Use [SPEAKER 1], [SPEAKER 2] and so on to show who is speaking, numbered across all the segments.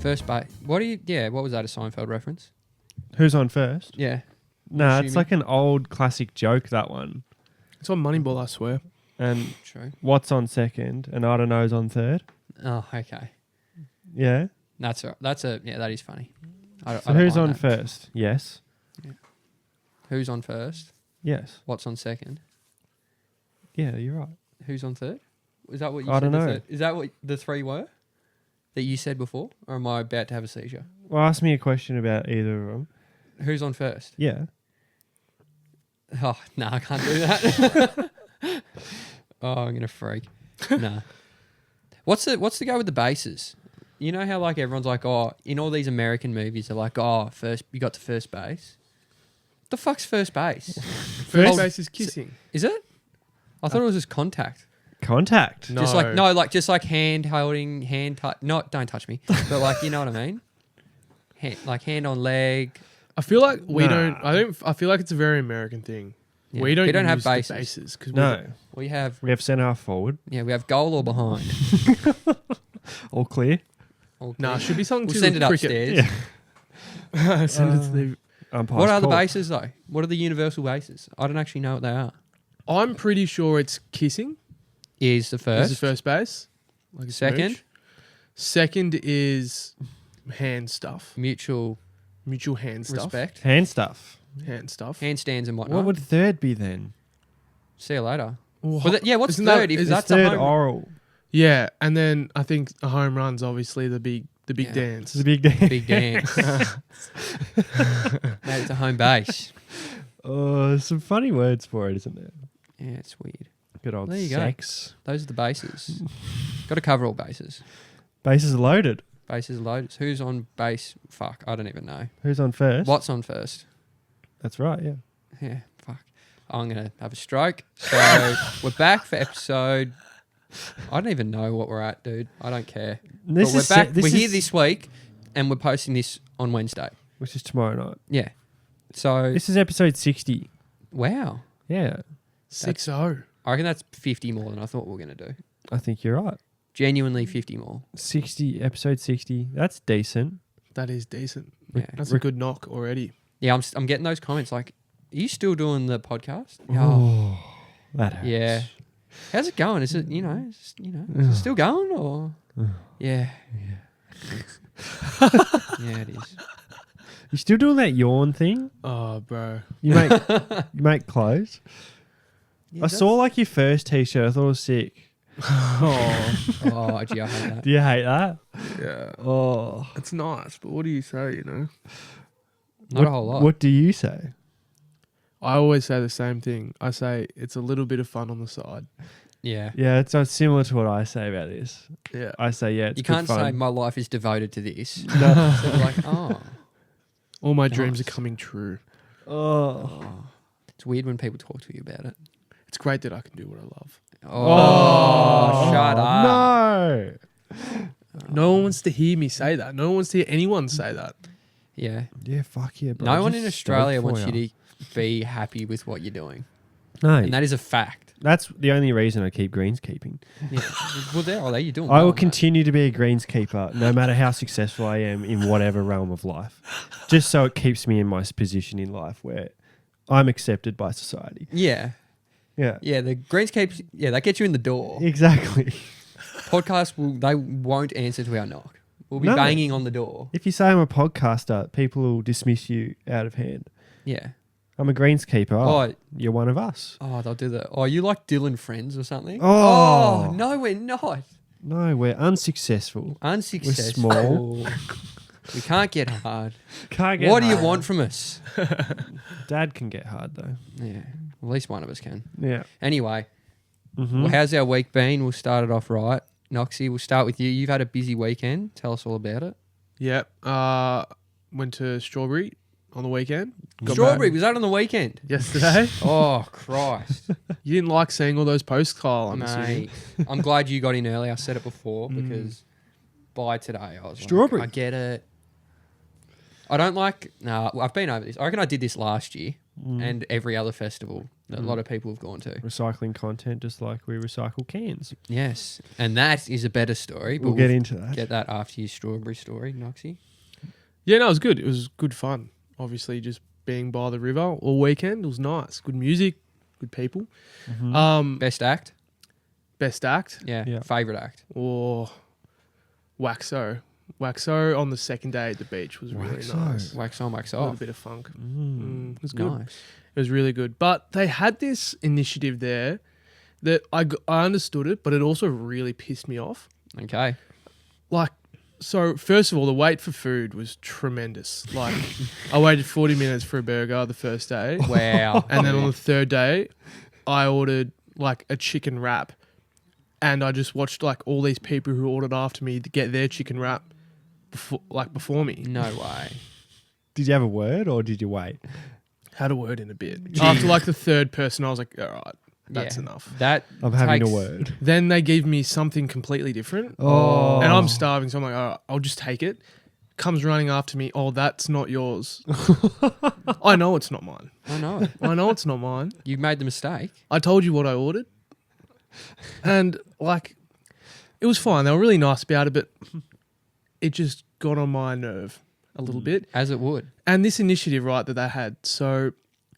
[SPEAKER 1] First base. What was that, a Seinfeld reference?
[SPEAKER 2] Who's on first?
[SPEAKER 1] Yeah.
[SPEAKER 2] Nah, it's like an old classic joke, that one.
[SPEAKER 3] It's on Moneyball, I swear.
[SPEAKER 2] And
[SPEAKER 1] True.
[SPEAKER 2] what's on second? And I don't know's on third.
[SPEAKER 1] Oh, okay.
[SPEAKER 2] Yeah.
[SPEAKER 1] That is funny.
[SPEAKER 2] So who's on first? Yes.
[SPEAKER 1] Yeah. Who's on first?
[SPEAKER 2] Yes.
[SPEAKER 1] What's on second?
[SPEAKER 2] Yeah, you're right.
[SPEAKER 1] Who's on third? Is that what you
[SPEAKER 2] I
[SPEAKER 1] said?
[SPEAKER 2] don't know.
[SPEAKER 1] Is that what the three were that you said before? Or am I about to have a seizure?
[SPEAKER 2] Well, ask me a question about either of them.
[SPEAKER 1] Who's on first?
[SPEAKER 2] Yeah.
[SPEAKER 1] Oh, no, I can't do that. Oh, I'm going to freak. Nah. What's the go with the bases? You know how like everyone's like, oh, in all these American movies, they're like, oh, first you got to first base. The fuck's first base?
[SPEAKER 3] First base is kissing.
[SPEAKER 1] Is it? I thought it was just contact.
[SPEAKER 2] Contact.
[SPEAKER 3] No.
[SPEAKER 1] Just like hand holding, hand touch. No, don't touch me. But like, you know what I mean? Hand on leg.
[SPEAKER 3] I feel like I feel like it's a very American thing.
[SPEAKER 1] Yeah.
[SPEAKER 3] We don't
[SPEAKER 1] have
[SPEAKER 3] use
[SPEAKER 1] bases.
[SPEAKER 3] the bases cause
[SPEAKER 2] No.
[SPEAKER 1] We have
[SPEAKER 2] centre half forward.
[SPEAKER 1] we have goal or behind.
[SPEAKER 2] All clear.
[SPEAKER 3] Nah, should be something
[SPEAKER 1] We'll
[SPEAKER 3] to
[SPEAKER 1] send
[SPEAKER 3] the
[SPEAKER 1] it
[SPEAKER 3] cricket.
[SPEAKER 1] upstairs.
[SPEAKER 3] Yeah. Send it to the...
[SPEAKER 1] What are the bases though? What are the universal bases? I don't actually know what they are.
[SPEAKER 3] I'm pretty sure it's kissing.
[SPEAKER 1] Is the first.
[SPEAKER 3] Is the first base. Like a
[SPEAKER 1] Second?
[SPEAKER 3] smooch. Second is hand stuff.
[SPEAKER 1] Mutual
[SPEAKER 3] hand stuff.
[SPEAKER 1] respect.
[SPEAKER 2] Hand stuff.
[SPEAKER 3] Hand stuff.
[SPEAKER 1] Handstands and whatnot.
[SPEAKER 2] What would third be then?
[SPEAKER 1] See you later.
[SPEAKER 3] Well,
[SPEAKER 1] What's
[SPEAKER 3] isn't
[SPEAKER 1] third?
[SPEAKER 3] that-
[SPEAKER 1] If
[SPEAKER 3] is
[SPEAKER 1] that's
[SPEAKER 2] Third
[SPEAKER 1] a home
[SPEAKER 2] oral.
[SPEAKER 3] Yeah, and then I think a home run's obviously the big
[SPEAKER 1] Yeah.
[SPEAKER 3] dance.
[SPEAKER 2] It's a big day.
[SPEAKER 1] big dance. Mate, it's a home base.
[SPEAKER 2] Oh, there's some funny words for it, isn't there?
[SPEAKER 1] Yeah, it's weird.
[SPEAKER 2] Good old
[SPEAKER 1] There you go.
[SPEAKER 2] sex.
[SPEAKER 1] Those are the bases. Got to cover all bases.
[SPEAKER 2] Bases are loaded.
[SPEAKER 1] Bases loaded. Who's on base? Fuck, I don't even know.
[SPEAKER 2] Who's on first?
[SPEAKER 1] What's on first?
[SPEAKER 2] That's right, yeah.
[SPEAKER 1] Yeah, fuck. I'm going to have a stroke. So we're back for episode... I don't even know what we're at, dude. I don't care.
[SPEAKER 2] This
[SPEAKER 1] But we're
[SPEAKER 2] is
[SPEAKER 1] back.
[SPEAKER 2] this
[SPEAKER 1] We're here
[SPEAKER 2] is-
[SPEAKER 1] this week, and we're posting this on Wednesday.
[SPEAKER 2] Which is tomorrow night.
[SPEAKER 1] Yeah. So,
[SPEAKER 2] This is episode 60.
[SPEAKER 1] wow.
[SPEAKER 2] Yeah,
[SPEAKER 3] 6-0.
[SPEAKER 1] I reckon that's 50 more than I thought we were going to do.
[SPEAKER 2] I think you're right.
[SPEAKER 1] Genuinely 50 more.
[SPEAKER 2] 60, episode 60. That's decent.
[SPEAKER 3] That is decent.
[SPEAKER 1] Yeah.
[SPEAKER 3] That's a good knock already.
[SPEAKER 1] Yeah, I'm getting those comments like, are you still doing the podcast?
[SPEAKER 2] Oh, that hurts.
[SPEAKER 1] Yeah. How's it going? Is it, is it still going or? Yeah. Yeah, it is.
[SPEAKER 2] You still doing that yawn thing?
[SPEAKER 3] Oh, bro.
[SPEAKER 2] You make clothes?
[SPEAKER 1] Yeah,
[SPEAKER 2] I saw like your first t-shirt. I thought it was sick.
[SPEAKER 1] Oh, gee, I hate that.
[SPEAKER 2] Do you hate that?
[SPEAKER 3] Yeah.
[SPEAKER 2] Oh.
[SPEAKER 3] It's nice, but what do you say,
[SPEAKER 1] Not a whole lot.
[SPEAKER 2] What do you say?
[SPEAKER 3] I always say the same thing. I say it's a little bit of fun on the side.
[SPEAKER 1] Yeah.
[SPEAKER 2] Yeah, it's similar to what I say about this.
[SPEAKER 3] Yeah.
[SPEAKER 2] I say, yeah, it's
[SPEAKER 1] You
[SPEAKER 2] good
[SPEAKER 1] can't say
[SPEAKER 2] fun.
[SPEAKER 1] my life is devoted to this.
[SPEAKER 2] No.
[SPEAKER 1] So you're like, oh.
[SPEAKER 3] All my dreams are
[SPEAKER 1] Nice.
[SPEAKER 3] coming true.
[SPEAKER 2] Oh.
[SPEAKER 1] It's weird when people talk to you about it.
[SPEAKER 3] It's great that I can do what I love.
[SPEAKER 1] Oh, shut up.
[SPEAKER 2] No.
[SPEAKER 3] No one wants to hear me say that. No one wants to hear anyone say that.
[SPEAKER 1] Yeah.
[SPEAKER 2] Yeah, fuck yeah, bro.
[SPEAKER 1] No one
[SPEAKER 2] Just
[SPEAKER 1] in Australia
[SPEAKER 2] stoked
[SPEAKER 1] wants
[SPEAKER 2] for
[SPEAKER 1] you to be happy with what you're doing.
[SPEAKER 2] No,
[SPEAKER 1] And that is a fact.
[SPEAKER 2] that's the only reason I keep greenskeeping.
[SPEAKER 1] Yeah. Well, there you're doing
[SPEAKER 2] I
[SPEAKER 1] well
[SPEAKER 2] will
[SPEAKER 1] on that.
[SPEAKER 2] continue to be a greenskeeper no matter how successful I am in whatever realm of life. Just so it keeps me in my position in life where I'm accepted by society.
[SPEAKER 1] Yeah.
[SPEAKER 2] Yeah.
[SPEAKER 1] Yeah, the greenscapes, that gets you in the door.
[SPEAKER 2] Exactly.
[SPEAKER 1] Podcasts, they won't answer to our knock. We'll be
[SPEAKER 2] No.
[SPEAKER 1] banging on the door.
[SPEAKER 2] If you say I'm a podcaster, people will dismiss you out of hand.
[SPEAKER 1] Yeah.
[SPEAKER 2] I'm a greenskeeper. Oh,
[SPEAKER 1] Oh,
[SPEAKER 2] you're one of us.
[SPEAKER 1] oh, they'll do that. Oh, you like Dylan Friends or something?
[SPEAKER 2] Oh.
[SPEAKER 1] No, we're not.
[SPEAKER 2] No, we're unsuccessful.
[SPEAKER 1] Unsuccessful.
[SPEAKER 2] small.
[SPEAKER 1] We can't get hard.
[SPEAKER 2] Can't get
[SPEAKER 1] What do you
[SPEAKER 2] hard.
[SPEAKER 1] want from us?
[SPEAKER 2] Dad can get hard though.
[SPEAKER 1] Yeah. At least one of us can.
[SPEAKER 2] Yeah.
[SPEAKER 1] Anyway,
[SPEAKER 2] Mm-hmm.
[SPEAKER 1] well, how's our week been? We'll start it off right. Knoxy, we'll start with you. You've had a busy weekend. Tell us all about it.
[SPEAKER 3] Yep. Went to Strawberry on the weekend. Got
[SPEAKER 1] Strawberry,
[SPEAKER 3] back
[SPEAKER 1] was that on the weekend?
[SPEAKER 3] yesterday.
[SPEAKER 1] Oh, Christ.
[SPEAKER 3] You didn't like seeing all those posts, Kyle, I'm assuming.
[SPEAKER 1] Mate, I'm glad you got in early. I said it before because by today I was
[SPEAKER 2] Strawberry.
[SPEAKER 1] like, I get it. I don't like... No, I've been over this. I reckon I did this last year. and every other festival that a lot of people have gone to.
[SPEAKER 2] Recycling content just like we recycle cans.
[SPEAKER 1] Yes, and that is a better story. But
[SPEAKER 2] We'll get into that.
[SPEAKER 1] Get that after your strawberry story, Knoxy.
[SPEAKER 3] Yeah, no, it was good. It was good fun. Obviously, just being by the river all weekend. It was nice. Good music, good people.
[SPEAKER 1] Best act?
[SPEAKER 3] Best act
[SPEAKER 1] Yeah. Favorite act?
[SPEAKER 3] or Waxo. Waxo on the second day at the beach was really
[SPEAKER 2] Waxo.
[SPEAKER 3] nice.
[SPEAKER 1] Wax on, wax
[SPEAKER 3] A little
[SPEAKER 1] off.
[SPEAKER 3] bit of funk. It was
[SPEAKER 1] Nice.
[SPEAKER 3] good. It was really good. But they had this initiative there that I understood it, but it also really pissed me off.
[SPEAKER 1] Okay.
[SPEAKER 3] Like, so first of all, the wait for food was tremendous. Like, I waited 40 minutes for a burger the first day.
[SPEAKER 1] Wow.
[SPEAKER 3] And then on the third day, I ordered like a chicken wrap. And I just watched like all these people who ordered after me to get their chicken wrap before me.
[SPEAKER 1] No way.
[SPEAKER 2] Did you have a word or did you wait?
[SPEAKER 3] Had a word in a bit. After like the third person, I was like, all right, that's
[SPEAKER 1] Yeah.
[SPEAKER 3] enough.
[SPEAKER 1] That
[SPEAKER 2] I'm having
[SPEAKER 1] takes-
[SPEAKER 2] a word.
[SPEAKER 3] Then they gave me something completely different.
[SPEAKER 2] Oh.
[SPEAKER 3] And I'm starving, so I'm like, all right, I'll just take it. Comes running after me. Oh, that's not yours. I know it's not mine.
[SPEAKER 1] I know.
[SPEAKER 3] I know it's not mine.
[SPEAKER 1] You made the mistake.
[SPEAKER 3] I told you what I ordered. And like, it was fine. They were really nice about it, but it just got on my nerve a little bit.
[SPEAKER 1] As it would.
[SPEAKER 3] And this initiative, right, that they had, so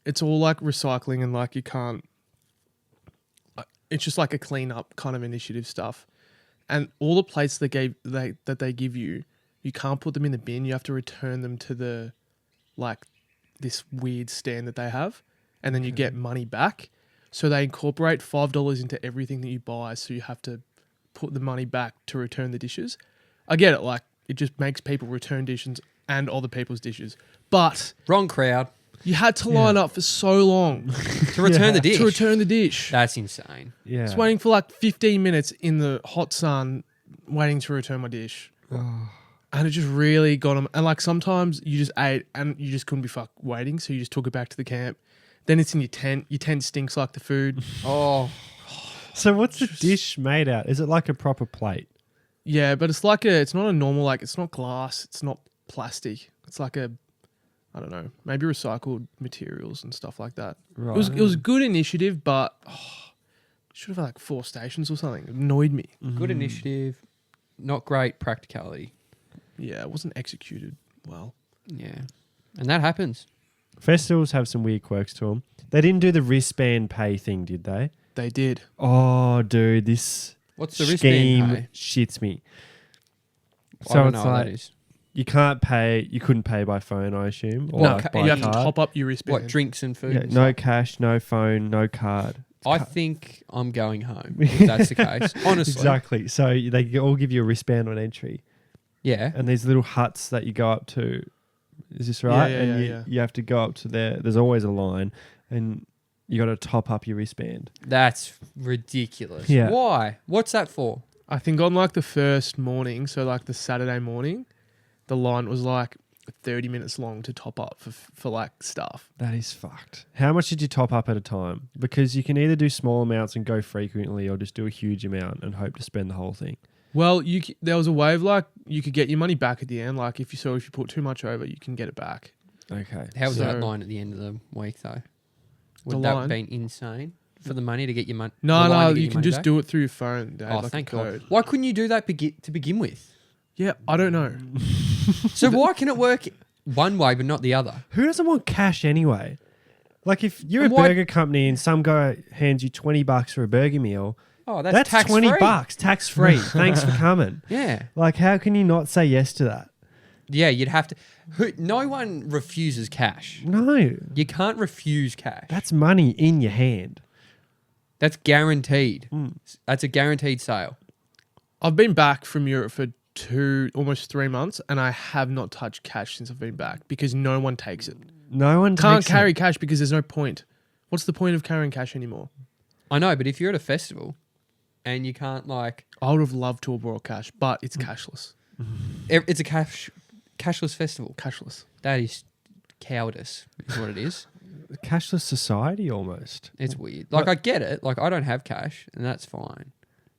[SPEAKER 3] it's all like recycling and like you can't, it's just like a clean up kind of initiative stuff. And all the plates that they give you, you can't put them in the bin. You have to return them to the, like, this weird stand that they have. And then you get money back. So they incorporate $5 into everything that you buy. So you have to put the money back to return the dishes. I get it. Like, it just makes people return dishes and other people's dishes. But
[SPEAKER 1] Wrong crowd.
[SPEAKER 3] you had to line up for so long
[SPEAKER 1] To return the dish.
[SPEAKER 3] to return the dish.
[SPEAKER 1] That's insane.
[SPEAKER 2] Yeah.
[SPEAKER 3] I was waiting for like 15 minutes in the hot sun, waiting to return my dish. And it just really got them. And like sometimes you just ate and you just couldn't be fucked waiting. So you just took it back to the camp. Then it's in your tent. Your tent stinks like the food.
[SPEAKER 1] Oh,
[SPEAKER 2] So what's the dish made out? Is it like a proper plate?
[SPEAKER 3] Yeah, but it's like it's not a normal, like it's not glass. It's not plastic. It's like I don't know, maybe recycled materials and stuff like that.
[SPEAKER 2] Right.
[SPEAKER 3] It was a good initiative, but should have had like 4 stations or something. It annoyed me.
[SPEAKER 1] good initiative. Not great practicality.
[SPEAKER 3] Yeah, it wasn't executed well.
[SPEAKER 1] Yeah. And that happens.
[SPEAKER 2] Festivals have some weird quirks to them. They didn't do the wristband pay thing, did they?
[SPEAKER 3] They did.
[SPEAKER 2] Oh, dude, this
[SPEAKER 1] What's the
[SPEAKER 2] scheme
[SPEAKER 1] wristband pay?
[SPEAKER 2] shits me.
[SPEAKER 1] I
[SPEAKER 2] So
[SPEAKER 1] don't
[SPEAKER 2] it's
[SPEAKER 1] know what
[SPEAKER 2] like
[SPEAKER 1] that is.
[SPEAKER 2] you couldn't pay by phone, I assume, or
[SPEAKER 1] No,
[SPEAKER 2] like
[SPEAKER 1] ca-
[SPEAKER 2] by
[SPEAKER 3] You have to
[SPEAKER 2] card.
[SPEAKER 3] top up your wristband.
[SPEAKER 1] What, drinks and food?
[SPEAKER 2] Yeah,
[SPEAKER 1] and
[SPEAKER 2] no
[SPEAKER 1] stuff?
[SPEAKER 2] cash, no phone, no card.
[SPEAKER 1] I think I'm going home if that's the case. Honestly.
[SPEAKER 2] Exactly. So they all give you a wristband on entry,
[SPEAKER 1] Yeah.
[SPEAKER 2] and these little huts that you go up to. Is this right?
[SPEAKER 3] yeah,
[SPEAKER 2] and
[SPEAKER 3] yeah.
[SPEAKER 2] you have to go up to there. There's always a line, and you got to top up your wristband.
[SPEAKER 1] That's ridiculous.
[SPEAKER 2] Yeah.
[SPEAKER 1] Why? What's that for?
[SPEAKER 3] I think on like the first morning, so like the Saturday morning, the line was like 30 minutes long to top up for like stuff.
[SPEAKER 2] That is fucked. How much did you top up at a time? Because you can either do small amounts and go frequently, or just do a huge amount and hope to spend the whole thing.
[SPEAKER 3] Well, there was a way of like you could get your money back at the end. Like if you put too much over, you can get it back.
[SPEAKER 2] Okay.
[SPEAKER 1] How was
[SPEAKER 3] So-
[SPEAKER 1] that line at the end of the week, though?
[SPEAKER 3] The
[SPEAKER 1] Would that
[SPEAKER 3] line?
[SPEAKER 1] have been insane for the money to get your money?
[SPEAKER 3] No, you can just do it through your phone. They had
[SPEAKER 1] Oh,
[SPEAKER 3] like a
[SPEAKER 1] thank
[SPEAKER 3] code.
[SPEAKER 1] God. Why couldn't you do that to begin with?
[SPEAKER 3] Yeah, I don't know.
[SPEAKER 1] So why can it work one way but not the other?
[SPEAKER 2] Who doesn't want cash anyway? Like if you're
[SPEAKER 1] And
[SPEAKER 2] a
[SPEAKER 1] why-
[SPEAKER 2] burger company and some guy hands you $20 for a burger meal,
[SPEAKER 1] Oh,
[SPEAKER 2] that's
[SPEAKER 1] tax
[SPEAKER 2] $20 tax free. Thanks for coming.
[SPEAKER 1] Yeah.
[SPEAKER 2] Like, how can you not say yes to that?
[SPEAKER 1] Yeah, you'd have to. No one refuses cash.
[SPEAKER 2] No,
[SPEAKER 1] You can't refuse cash.
[SPEAKER 2] that's money in your hand.
[SPEAKER 1] That's guaranteed. That's a guaranteed sale.
[SPEAKER 3] I've been back from Europe for almost 3 months, and I have not touched cash since I've been back because no one takes it.
[SPEAKER 2] No one
[SPEAKER 3] Can't
[SPEAKER 2] takes
[SPEAKER 3] carry
[SPEAKER 2] it.
[SPEAKER 3] cash because there's no point. What's the point of carrying cash anymore?
[SPEAKER 1] I know, but if you're at a festival and you can't like,
[SPEAKER 3] I would have loved to have brought cash, but it's cashless.
[SPEAKER 1] it's a cashless festival.
[SPEAKER 3] Cashless.
[SPEAKER 1] That is cowardice, is what it is.
[SPEAKER 2] A cashless society almost.
[SPEAKER 1] It's weird. Like I get it. Like I don't have cash, and that's fine.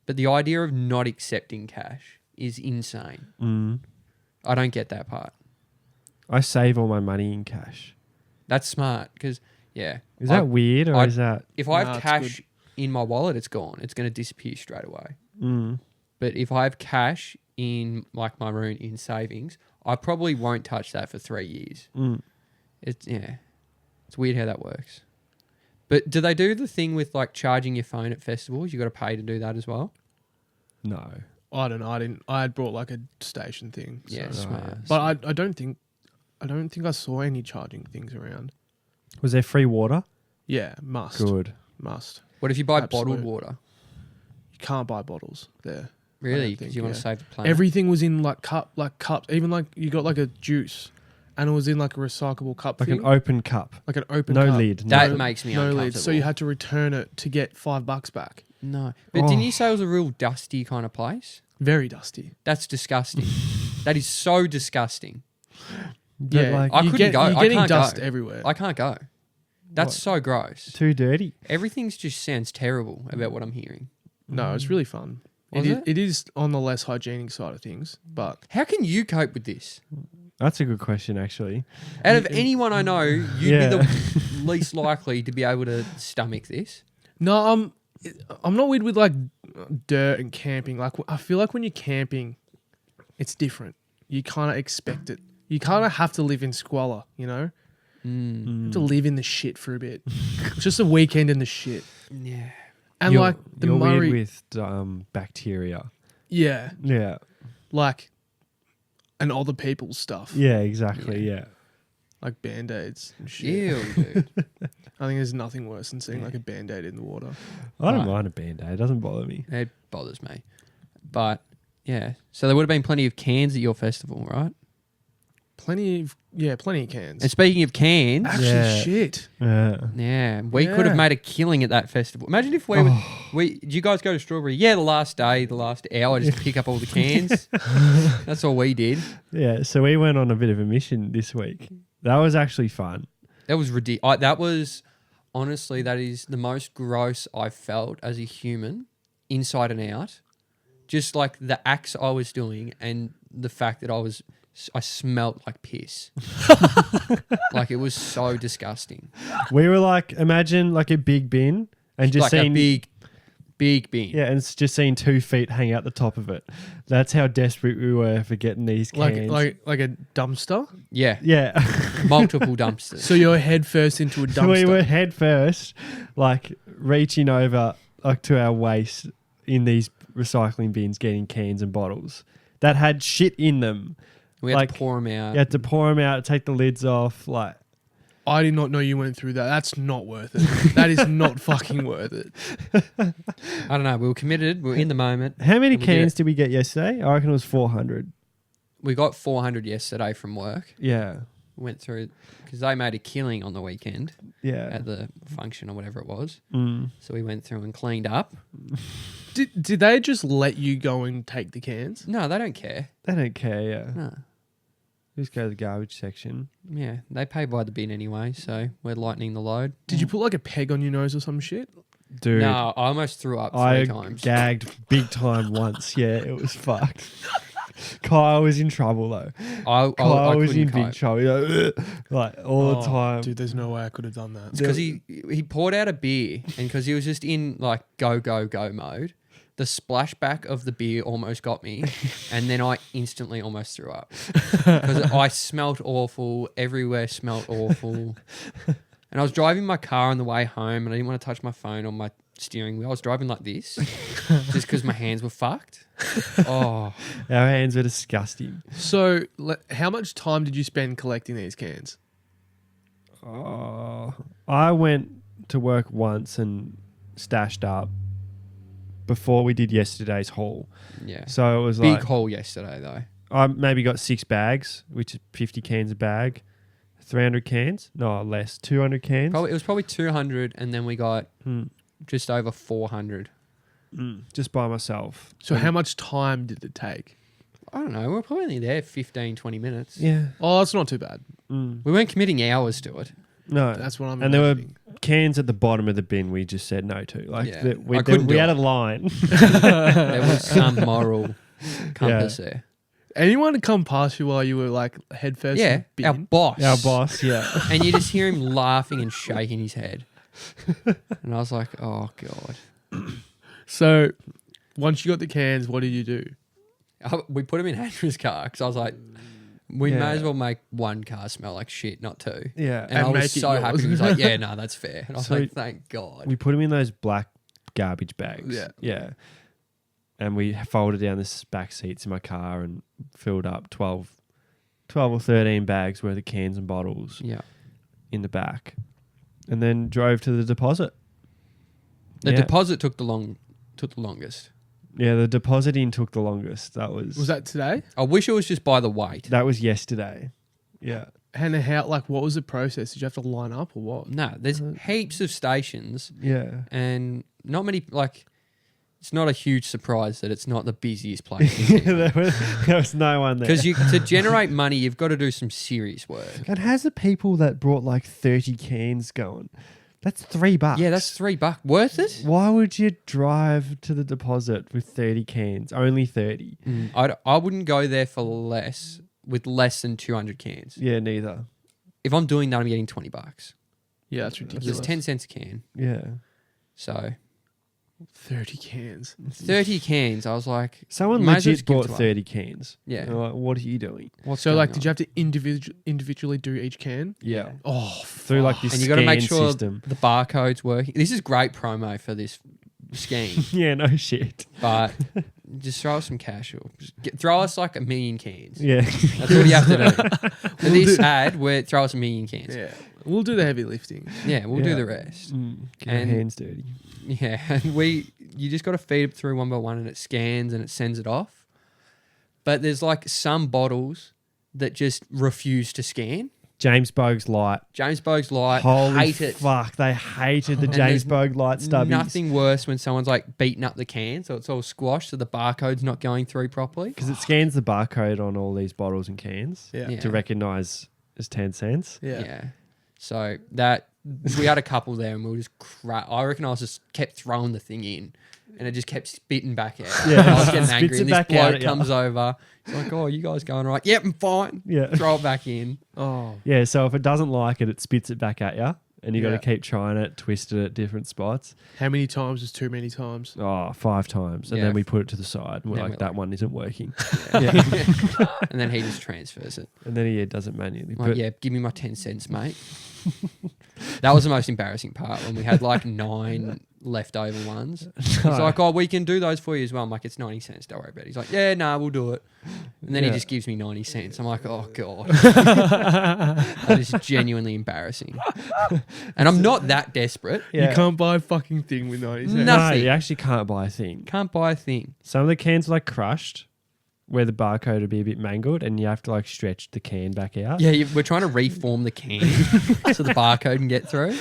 [SPEAKER 1] But the idea of not accepting cash is insane. I don't get that part.
[SPEAKER 2] I save all my money in cash.
[SPEAKER 1] That's smart because Yeah.
[SPEAKER 2] Is that weird or
[SPEAKER 1] I-
[SPEAKER 2] is that?
[SPEAKER 1] If I
[SPEAKER 3] Nah,
[SPEAKER 1] have
[SPEAKER 3] it's
[SPEAKER 1] cash in my wallet, it's gone. It's going to disappear straight away.
[SPEAKER 2] Mm.
[SPEAKER 1] But if I have cash in like my room in savings, I probably won't touch that for 3 years.
[SPEAKER 2] Mm.
[SPEAKER 1] It's weird how that works. But do they do the thing with like charging your phone at festivals? You got to pay to do that as well.
[SPEAKER 2] No.
[SPEAKER 3] I don't know. I had brought like a station thing. So.
[SPEAKER 1] Yeah, smart.
[SPEAKER 3] But I don't think I saw any charging things around.
[SPEAKER 2] Was there free water?
[SPEAKER 3] Yeah, must.
[SPEAKER 2] Good.
[SPEAKER 3] Must.
[SPEAKER 1] What if you buy
[SPEAKER 3] Absolute.
[SPEAKER 1] bottled water?
[SPEAKER 3] You can't buy bottles there.
[SPEAKER 1] Really?
[SPEAKER 3] think,
[SPEAKER 1] Because you want to
[SPEAKER 3] yeah.
[SPEAKER 1] save the planet.
[SPEAKER 3] Everything was in like cups. Even like you got like a juice, and it was in like a recyclable cup
[SPEAKER 2] Like
[SPEAKER 3] thing.
[SPEAKER 2] an open cup.
[SPEAKER 3] Like an open
[SPEAKER 2] No
[SPEAKER 3] cup.
[SPEAKER 2] lid.
[SPEAKER 1] That
[SPEAKER 2] No.
[SPEAKER 1] makes me
[SPEAKER 3] No
[SPEAKER 1] uncomfortable.
[SPEAKER 3] lid. So you had to return it to get $5 back.
[SPEAKER 1] No. But didn't you say it was a real dusty kind of place?
[SPEAKER 3] Very dusty.
[SPEAKER 1] That's disgusting. That is so disgusting.
[SPEAKER 2] But
[SPEAKER 3] Yeah,
[SPEAKER 2] like,
[SPEAKER 1] I
[SPEAKER 3] you
[SPEAKER 1] couldn't go.
[SPEAKER 3] You're
[SPEAKER 1] I
[SPEAKER 3] getting
[SPEAKER 1] can't
[SPEAKER 3] dust
[SPEAKER 1] go.
[SPEAKER 3] everywhere.
[SPEAKER 1] I can't go. That's so gross.
[SPEAKER 2] too dirty.
[SPEAKER 1] Everything's just sounds terrible about what I'm hearing.
[SPEAKER 3] No, it's really fun.
[SPEAKER 1] Was it?
[SPEAKER 3] It is on the less hygienic side of things, but
[SPEAKER 1] How can you cope with this?
[SPEAKER 2] That's a good question, actually.
[SPEAKER 1] Out of anyone I know, you'd
[SPEAKER 2] Yeah.
[SPEAKER 1] be the least likely to be able to stomach this.
[SPEAKER 3] no, I'm not weird with like dirt and camping. Like I feel like when you're camping, it's different. You kind of expect it. You kind of have to live in squalor, you know. You have to live in the shit for a bit. It's just a weekend in the shit,
[SPEAKER 1] Yeah.
[SPEAKER 3] and
[SPEAKER 2] you're,
[SPEAKER 3] like the
[SPEAKER 2] you're
[SPEAKER 3] Murray,
[SPEAKER 2] weird with bacteria.
[SPEAKER 3] yeah,
[SPEAKER 2] Yeah.
[SPEAKER 3] like and other people's stuff,
[SPEAKER 2] Yeah, exactly. Yeah.
[SPEAKER 3] like band-aids and shit.
[SPEAKER 1] Ew, dude.
[SPEAKER 3] I think there's nothing worse than seeing like a band-aid in the water.
[SPEAKER 2] I don't
[SPEAKER 1] Right.
[SPEAKER 2] mind a Band-Aid. It doesn't bother me.
[SPEAKER 1] It bothers me. But, yeah. So there would have been plenty of cans at your festival, right?
[SPEAKER 3] Plenty of cans.
[SPEAKER 1] And speaking of cans,
[SPEAKER 3] Actually,
[SPEAKER 2] Yeah.
[SPEAKER 3] shit.
[SPEAKER 1] yeah, we could have
[SPEAKER 3] Yeah.
[SPEAKER 1] made a killing at that festival. Imagine if did you guys go to Strawberry? Yeah, the last day, the last hour, just pick up all the cans. That's all we did.
[SPEAKER 2] Yeah. So we went on a bit of a mission this week. That was actually fun.
[SPEAKER 1] That was ridiculous. That was, honestly, that is the most gross I've felt as a human, inside and out. Just like the acts I was doing and the fact that I smelt like piss. Like it was so disgusting.
[SPEAKER 2] We were like, imagine like a big bin and just
[SPEAKER 1] Like
[SPEAKER 2] seeing
[SPEAKER 1] a big bin.
[SPEAKER 2] yeah, and it's just seeing 2 feet hang out the top of it. That's how desperate we were for getting these cans.
[SPEAKER 3] Like a dumpster.
[SPEAKER 1] Yeah.
[SPEAKER 2] yeah.
[SPEAKER 1] Multiple dumpsters.
[SPEAKER 3] So you're head first into a dumpster.
[SPEAKER 2] We were head first, like reaching over like to our waist in these recycling bins, getting cans and bottles that had shit in them.
[SPEAKER 1] We had
[SPEAKER 2] like,
[SPEAKER 1] to pour them out.
[SPEAKER 2] You had to pour them out, take the lids off, like.
[SPEAKER 3] I did not know you went through that. That's not worth it. That is not fucking worth it.
[SPEAKER 1] I don't know. We were committed. We were in the moment.
[SPEAKER 2] How many
[SPEAKER 1] And we did
[SPEAKER 2] cans
[SPEAKER 1] it.
[SPEAKER 2] did we get yesterday? I reckon it was 400.
[SPEAKER 1] We got 400 yesterday from work.
[SPEAKER 2] Yeah.
[SPEAKER 1] Went through because they made a killing on the weekend
[SPEAKER 2] Yeah.
[SPEAKER 1] at the function or whatever it was.
[SPEAKER 2] Mm.
[SPEAKER 1] So we went through and cleaned up.
[SPEAKER 3] Did they just let you go and take the cans?
[SPEAKER 1] No, they don't care.
[SPEAKER 2] They don't care, yeah.
[SPEAKER 1] No.
[SPEAKER 2] Just go to the garbage section.
[SPEAKER 1] Yeah, they pay by the bin anyway, so we're lightening the load.
[SPEAKER 3] Did you put like a peg on your nose or some shit?
[SPEAKER 2] Dude,
[SPEAKER 1] No, I almost threw up 3
[SPEAKER 2] I
[SPEAKER 1] times.
[SPEAKER 2] gagged big time once. Yeah, it was fucked. Kyle was in trouble though.
[SPEAKER 1] I
[SPEAKER 2] Kyle was
[SPEAKER 1] couldn't
[SPEAKER 2] in big
[SPEAKER 1] cope.
[SPEAKER 2] trouble. Like all the time.
[SPEAKER 3] Dude, there's no way I could have done that.
[SPEAKER 1] Because he poured out a beer, and because he was just in like go mode, the splashback of the beer almost got me, and then I instantly almost threw up because I smelt awful. Everywhere smelt awful, and I was driving my car on the way home, and I didn't want to touch my phone on my steering wheel. I was driving like this, just because my hands were fucked. Oh,
[SPEAKER 2] Our hands were disgusting.
[SPEAKER 3] So, how much time did you spend collecting these cans?
[SPEAKER 2] Oh, I went to work once and stashed up before we did yesterday's haul.
[SPEAKER 1] yeah.
[SPEAKER 2] So it was
[SPEAKER 1] Big
[SPEAKER 2] like
[SPEAKER 1] haul yesterday though.
[SPEAKER 2] I maybe got 6 bags, which is 50 cans a bag. 300 cans? No, less. 200 cans.
[SPEAKER 1] It was probably 200, and then we got just over 400.
[SPEAKER 2] Just by myself.
[SPEAKER 3] So, how much time did it take?
[SPEAKER 1] I don't know. We were probably only there 15, 20 minutes.
[SPEAKER 2] Yeah.
[SPEAKER 3] Oh, that's not too bad.
[SPEAKER 1] We weren't committing hours to it.
[SPEAKER 2] No.
[SPEAKER 3] That's what I'm
[SPEAKER 2] And there were
[SPEAKER 3] imagining.
[SPEAKER 2] cans at the bottom of the bin we just said no to. Like
[SPEAKER 1] Yeah.
[SPEAKER 2] the,
[SPEAKER 1] I couldn't
[SPEAKER 2] we
[SPEAKER 1] do
[SPEAKER 2] had
[SPEAKER 1] it.
[SPEAKER 2] a line.
[SPEAKER 1] There was some moral compass there.
[SPEAKER 3] Anyone come past you while you were like head first?
[SPEAKER 1] Yeah,
[SPEAKER 3] in
[SPEAKER 1] our
[SPEAKER 3] bin?
[SPEAKER 1] boss.
[SPEAKER 2] Our boss, yeah.
[SPEAKER 1] And you just hear him laughing and shaking his head. And I was like, oh, God.
[SPEAKER 3] So once you got the cans, what did you do?
[SPEAKER 1] We put him in Andrew's car because I was like, we
[SPEAKER 2] Yeah.
[SPEAKER 1] may as well make one car smell like shit, not two.
[SPEAKER 2] Yeah.
[SPEAKER 1] And I
[SPEAKER 3] make
[SPEAKER 1] was
[SPEAKER 3] it
[SPEAKER 1] so happy.
[SPEAKER 3] yours.
[SPEAKER 1] He was like, yeah, no, that's fair. And I was
[SPEAKER 2] So
[SPEAKER 1] like, thank God.
[SPEAKER 2] We put them in those black garbage bags.
[SPEAKER 3] Yeah.
[SPEAKER 2] Yeah. And we folded down the back seats in my car and filled up 12 or 13 bags worth of cans and bottles
[SPEAKER 1] Yeah.
[SPEAKER 2] in the back. And then drove to the deposit.
[SPEAKER 1] The
[SPEAKER 2] Yeah.
[SPEAKER 1] deposit took the longest.
[SPEAKER 2] Yeah, the depositing took the longest.
[SPEAKER 3] Was that today?
[SPEAKER 1] I wish it was just by the weight.
[SPEAKER 2] That was yesterday. Yeah.
[SPEAKER 3] And how, like, what was the process? Did you have to line up or what?
[SPEAKER 1] No, there's heaps of stations
[SPEAKER 2] Yeah.
[SPEAKER 1] and not many, like, it's not a huge surprise that it's not the busiest place. in town.
[SPEAKER 2] there was no one there.
[SPEAKER 1] Because to generate money, you've got to do some serious work.
[SPEAKER 2] And has the people that brought like 30 cans going? That's $3.
[SPEAKER 1] Yeah, that's $3. Worth it?
[SPEAKER 2] Why would you drive to the deposit with 30 cans? Only 30.
[SPEAKER 1] I wouldn't go there for with less than 200 cans.
[SPEAKER 2] Yeah, neither.
[SPEAKER 1] If I'm doing that, I'm getting $20.
[SPEAKER 3] Yeah, that's
[SPEAKER 1] It's
[SPEAKER 3] ridiculous.
[SPEAKER 1] 10 cents a can.
[SPEAKER 2] Yeah.
[SPEAKER 1] So
[SPEAKER 3] 30 cans.
[SPEAKER 1] 30 cans, I was like,
[SPEAKER 2] Someone
[SPEAKER 1] Might as well
[SPEAKER 2] legit
[SPEAKER 1] just give it
[SPEAKER 2] bought
[SPEAKER 1] to her.
[SPEAKER 2] 30 cans.
[SPEAKER 1] Yeah.
[SPEAKER 2] They're like, what are you doing?
[SPEAKER 1] what's
[SPEAKER 3] So,
[SPEAKER 1] going
[SPEAKER 3] like,
[SPEAKER 1] on?
[SPEAKER 3] did you have to individually do each can?
[SPEAKER 2] Yeah.
[SPEAKER 3] Oh,
[SPEAKER 2] Through like this
[SPEAKER 1] And you got to make
[SPEAKER 2] scan
[SPEAKER 1] sure
[SPEAKER 2] system.
[SPEAKER 1] the barcode's working. This is great promo for this scheme,
[SPEAKER 2] Yeah, no shit.
[SPEAKER 1] but just throw us some cash or throw us like 1 million cans.
[SPEAKER 2] Yeah.
[SPEAKER 1] That's all you have to do. For this ad, throw us 1 million cans.
[SPEAKER 3] yeah. We'll do the heavy lifting.
[SPEAKER 1] Yeah, we'll do
[SPEAKER 2] Yeah.
[SPEAKER 1] the rest.
[SPEAKER 2] Get your
[SPEAKER 1] And-
[SPEAKER 2] hands dirty.
[SPEAKER 1] Yeah, and you just got to feed it through one by one and it scans and it sends it off. But there's like some bottles that just refuse to scan.
[SPEAKER 2] James Bogue's light.
[SPEAKER 1] James Bogue's Light,
[SPEAKER 2] Holy
[SPEAKER 1] hate it.
[SPEAKER 2] fuck. They hated the
[SPEAKER 1] And
[SPEAKER 2] James
[SPEAKER 1] there's
[SPEAKER 2] Bogue light stubbies.
[SPEAKER 1] Nothing worse when someone's like beating up the can so it's all squashed so the barcode's not going through properly.
[SPEAKER 2] Because it scans the barcode on all these bottles and cans
[SPEAKER 3] Yeah.
[SPEAKER 1] Yeah.
[SPEAKER 2] to recognise as 10 cents.
[SPEAKER 3] Yeah.
[SPEAKER 1] So we had a couple there and we were just I reckon I was just kept throwing the thing in and it just kept spitting back out.
[SPEAKER 2] Yeah.
[SPEAKER 1] I was getting
[SPEAKER 2] Spits
[SPEAKER 1] angry
[SPEAKER 2] it
[SPEAKER 1] and this
[SPEAKER 2] back out
[SPEAKER 1] bloke
[SPEAKER 2] at ya.
[SPEAKER 1] comes over. He's like, oh, you guys going all right? Yep, I'm fine.
[SPEAKER 2] Yeah.
[SPEAKER 1] Throw it back in.
[SPEAKER 3] Oh.
[SPEAKER 2] Yeah, so if it doesn't like it, it spits it back at you. And you got
[SPEAKER 3] Yeah.
[SPEAKER 2] to keep trying it, twist it at different spots.
[SPEAKER 3] How many times is too many times?
[SPEAKER 2] Oh, 5 times. And
[SPEAKER 1] Yeah.
[SPEAKER 2] then we put it to the side. And we're
[SPEAKER 1] Then
[SPEAKER 2] like,
[SPEAKER 1] we're
[SPEAKER 2] that
[SPEAKER 1] like-
[SPEAKER 2] one isn't working.
[SPEAKER 1] Yeah. And then he just transfers it.
[SPEAKER 2] And then he does it manually.
[SPEAKER 1] Like, yeah, give me my 10 cents, mate. That was the most embarrassing part when we had like 9 leftover ones. He's like, oh, we can do those for you as well. I'm like, it's 90 cents. Don't worry about it. He's like, yeah, no, we'll do it. And then he
[SPEAKER 2] Yeah.
[SPEAKER 1] just gives me 90 cents. I'm like, oh, God. That is genuinely embarrassing. And I'm not that desperate.
[SPEAKER 2] Yeah.
[SPEAKER 3] You can't buy a fucking thing with 90 cents.
[SPEAKER 1] No.
[SPEAKER 2] No,
[SPEAKER 1] nothing.
[SPEAKER 2] you actually can't buy a thing.
[SPEAKER 1] Can't buy a thing.
[SPEAKER 2] Some of the cans are like crushed, where the barcode would be a bit mangled, and you have to like stretch the can back out.
[SPEAKER 1] Yeah, we're trying to reform the can so the barcode can get through.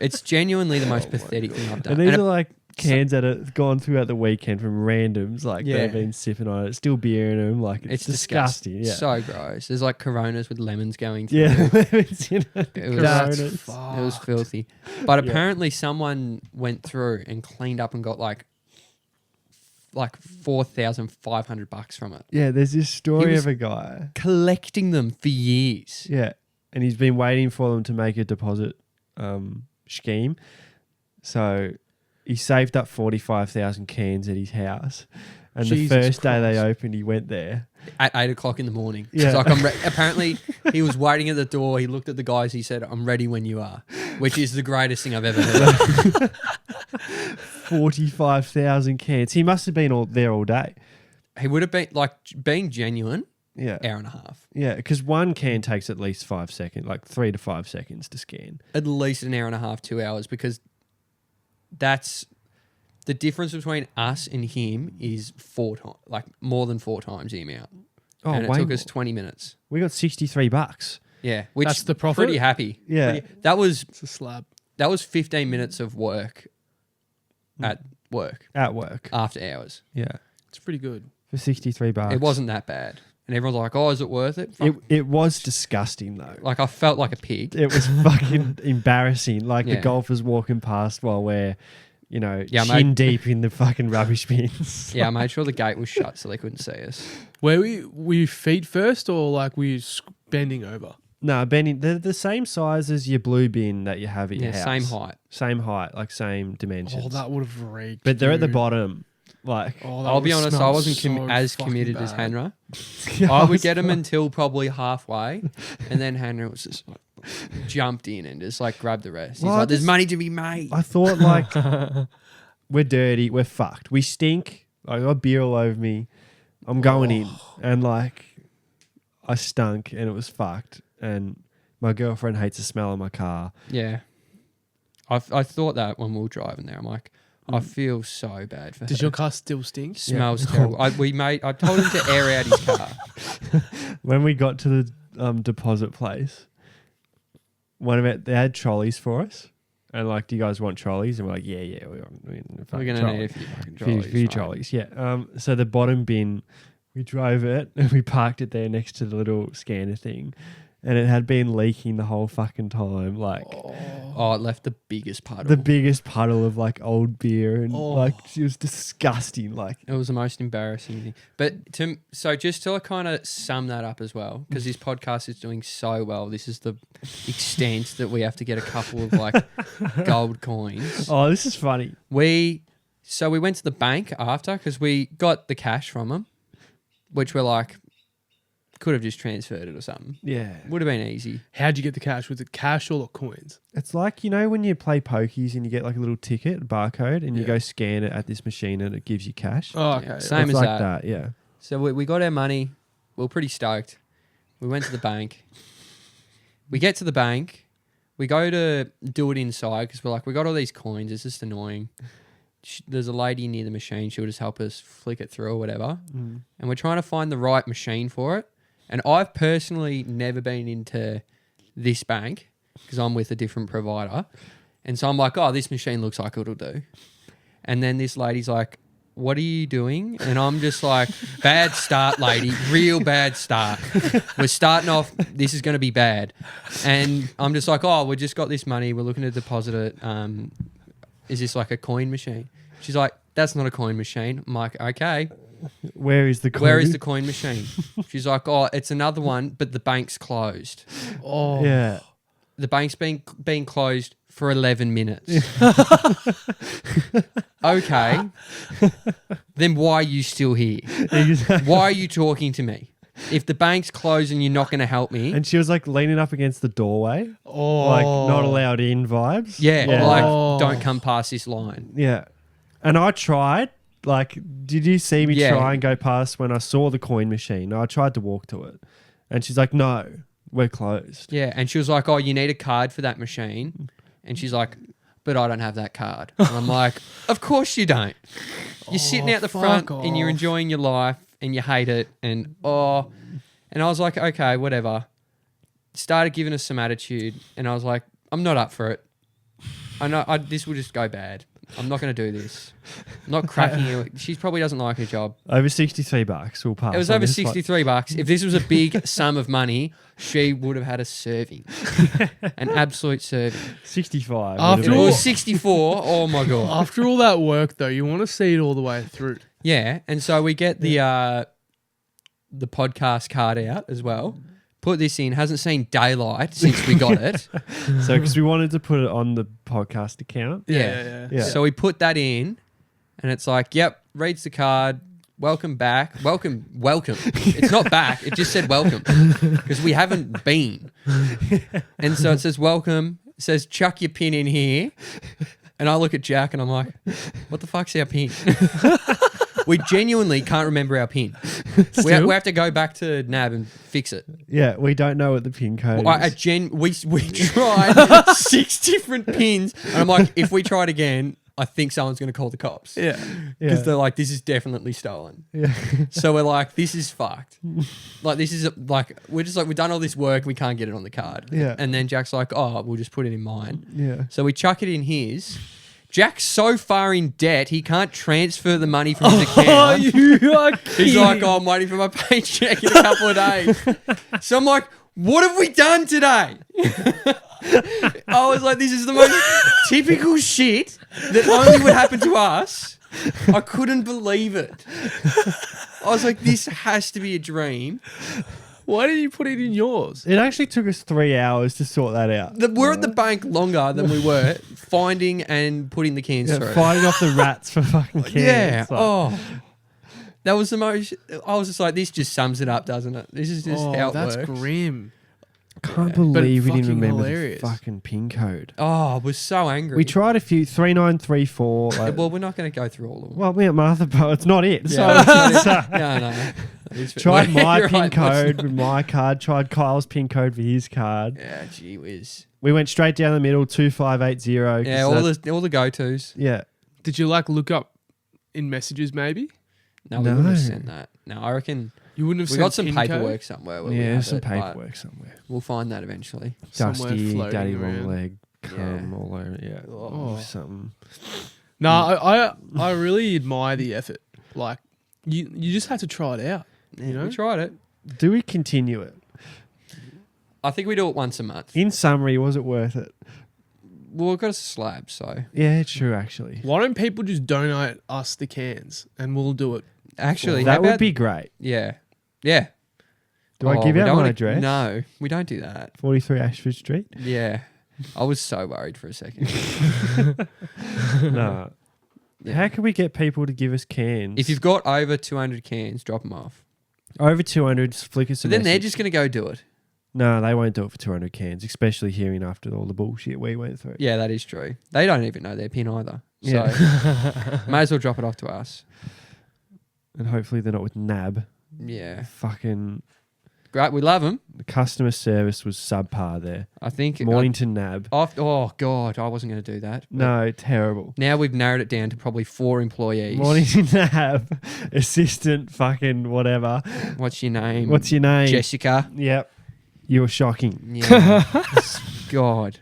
[SPEAKER 1] It's genuinely the most pathetic thing I've done.
[SPEAKER 2] And these
[SPEAKER 1] And
[SPEAKER 2] are like cans that have gone throughout the weekend from randoms, like
[SPEAKER 1] Yeah.
[SPEAKER 2] they've been sipping on it, still beer in them. Like
[SPEAKER 1] it's
[SPEAKER 2] disgusting. Yeah.
[SPEAKER 1] So gross. There's like Coronas with lemons going through.
[SPEAKER 2] Yeah. It's, you know,
[SPEAKER 1] It was,
[SPEAKER 3] That's
[SPEAKER 2] Coronas.
[SPEAKER 1] it was filthy. But
[SPEAKER 2] Yeah.
[SPEAKER 1] apparently someone went through and cleaned up and got like $4,500 from it.
[SPEAKER 2] Yeah, there's this story
[SPEAKER 1] was-
[SPEAKER 2] of a guy.
[SPEAKER 1] Collecting them for years.
[SPEAKER 2] Yeah. And he's been waiting for them to make a deposit scheme. So he saved up 45,000 cans at his house. And
[SPEAKER 3] Jesus
[SPEAKER 2] the first day they
[SPEAKER 3] Christ.
[SPEAKER 2] opened, he went there.
[SPEAKER 1] At 8 o'clock in the morning.
[SPEAKER 2] Yeah.
[SPEAKER 1] It's like, apparently he was waiting at the door. He looked at the guys. He said, I'm ready when you are, which is the greatest thing I've ever heard.
[SPEAKER 2] 45,000 cans. He must have been there all day.
[SPEAKER 1] He would have been like being genuine,
[SPEAKER 2] Yeah.
[SPEAKER 1] hour and a half.
[SPEAKER 2] Yeah, because one can takes at least 5 seconds, like 3 to 5 seconds to scan.
[SPEAKER 1] At least an hour and a half, 2 hours, because that's the difference between us and him is 4 times, like more than 4 times the amount.
[SPEAKER 2] Oh,
[SPEAKER 1] and it
[SPEAKER 2] way
[SPEAKER 1] took us
[SPEAKER 2] more.
[SPEAKER 1] 20 minutes.
[SPEAKER 2] We got $63.
[SPEAKER 1] Yeah, which
[SPEAKER 3] That's the profit?
[SPEAKER 1] Pretty happy.
[SPEAKER 2] Yeah.
[SPEAKER 1] That was
[SPEAKER 3] It's a slab.
[SPEAKER 1] 15 minutes of work at work
[SPEAKER 2] At work.
[SPEAKER 1] after hours.
[SPEAKER 2] Yeah.
[SPEAKER 3] It's pretty good.
[SPEAKER 2] For $63.
[SPEAKER 1] It wasn't that bad, and everyone's like, "Oh, is it worth it?"
[SPEAKER 2] It was disgusting though.
[SPEAKER 1] Like I felt like a pig.
[SPEAKER 2] It was fucking embarrassing. Like
[SPEAKER 1] Yeah.
[SPEAKER 2] the golfers walking past while we're
[SPEAKER 1] Yeah,
[SPEAKER 2] chin deep in the fucking rubbish bins.
[SPEAKER 1] Yeah, I made sure the gate was shut so they couldn't see us.
[SPEAKER 3] Were you feet first or like were you bending over?
[SPEAKER 2] No, Benny, they're the same size as your blue bin that you have at your house.
[SPEAKER 1] Same height.
[SPEAKER 2] Same height, like same dimensions.
[SPEAKER 3] Oh, that would have reeked.
[SPEAKER 2] But they're at the
[SPEAKER 3] dude.
[SPEAKER 2] bottom. Like,
[SPEAKER 3] Oh, that
[SPEAKER 1] I'll be
[SPEAKER 3] would
[SPEAKER 1] honest, I
[SPEAKER 3] smell
[SPEAKER 1] wasn't
[SPEAKER 3] so
[SPEAKER 1] as
[SPEAKER 3] fucking
[SPEAKER 1] committed as
[SPEAKER 3] bad.
[SPEAKER 1] Hanra. I would get them until probably halfway, and then Hanra was just like, jumped in and just like grabbed the rest. He's
[SPEAKER 2] Well,
[SPEAKER 1] like, "There's money to be made."
[SPEAKER 2] I thought like we're dirty, we're fucked, we stink. I got beer all over me. I'm going in, and like I stunk, and it was fucked. And my girlfriend hates the smell of my car.
[SPEAKER 1] Yeah, I thought that when we were driving there. I'm like, I feel so bad for her.
[SPEAKER 3] Does your car still stink?
[SPEAKER 1] Smells terrible. I told him to air out his car.
[SPEAKER 2] When we got to the deposit place, they had trolleys for us. And like, do you guys want trolleys? And we're like, yeah, we're
[SPEAKER 1] We're gonna need a few fucking trolleys.
[SPEAKER 2] few
[SPEAKER 1] mate.
[SPEAKER 2] trolleys, yeah. So the bottom bin, we drove it and we parked it there next to the little scanner thing. And it had been leaking the whole fucking time. Like,
[SPEAKER 1] Oh, it left the biggest puddle.
[SPEAKER 2] the biggest puddle of like old beer. And like, it was disgusting. Like,
[SPEAKER 1] It was the most embarrassing thing. But just to kind of sum that up as well, because this podcast is doing so well, this is the extent that we have to get a couple of like gold coins.
[SPEAKER 2] oh, this is funny.
[SPEAKER 1] We went to the bank after because we got the cash from them, which we're like, could have just transferred it or something.
[SPEAKER 2] Yeah.
[SPEAKER 1] Would have been easy.
[SPEAKER 3] How'd you get the cash? Was it cash or coins?
[SPEAKER 2] It's like, when you play pokies and you get like a little ticket, barcode, and you go scan it at this machine and it gives you cash.
[SPEAKER 3] Oh, okay.
[SPEAKER 1] Yeah, same
[SPEAKER 2] it's
[SPEAKER 1] as
[SPEAKER 2] like
[SPEAKER 1] that.
[SPEAKER 2] yeah.
[SPEAKER 1] So we got our money. We were pretty stoked. We went to the bank. We get to the bank. We go to do it inside because we're like, we got all these coins. It's just annoying. There's a lady near the machine. She'll just help us flick it through or whatever. And we're trying to find the right machine for it. And I've personally never been into this bank because I'm with a different provider. And so I'm like, oh, this machine looks like it'll do. And then this lady's like, what are you doing? And I'm just like, bad start, lady. Real bad start. We're starting off. This is going to be bad. And I'm just like, oh, we just got this money. We're looking to deposit it. Is this like a coin machine? She's like, that's not a coin machine. I'm like, okay.
[SPEAKER 2] Where is the coin?
[SPEAKER 1] Where is the coin machine? She's like, oh, it's another one, but the bank's closed.
[SPEAKER 3] Oh,
[SPEAKER 2] Yeah.
[SPEAKER 1] The bank's been closed for 11 minutes. Okay. Then why are you still here?
[SPEAKER 2] Exactly.
[SPEAKER 1] Why are you talking to me? If the bank's closed and you're not going to help me.
[SPEAKER 2] And she was like leaning up against the doorway,
[SPEAKER 3] oh,
[SPEAKER 2] like not allowed in vibes.
[SPEAKER 1] Yeah,
[SPEAKER 3] Oh.
[SPEAKER 1] like, don't come past this line.
[SPEAKER 2] Yeah. And I tried. Like, did you see me
[SPEAKER 1] Yeah.
[SPEAKER 2] try and go past when I saw the coin machine? I tried to walk to it. And she's like, no, we're closed.
[SPEAKER 1] Yeah, and she was like, oh, you need a card for that machine. And she's like, but I don't have that card. And I'm like, of course you don't. You're sitting out the front
[SPEAKER 3] fuck
[SPEAKER 1] and you're
[SPEAKER 3] off.
[SPEAKER 1] enjoying your life and you hate it. And I was like, okay, whatever. Started giving us some attitude. And I was like, I'm not up for it. I know this will just go bad. I'm not going to do this. I'm not cracking it. She probably doesn't like her job.
[SPEAKER 2] Over $63 we'll pass.
[SPEAKER 1] It was
[SPEAKER 2] on
[SPEAKER 1] over
[SPEAKER 2] this one.
[SPEAKER 1] $63. If this was a big sum of money, she would have had a serving. An absolute serving.
[SPEAKER 2] 65.
[SPEAKER 3] After
[SPEAKER 1] If it
[SPEAKER 2] would have
[SPEAKER 1] was
[SPEAKER 3] all-
[SPEAKER 1] 64, oh my God.
[SPEAKER 3] After all that work, though, you want to see it all the way through.
[SPEAKER 1] Yeah, and so we get the podcast card out as well. Put this in. Hasn't seen daylight since we got it.
[SPEAKER 2] been- So, because we wanted to put it on the podcast account.
[SPEAKER 1] Yeah.
[SPEAKER 2] Yeah.
[SPEAKER 1] So we put that in, and it's like, yep, reads the card. Welcome back. Welcome. It's not back. It just said welcome because we haven't been. And so it says welcome. It says chuck your pin in here. And I look at Jack and I'm like, what the fuck's our pin? We genuinely can't remember our pin. We have to go back to NAB and fix it.
[SPEAKER 2] Yeah, we don't know what the PIN code is.
[SPEAKER 1] We tried 6 different pins, and I'm like, if we try it again, I think someone's going to call the cops.
[SPEAKER 3] Yeah.
[SPEAKER 1] Because
[SPEAKER 2] Yeah.
[SPEAKER 1] they're like, this is definitely stolen.
[SPEAKER 2] Yeah.
[SPEAKER 1] So we're like, this is fucked. Like, this is like, we're just like, we've done all this work, we can't get it on the card.
[SPEAKER 2] Yeah.
[SPEAKER 1] And then Jack's like, oh, we'll just put it in mine.
[SPEAKER 2] Yeah.
[SPEAKER 1] So we chuck it in his. Jack's so far in debt, he can't transfer the money from his account.
[SPEAKER 3] You are kidding.
[SPEAKER 1] He's like, oh, I'm waiting for my paycheck in a couple of days. So I'm like, what have we done today? I was like, this is the most typical shit that only would happen to us. I couldn't believe it. I was like, this has to be a dream.
[SPEAKER 3] Why did you put it in yours?
[SPEAKER 2] It actually took us 3 hours to sort that out.
[SPEAKER 1] We're at the bank longer than we were finding and putting the cans through.
[SPEAKER 2] Fighting off the rats for fucking cans.
[SPEAKER 1] Yeah.
[SPEAKER 2] Like,
[SPEAKER 1] Oh. That was the most... I was just like, this just sums it up, doesn't it? This is just how it
[SPEAKER 3] that's
[SPEAKER 1] works.
[SPEAKER 3] grim.
[SPEAKER 2] I can't
[SPEAKER 3] But
[SPEAKER 2] believe we didn't
[SPEAKER 3] fucking
[SPEAKER 2] remember
[SPEAKER 3] hilarious.
[SPEAKER 2] the fucking pin code.
[SPEAKER 1] Oh, I was so angry.
[SPEAKER 2] We tried a few, 3934. Like,
[SPEAKER 1] Well, we're not going to go through all of them.
[SPEAKER 2] well, me at Martha, but it's not it.
[SPEAKER 1] Yeah,
[SPEAKER 2] So
[SPEAKER 1] it's not it. No. It's-
[SPEAKER 2] tried my
[SPEAKER 1] You're
[SPEAKER 2] pin
[SPEAKER 1] right,
[SPEAKER 2] code with my card. Tried Kyle's pin code for his card.
[SPEAKER 1] Yeah, gee whiz.
[SPEAKER 2] We went straight down the middle, 2580.
[SPEAKER 1] Yeah, all the go-tos.
[SPEAKER 2] Yeah.
[SPEAKER 3] Did you like look up in messages maybe?
[SPEAKER 1] No, we
[SPEAKER 2] No.
[SPEAKER 1] wouldn't have sent that. No, I reckon
[SPEAKER 3] You wouldn't have
[SPEAKER 1] we
[SPEAKER 3] sent
[SPEAKER 1] got some
[SPEAKER 3] pin
[SPEAKER 1] paperwork somewhere. Where we
[SPEAKER 2] Yeah,
[SPEAKER 1] have
[SPEAKER 2] some
[SPEAKER 1] it, but
[SPEAKER 2] paperwork somewhere.
[SPEAKER 1] We'll find that eventually.
[SPEAKER 3] Somewhere
[SPEAKER 2] Dusty,
[SPEAKER 3] floating
[SPEAKER 2] Daddy
[SPEAKER 3] around.
[SPEAKER 2] Long Leg, cum all over. Yeah.
[SPEAKER 3] Oh.
[SPEAKER 2] Something.
[SPEAKER 3] No, I really admire the effort. Like you just had to try it out.
[SPEAKER 1] Yeah,
[SPEAKER 3] You know?
[SPEAKER 1] we tried it.
[SPEAKER 2] Do we continue it?
[SPEAKER 1] I think we do it once a month.
[SPEAKER 2] In summary, was it worth it?
[SPEAKER 1] Well, we've got a slab, so
[SPEAKER 2] Yeah, true, actually.
[SPEAKER 3] Why don't people just donate us the cans and we'll do it?
[SPEAKER 1] actually,
[SPEAKER 2] that
[SPEAKER 1] how
[SPEAKER 2] would
[SPEAKER 1] about-
[SPEAKER 2] be great.
[SPEAKER 1] Yeah.
[SPEAKER 2] Do I
[SPEAKER 1] Oh,
[SPEAKER 2] give
[SPEAKER 1] we
[SPEAKER 2] out
[SPEAKER 1] don't
[SPEAKER 2] my
[SPEAKER 1] wanna-
[SPEAKER 2] address?
[SPEAKER 1] No, we don't do that.
[SPEAKER 2] 43 Ashford Street?
[SPEAKER 1] Yeah. I was so worried for a second.
[SPEAKER 2] No.
[SPEAKER 1] Yeah.
[SPEAKER 2] How can we get people to give us cans?
[SPEAKER 1] If you've got over 200 cans, drop them off.
[SPEAKER 2] over 200, flick us a
[SPEAKER 1] So then they're
[SPEAKER 2] message.
[SPEAKER 1] just going to go do it.
[SPEAKER 2] No, they won't do it for 200 cans, especially hearing after all the bullshit we went through.
[SPEAKER 1] Yeah, that is true. They don't even know their PIN either. So
[SPEAKER 2] Yeah.
[SPEAKER 1] may as well drop it off to us.
[SPEAKER 2] And hopefully they're not with NAB.
[SPEAKER 1] Yeah.
[SPEAKER 2] Fucking
[SPEAKER 1] Great. We love them.
[SPEAKER 2] the customer service was subpar there.
[SPEAKER 1] I think.
[SPEAKER 2] Mornington NAB.
[SPEAKER 1] Oh, God. I wasn't going to do that. But
[SPEAKER 2] No, terrible.
[SPEAKER 1] now we've narrowed it down to probably 4 employees.
[SPEAKER 2] Mornington NAB. Assistant fucking whatever.
[SPEAKER 1] What's your name?
[SPEAKER 2] What's your name?
[SPEAKER 1] Jessica.
[SPEAKER 2] Yep. You were shocking.
[SPEAKER 1] Yeah. God.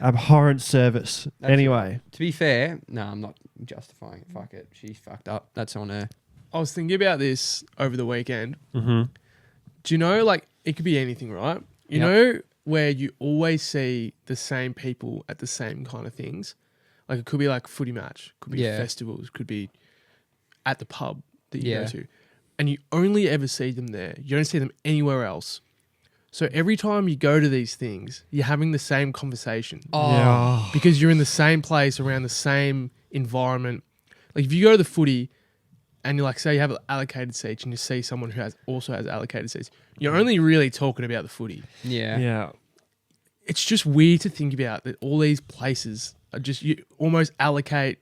[SPEAKER 2] Abhorrent service.
[SPEAKER 1] That's
[SPEAKER 2] Anyway.
[SPEAKER 1] To be fair, no, I'm not justifying it. Fuck it. She's fucked up. That's on her.
[SPEAKER 3] I was thinking about this over the weekend.
[SPEAKER 2] Mm-hmm.
[SPEAKER 3] Do you know, like, it could be anything, right? You
[SPEAKER 1] Yep.
[SPEAKER 3] know where you always see the same people at the same kind of things? Like, it could be like footy match, could be
[SPEAKER 1] Yeah.
[SPEAKER 3] festivals, could be at the pub that you
[SPEAKER 1] Yeah.
[SPEAKER 3] go to. And you only ever see them there. You don't see them anywhere else. So every time you go to these things, you're having the same conversation.
[SPEAKER 1] Oh.
[SPEAKER 2] Yeah.
[SPEAKER 3] Because you're in the same place, around the same environment. Like, if you go to the footy and you like, say you have allocated seats and you see someone who also has allocated seats, you're only really talking about the footy.
[SPEAKER 1] Yeah.
[SPEAKER 2] Yeah.
[SPEAKER 3] It's just weird to think about that all these places are just, you almost allocate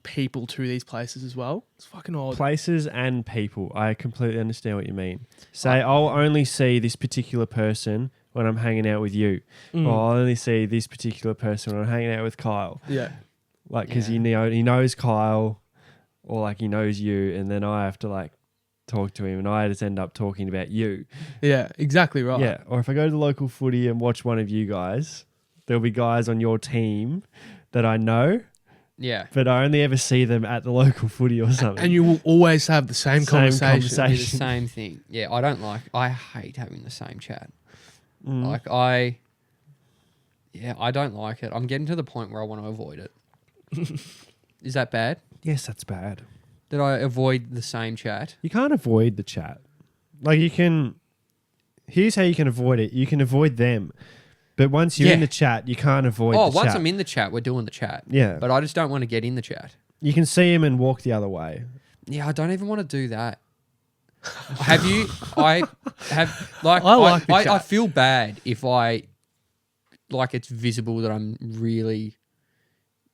[SPEAKER 3] people to these places as well. It's fucking odd.
[SPEAKER 2] Places and people. I completely understand what you mean. Say, I'll only see this particular person when I'm hanging out with you.
[SPEAKER 3] Mm.
[SPEAKER 2] Or I'll only see this particular person when I'm hanging out with Kyle.
[SPEAKER 3] Yeah.
[SPEAKER 2] Like, because
[SPEAKER 1] Yeah.
[SPEAKER 2] he knows Kyle, or like he knows you, and then I have to like talk to him, and I just end up talking about you.
[SPEAKER 3] Yeah, exactly right.
[SPEAKER 2] Yeah. Or if I go to the local footy and watch one of you guys, there'll be guys on your team that I know,
[SPEAKER 1] Yeah.
[SPEAKER 2] but I only ever see them at the local footy or something.
[SPEAKER 3] And you will always have the same conversation.
[SPEAKER 1] It's the same thing. Yeah, I hate having the same chat.
[SPEAKER 2] Mm.
[SPEAKER 1] Like I don't like it. I'm getting to the point where I want to avoid it. Is that bad?
[SPEAKER 2] Yes, that's bad.
[SPEAKER 1] That I avoid the same chat?
[SPEAKER 2] You can't avoid the chat. Like you can. Here's how you can avoid it. You can avoid them, but once you're in
[SPEAKER 1] Yeah.
[SPEAKER 2] the chat, you can't avoid.
[SPEAKER 1] Oh,
[SPEAKER 2] the
[SPEAKER 1] once
[SPEAKER 2] chat.
[SPEAKER 1] I'm in the chat, we're doing the chat.
[SPEAKER 2] Yeah,
[SPEAKER 1] But I just don't want to get in the chat.
[SPEAKER 2] you can see him and walk the other way.
[SPEAKER 1] Yeah, I don't even want to do that. Have you? I have like
[SPEAKER 3] I like the
[SPEAKER 1] I
[SPEAKER 3] chat.
[SPEAKER 1] feel bad if I like it's visible that I'm really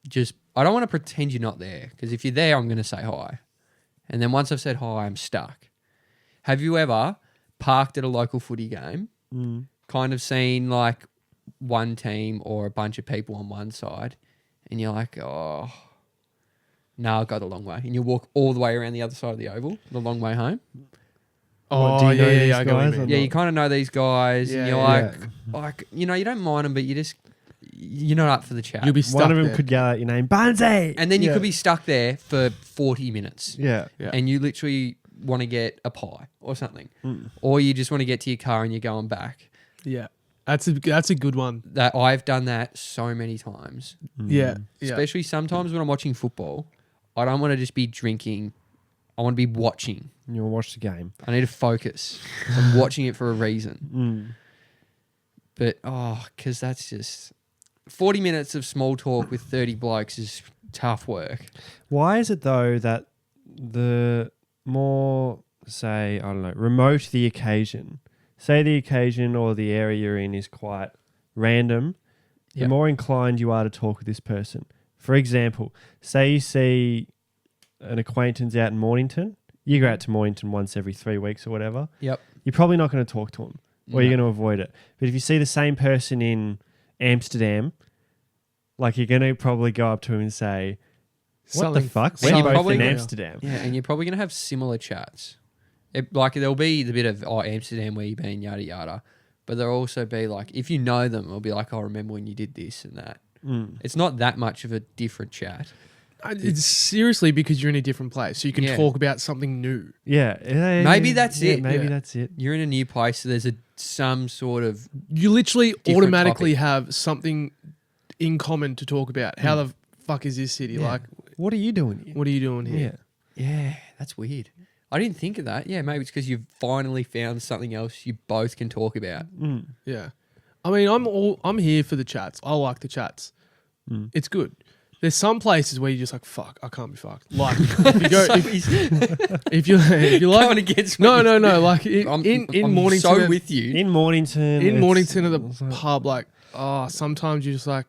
[SPEAKER 1] just. I don't want to pretend you're not there because if you're there, I'm going to say hi, and then once I've said hi, I'm stuck. Have you ever parked at a local footy game, kind of seen like one team or a bunch of people on one side, and you're like, oh. No, I'll go the long way. And you walk all the way around the other side of the oval, the long way home.
[SPEAKER 3] Oh,
[SPEAKER 2] What, do you know these
[SPEAKER 3] I get what you
[SPEAKER 2] guys
[SPEAKER 3] mean.
[SPEAKER 2] or
[SPEAKER 1] Yeah,
[SPEAKER 2] not?
[SPEAKER 1] you kind of know these guys,
[SPEAKER 3] Yeah,
[SPEAKER 1] and you're
[SPEAKER 3] yeah.
[SPEAKER 1] like, you know, you don't mind them, but you're not up for the chat.
[SPEAKER 3] You'll be stuck
[SPEAKER 2] One of them
[SPEAKER 3] there.
[SPEAKER 2] could yell out your name, Banzai,
[SPEAKER 1] and then you
[SPEAKER 2] Yeah.
[SPEAKER 1] could be stuck there for 40 minutes,
[SPEAKER 2] Yeah.
[SPEAKER 3] Yeah.
[SPEAKER 1] and you literally want to get a pie or something,
[SPEAKER 2] Mm.
[SPEAKER 1] or you just want to get to your car and you're going back.
[SPEAKER 3] Yeah. That's a good one.
[SPEAKER 1] That I've done that so many times.
[SPEAKER 3] Yeah.
[SPEAKER 1] Especially sometimes when I'm watching football, I don't want to just be drinking. I want to be watching.
[SPEAKER 2] You'll watch the game.
[SPEAKER 1] I need to focus. I'm watching it for a reason. But, because that's just 40 minutes of small talk with 30 blokes is tough work.
[SPEAKER 2] Why is it, though, that the more, say, I don't know, remote the occasion, say the occasion or the area you're in is quite random, the
[SPEAKER 1] Yep.
[SPEAKER 2] more inclined you are to talk with this person. For example, say you see an acquaintance out in Mornington. You go out to Mornington once every 3 weeks or whatever.
[SPEAKER 1] Yep.
[SPEAKER 2] You're probably not going to talk to them or you're
[SPEAKER 1] No.
[SPEAKER 2] going to avoid it. But if you see the same person in Amsterdam, like you're going to probably go up to him and say, what the fuck?
[SPEAKER 1] And
[SPEAKER 2] We're
[SPEAKER 1] you're
[SPEAKER 2] both
[SPEAKER 1] probably
[SPEAKER 2] in
[SPEAKER 1] gonna-
[SPEAKER 2] Amsterdam.
[SPEAKER 1] Yeah, and you're probably going to have similar chats. There'll be the bit of, Amsterdam, where you've been, yada, yada. But there'll also be like, if you know them, it'll be like, I remember when you did this and that. It's not that much of a different chat.
[SPEAKER 3] It's seriously because you're in a different place, so you can
[SPEAKER 1] Yeah.
[SPEAKER 3] talk about something new.
[SPEAKER 2] Yeah.
[SPEAKER 1] Maybe that's it.
[SPEAKER 2] Maybe
[SPEAKER 3] Yeah.
[SPEAKER 2] that's it.
[SPEAKER 1] You're in a new place, so there's some sort of...
[SPEAKER 3] You literally
[SPEAKER 1] Different
[SPEAKER 3] automatically
[SPEAKER 1] topic.
[SPEAKER 3] have something in common to talk about. How the fuck is this city?
[SPEAKER 2] Yeah.
[SPEAKER 3] Like,
[SPEAKER 2] What are you doing here?
[SPEAKER 3] what are you doing here?
[SPEAKER 1] Yeah, that's weird. I didn't think of that. Yeah, maybe it's because you've finally found something else you both can talk about.
[SPEAKER 3] Yeah. I mean, I'm here for the chats. I like the chats. It's good. There's some places where you're just like, fuck, I can't be fucked. Like, if you go, if you like,
[SPEAKER 1] Going against
[SPEAKER 3] no. Like in
[SPEAKER 1] I'm
[SPEAKER 3] Mornington,
[SPEAKER 1] so with you.
[SPEAKER 2] In Mornington.
[SPEAKER 3] in
[SPEAKER 2] it's-
[SPEAKER 3] Mornington at
[SPEAKER 2] it's
[SPEAKER 3] the
[SPEAKER 2] like-
[SPEAKER 3] pub, like, sometimes you're just like,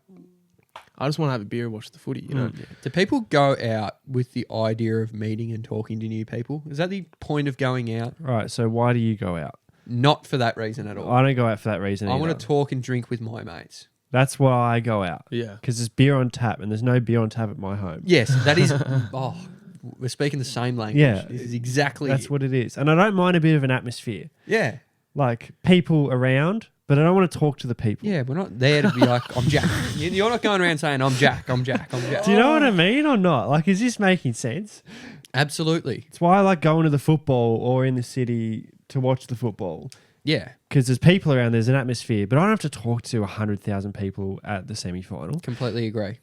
[SPEAKER 3] I just want to have a beer and watch the footy, you know?
[SPEAKER 1] Do people go out with the idea of meeting and talking to new people? Is that the point of going out?
[SPEAKER 2] Right, so why do you go out?
[SPEAKER 1] Not for that reason at all.
[SPEAKER 2] I don't go out for that reason
[SPEAKER 1] I want
[SPEAKER 2] either.
[SPEAKER 1] to talk and drink with my mates.
[SPEAKER 2] That's why I go out.
[SPEAKER 3] Yeah.
[SPEAKER 2] Because there's beer on tap and there's no beer on tap at my home.
[SPEAKER 1] Yes, that is... we're speaking the same language.
[SPEAKER 2] Yeah.
[SPEAKER 1] This is exactly...
[SPEAKER 2] That's what it is. And I don't mind a bit of an atmosphere.
[SPEAKER 1] Yeah.
[SPEAKER 2] Like people around, but I don't want to talk to the people.
[SPEAKER 1] Yeah, we're not there to be like, I'm Jack. You're not going around saying, I'm Jack, I'm Jack, I'm Jack.
[SPEAKER 2] Do you know what I mean or not? Like, is this making sense?
[SPEAKER 1] Absolutely.
[SPEAKER 2] It's why I like going to the football or in the city to watch the football.
[SPEAKER 1] Yeah,
[SPEAKER 2] Because there's people around, there's an atmosphere, but I don't have to talk to 100,000 people at the semi-final.
[SPEAKER 1] completely agree.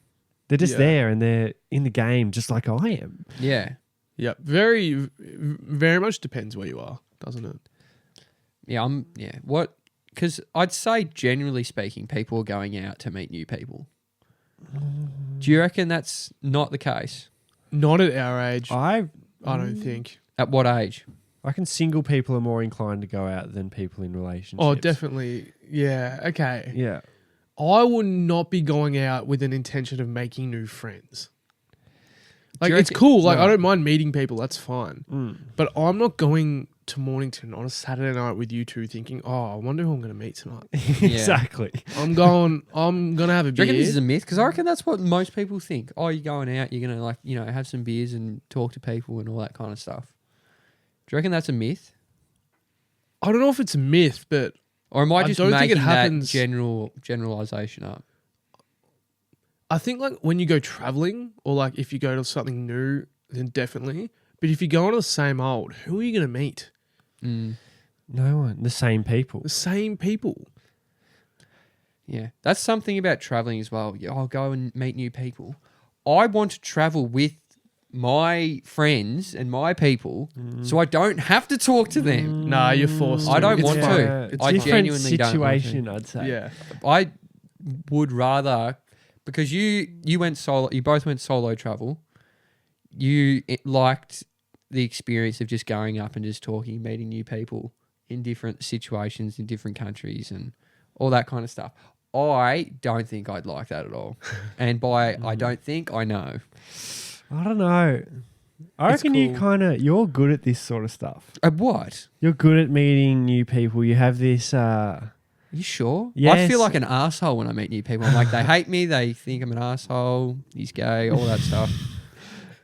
[SPEAKER 2] They're just
[SPEAKER 3] Yeah.
[SPEAKER 2] there and they're in the game just like I am.
[SPEAKER 1] Yeah.
[SPEAKER 3] Yep. Very much depends where you are, doesn't it?
[SPEAKER 1] Yeah, because I'd say generally speaking, people are going out to meet new people. Do you reckon that's not the case?
[SPEAKER 3] Not at our age, I
[SPEAKER 2] I
[SPEAKER 3] don't think.
[SPEAKER 1] At what age?
[SPEAKER 2] reckon single people are more inclined to go out than people in relationships.
[SPEAKER 3] Oh, definitely. Yeah. Okay.
[SPEAKER 2] Yeah.
[SPEAKER 3] I would not be going out with an intention of making new friends. Like,
[SPEAKER 1] you
[SPEAKER 3] it's
[SPEAKER 1] reckon-
[SPEAKER 3] cool. Like,
[SPEAKER 1] No.
[SPEAKER 3] I don't mind meeting people. That's fine. But I'm not going to Mornington on a Saturday night with you two thinking, I wonder who I'm going to meet tonight.
[SPEAKER 2] Exactly.
[SPEAKER 3] I'm going to have a
[SPEAKER 1] Do you reckon
[SPEAKER 3] beer.
[SPEAKER 1] this is a myth? Because I reckon that's what most people think. Oh, you're going out, you're going to have some beers and talk to people and all that kind of stuff. Do you reckon that's a myth?
[SPEAKER 3] I don't know if it's a myth, but
[SPEAKER 1] Or am I
[SPEAKER 3] I
[SPEAKER 1] just
[SPEAKER 3] don't think
[SPEAKER 1] making
[SPEAKER 3] it happens-
[SPEAKER 1] that generalization up?
[SPEAKER 3] I think like when you go traveling or like if you go to something new, then definitely. But if you go on to the same old, who are you going to meet?
[SPEAKER 2] No one. The same people.
[SPEAKER 3] The same people.
[SPEAKER 1] Yeah, that's something about traveling as well. Yeah, I'll go and meet new people. I want to travel with my friends and my people, so I don't have to talk to them.
[SPEAKER 3] Nah, you're forced.
[SPEAKER 1] I don't
[SPEAKER 3] It's
[SPEAKER 1] want
[SPEAKER 3] fine.
[SPEAKER 1] to.
[SPEAKER 2] It's
[SPEAKER 1] I
[SPEAKER 2] different
[SPEAKER 1] genuinely don't want to.
[SPEAKER 2] situation, I'd say.
[SPEAKER 3] Yeah.
[SPEAKER 1] I would rather, because you went solo. You both went solo travel. You liked the experience of just going up and just talking, meeting new people in different situations in different countries and all that kind of stuff. I don't think I'd like that at all. And by I don't think, I know.
[SPEAKER 2] I don't know. I
[SPEAKER 3] It's
[SPEAKER 2] reckon
[SPEAKER 3] cool.
[SPEAKER 2] you're good at this sort of stuff.
[SPEAKER 1] What?
[SPEAKER 2] You're good at meeting new people. You have this,
[SPEAKER 1] Are you sure? I
[SPEAKER 2] Yes.
[SPEAKER 1] feel like an asshole when I meet new people. I'm like, they hate me. They think I'm an asshole. He's gay. All that stuff.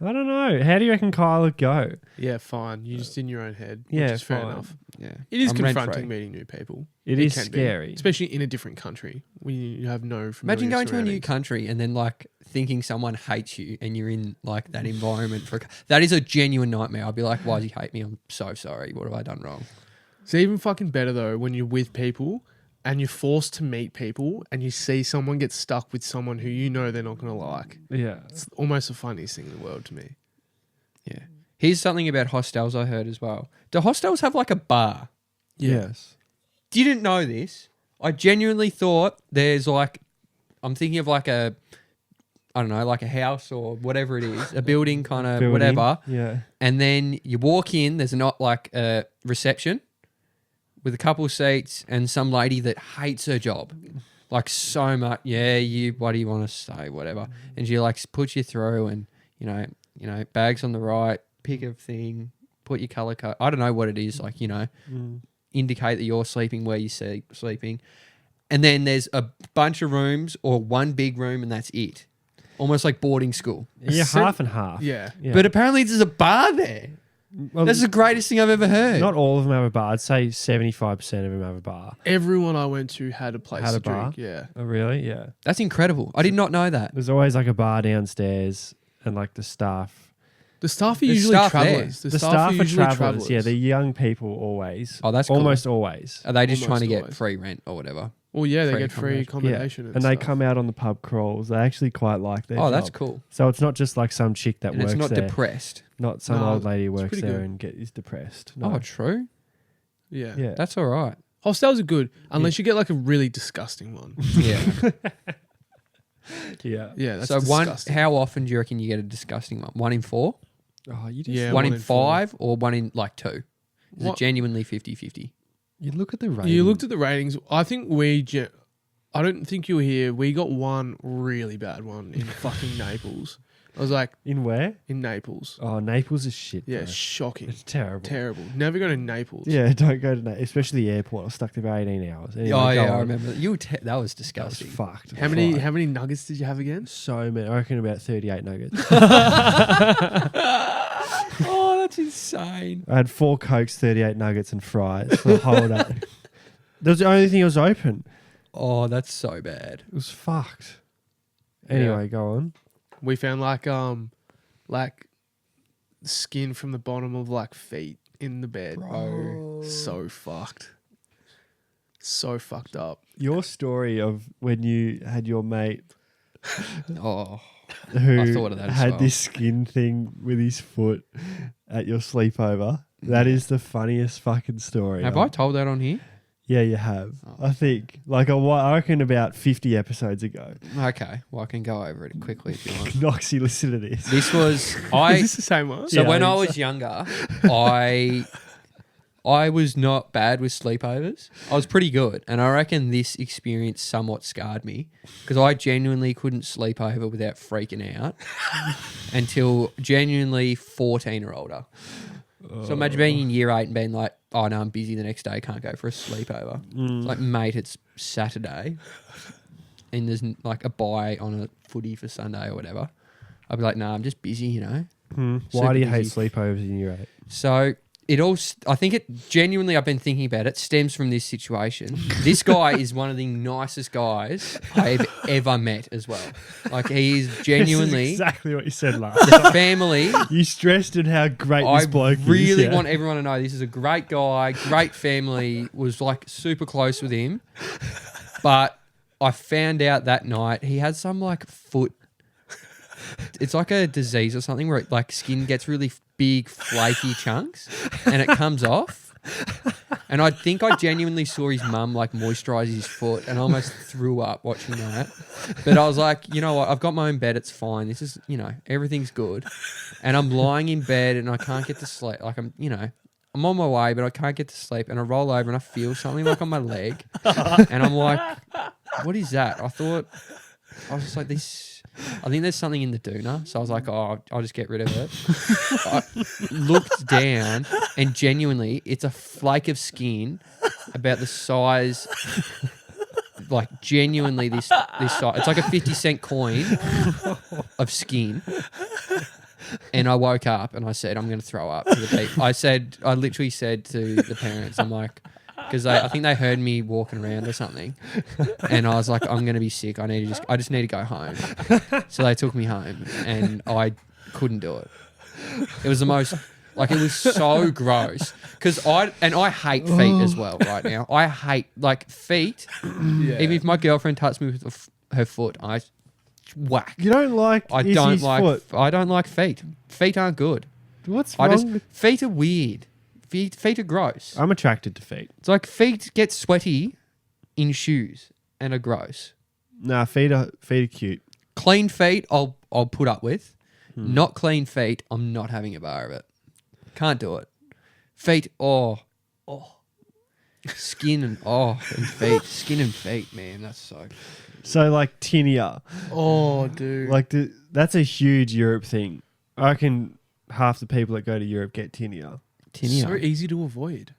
[SPEAKER 2] I don't know. How do you reckon Kyle would go?
[SPEAKER 3] Yeah, fine. You're just in your own head, which
[SPEAKER 2] Yeah,
[SPEAKER 3] is fair
[SPEAKER 2] fine.
[SPEAKER 3] enough.
[SPEAKER 1] Yeah,
[SPEAKER 3] It is
[SPEAKER 1] I'm
[SPEAKER 3] confronting
[SPEAKER 1] rent-free.
[SPEAKER 3] meeting new people.
[SPEAKER 2] It is
[SPEAKER 3] can be,
[SPEAKER 2] scary.
[SPEAKER 3] especially in a different country when you have no.
[SPEAKER 1] Imagine
[SPEAKER 3] familiar
[SPEAKER 1] going to a new
[SPEAKER 3] surroundings.
[SPEAKER 1] country and then like thinking someone hates you and you're in like that environment that is a genuine nightmare. I'd be like, why does he hate me? I'm so sorry. What have I done wrong?
[SPEAKER 3] It's even fucking better though when you're with people and you're forced to meet people and you see someone get stuck with someone who you know they're not going to like.
[SPEAKER 2] Yeah.
[SPEAKER 3] It's almost the funniest thing in the world to me.
[SPEAKER 1] Yeah. Here's something about hostels I heard as well. Do hostels have like a bar?
[SPEAKER 2] Yes.
[SPEAKER 1] Didn't know this. I genuinely thought there's like, I'm thinking of like a, I don't know, like a house or whatever it is, a building kind of
[SPEAKER 2] Building.
[SPEAKER 1] whatever.
[SPEAKER 2] Yeah.
[SPEAKER 1] And then you walk in, there's not like a reception with a couple of seats and some lady that hates her job. Like so much. Yeah, what do you want to say? Whatever. And she like puts you through and, you know, bags on the right, pick a thing, put your colour code. I don't know what it is. Like, you know, indicate that you're sleeping where you're sleeping. And then there's a bunch of rooms or one big room and that's it. Almost like boarding school.
[SPEAKER 2] Yeah, half and half.
[SPEAKER 3] Yeah.
[SPEAKER 1] But apparently there's a bar there.
[SPEAKER 2] Well,
[SPEAKER 1] That's the greatest thing I've ever heard.
[SPEAKER 2] not all of them have a bar. I'd say 75% of them have a bar.
[SPEAKER 3] Everyone I went to had a place
[SPEAKER 2] Had
[SPEAKER 3] to
[SPEAKER 2] a bar?
[SPEAKER 3] drink. Yeah.
[SPEAKER 2] Oh, really? Yeah.
[SPEAKER 1] That's incredible. I did not know that.
[SPEAKER 2] There's always like a bar downstairs and like the staff.
[SPEAKER 3] The staff are
[SPEAKER 1] There's
[SPEAKER 3] usually
[SPEAKER 1] staff there.
[SPEAKER 3] travellers.
[SPEAKER 2] The staff are travelers. Yeah, they're young people always.
[SPEAKER 1] Oh, that's cool.
[SPEAKER 2] almost always.
[SPEAKER 1] Are they just trying to
[SPEAKER 3] Almost
[SPEAKER 1] get
[SPEAKER 3] always.
[SPEAKER 1] free rent or whatever?
[SPEAKER 3] Well, yeah, they
[SPEAKER 1] free
[SPEAKER 3] get free
[SPEAKER 1] accommodation.
[SPEAKER 3] accommodation.
[SPEAKER 2] And they
[SPEAKER 3] stuff.
[SPEAKER 2] come out on the pub crawls. They actually quite like their
[SPEAKER 1] Oh, that's
[SPEAKER 2] job.
[SPEAKER 1] cool.
[SPEAKER 2] So it's not just like some chick that
[SPEAKER 1] And
[SPEAKER 2] works
[SPEAKER 1] it's not
[SPEAKER 2] there.
[SPEAKER 1] depressed.
[SPEAKER 2] Not some
[SPEAKER 3] No,
[SPEAKER 2] old lady who
[SPEAKER 3] it's
[SPEAKER 2] works
[SPEAKER 3] pretty
[SPEAKER 2] there
[SPEAKER 3] good.
[SPEAKER 2] and is depressed.
[SPEAKER 1] Oh,
[SPEAKER 2] No.
[SPEAKER 1] true.
[SPEAKER 3] Yeah.
[SPEAKER 2] Yeah.
[SPEAKER 1] That's all right.
[SPEAKER 3] Hostels are good unless you get like a really disgusting one.
[SPEAKER 1] Yeah.
[SPEAKER 2] Yeah.
[SPEAKER 3] Yeah, that's
[SPEAKER 1] So
[SPEAKER 3] disgusting.
[SPEAKER 1] how often do you reckon you get a disgusting one? 1 in 4?
[SPEAKER 2] Oh, you just
[SPEAKER 3] Yeah.
[SPEAKER 1] one
[SPEAKER 3] 1
[SPEAKER 1] in
[SPEAKER 3] in 4.
[SPEAKER 1] 5 or 1 in like 2? Is
[SPEAKER 3] What-
[SPEAKER 1] it genuinely 50-50?
[SPEAKER 2] you look at the rating.
[SPEAKER 3] You looked at the ratings. I think I don't think you were here. We got one really bad one in fucking Naples. I was like,
[SPEAKER 2] in where?
[SPEAKER 3] in Naples.
[SPEAKER 2] Oh, Naples is shit.
[SPEAKER 3] Yeah,
[SPEAKER 2] bro.
[SPEAKER 3] shocking.
[SPEAKER 2] It's terrible.
[SPEAKER 3] Terrible. Never go to Naples.
[SPEAKER 2] Yeah, don't go to Naples, especially the airport. I was stuck there for 18 hours. Anyway,
[SPEAKER 1] Oh,
[SPEAKER 2] go
[SPEAKER 1] yeah, I
[SPEAKER 2] on.
[SPEAKER 1] remember. That was
[SPEAKER 2] That was
[SPEAKER 1] disgusting.
[SPEAKER 2] fucked.
[SPEAKER 3] How many
[SPEAKER 2] Fried.
[SPEAKER 3] how many nuggets did you have again?
[SPEAKER 2] So many. I reckon about 38 nuggets.
[SPEAKER 1] Oh, that's insane.
[SPEAKER 2] I had 4 Cokes, 38 nuggets, and fries for the whole day. That was the only thing that was open.
[SPEAKER 1] Oh, that's so bad.
[SPEAKER 2] It was fucked. Anyway, go on.
[SPEAKER 3] We found like skin from the bottom of like feet in the bed.
[SPEAKER 1] Bro.
[SPEAKER 3] So fucked. So fucked up.
[SPEAKER 2] Your story of when you had your mate
[SPEAKER 1] Oh,
[SPEAKER 2] who
[SPEAKER 1] I thought of that as
[SPEAKER 2] had
[SPEAKER 1] well.
[SPEAKER 2] this skin thing with his foot at your sleepover. That is the funniest fucking story.
[SPEAKER 1] have I told that on here?
[SPEAKER 2] Yeah, you have.
[SPEAKER 1] Oh.
[SPEAKER 2] I think. Like, I reckon about 50 episodes ago.
[SPEAKER 1] Okay, well I can go over it quickly if you want.
[SPEAKER 2] Knoxy, listen to this.
[SPEAKER 1] This was
[SPEAKER 3] Is this the same one?
[SPEAKER 1] So
[SPEAKER 2] Yeah,
[SPEAKER 1] when
[SPEAKER 2] I
[SPEAKER 1] I
[SPEAKER 2] think
[SPEAKER 1] was younger, I was not bad with sleepovers. I was pretty good, and I reckon this experience somewhat scarred me because I genuinely couldn't sleep over without freaking out until genuinely 14 or older. So imagine being in year 8 and being like, "Oh no, I'm busy the next day. Can't go for a sleepover." It's like, mate, it's Saturday, and there's like a bye on a footy for Sunday or whatever. I'd be like, "Nah, I'm just busy, you know."
[SPEAKER 2] Why
[SPEAKER 1] Super
[SPEAKER 2] do you hate
[SPEAKER 1] busy.
[SPEAKER 2] sleepovers in year 8?
[SPEAKER 1] So it all, I think it genuinely, I've been thinking about it, stems from this situation. This guy is one of the nicest guys I've ever met as well. Like he is
[SPEAKER 2] This is
[SPEAKER 1] genuinely,
[SPEAKER 2] exactly what you said last.
[SPEAKER 1] the family,
[SPEAKER 2] You stressed at how great
[SPEAKER 1] I
[SPEAKER 2] this bloke is.
[SPEAKER 1] really
[SPEAKER 2] yeah.
[SPEAKER 1] want everyone to know this is a great guy, great family, was like super close with him. But I found out that night he had some like foot, it's like a disease or something where it, like skin gets really big flaky chunks and it comes off. And I think I genuinely saw his mum like moisturise his foot and I almost threw up watching that. But I was like, you know what? I've got my own bed. It's fine. This is, you know, everything's good. And I'm lying in bed and I can't get to sleep. Like I'm, you know, I'm on my way, but I can't get to sleep. And I roll over and I feel something like on my leg. And I'm like, what is that? I was just like, I think there's something in the doona. So I was like, oh, I'll just get rid of it. I looked down and genuinely, it's a flake of skin about the size, like genuinely this size. It's like a 50-cent coin of skin. And I woke up and I said, I'm going to throw up to the people. I literally said to the parents, I'm like, because I think they heard me walking around or something, and I was like, I'm going to be sick. I just need to go home. So they took me home, and I couldn't do it. It was the most Like it was so gross. Because I hate feet as well right now. I hate like feet.
[SPEAKER 3] Yeah.
[SPEAKER 1] Even if my girlfriend touched me with her foot, I whack.
[SPEAKER 2] You don't like Izzy's foot.
[SPEAKER 1] I don't like feet. Feet aren't good.
[SPEAKER 2] What's wrong with...
[SPEAKER 1] Feet are weird. Feet are gross.
[SPEAKER 2] I'm attracted to feet.
[SPEAKER 1] It's like feet get sweaty in shoes and are gross.
[SPEAKER 2] Nah, feet are cute.
[SPEAKER 1] Clean feet, I'll put up with. Not clean feet, I'm not having a bar of it. Can't do it. Feet, skin and feet, skin and feet, man. That's so.
[SPEAKER 2] So like tinea,
[SPEAKER 3] Oh, dude.
[SPEAKER 2] like that's a huge Europe thing. I reckon half the people that go to Europe get tinea.
[SPEAKER 3] So easy to avoid.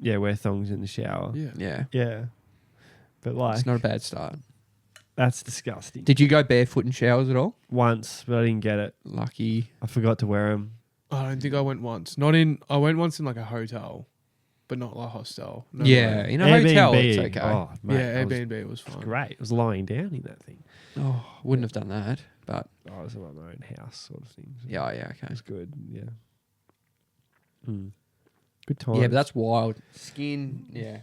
[SPEAKER 2] Yeah, wear thongs in the shower.
[SPEAKER 3] Yeah.
[SPEAKER 2] Yeah. But like,
[SPEAKER 1] It's not a bad start.
[SPEAKER 2] that's disgusting.
[SPEAKER 1] Did you go barefoot in showers at all?
[SPEAKER 2] Once, but I didn't get it.
[SPEAKER 1] Lucky.
[SPEAKER 2] I forgot to wear them.
[SPEAKER 3] I don't think I went once. I went once in like a hotel, but not like a hostel. No
[SPEAKER 1] Yeah,
[SPEAKER 3] way.
[SPEAKER 1] in a hotel, it's okay.
[SPEAKER 2] Oh, mate,
[SPEAKER 3] Yeah,
[SPEAKER 2] I was
[SPEAKER 3] Airbnb was fine.
[SPEAKER 2] great. It was lying down in that thing.
[SPEAKER 1] Oh, wouldn't have done that, but
[SPEAKER 2] I was in my own house, sort of thing. So
[SPEAKER 1] yeah,
[SPEAKER 2] it
[SPEAKER 1] okay.
[SPEAKER 2] was good. Yeah. Good time.
[SPEAKER 1] Yeah, but that's wild. Skin, yeah.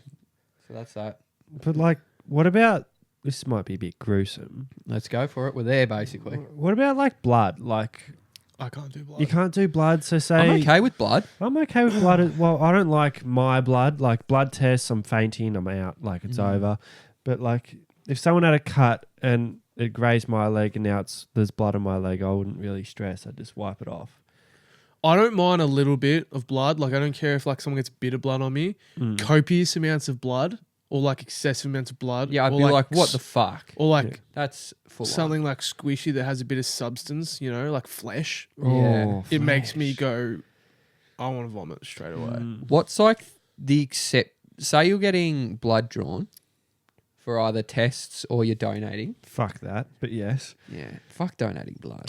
[SPEAKER 1] So that's that.
[SPEAKER 2] But like, what about? This might be a bit gruesome.
[SPEAKER 1] Let's go for it. We're there, basically.
[SPEAKER 2] What about like blood? Like,
[SPEAKER 3] I can't do blood.
[SPEAKER 2] you can't do blood. So say
[SPEAKER 1] I'm okay with blood.
[SPEAKER 2] I'm okay with blood. Well, I don't like my blood. Like blood tests, I'm fainting. I'm out. Like it's over. But like, if someone had a cut and it grazed my leg and now there's blood on my leg, I wouldn't really stress. I'd just wipe it off.
[SPEAKER 3] I don't mind a little bit of blood. Like I don't care if like someone gets a bit of blood on me. Copious amounts of blood or like excessive amounts of blood.
[SPEAKER 1] Yeah, I'd
[SPEAKER 3] or
[SPEAKER 1] be like, what the fuck?
[SPEAKER 3] Or like
[SPEAKER 1] That's full
[SPEAKER 3] something like squishy that has a bit of substance, you know, like flesh.
[SPEAKER 1] Yeah.
[SPEAKER 2] Oh,
[SPEAKER 3] It makes me
[SPEAKER 2] flesh.
[SPEAKER 3] go, I want to vomit straight away.
[SPEAKER 1] What's like say you're getting blood drawn for either tests or you're donating.
[SPEAKER 2] Fuck that. But yes.
[SPEAKER 1] Yeah. Fuck donating blood.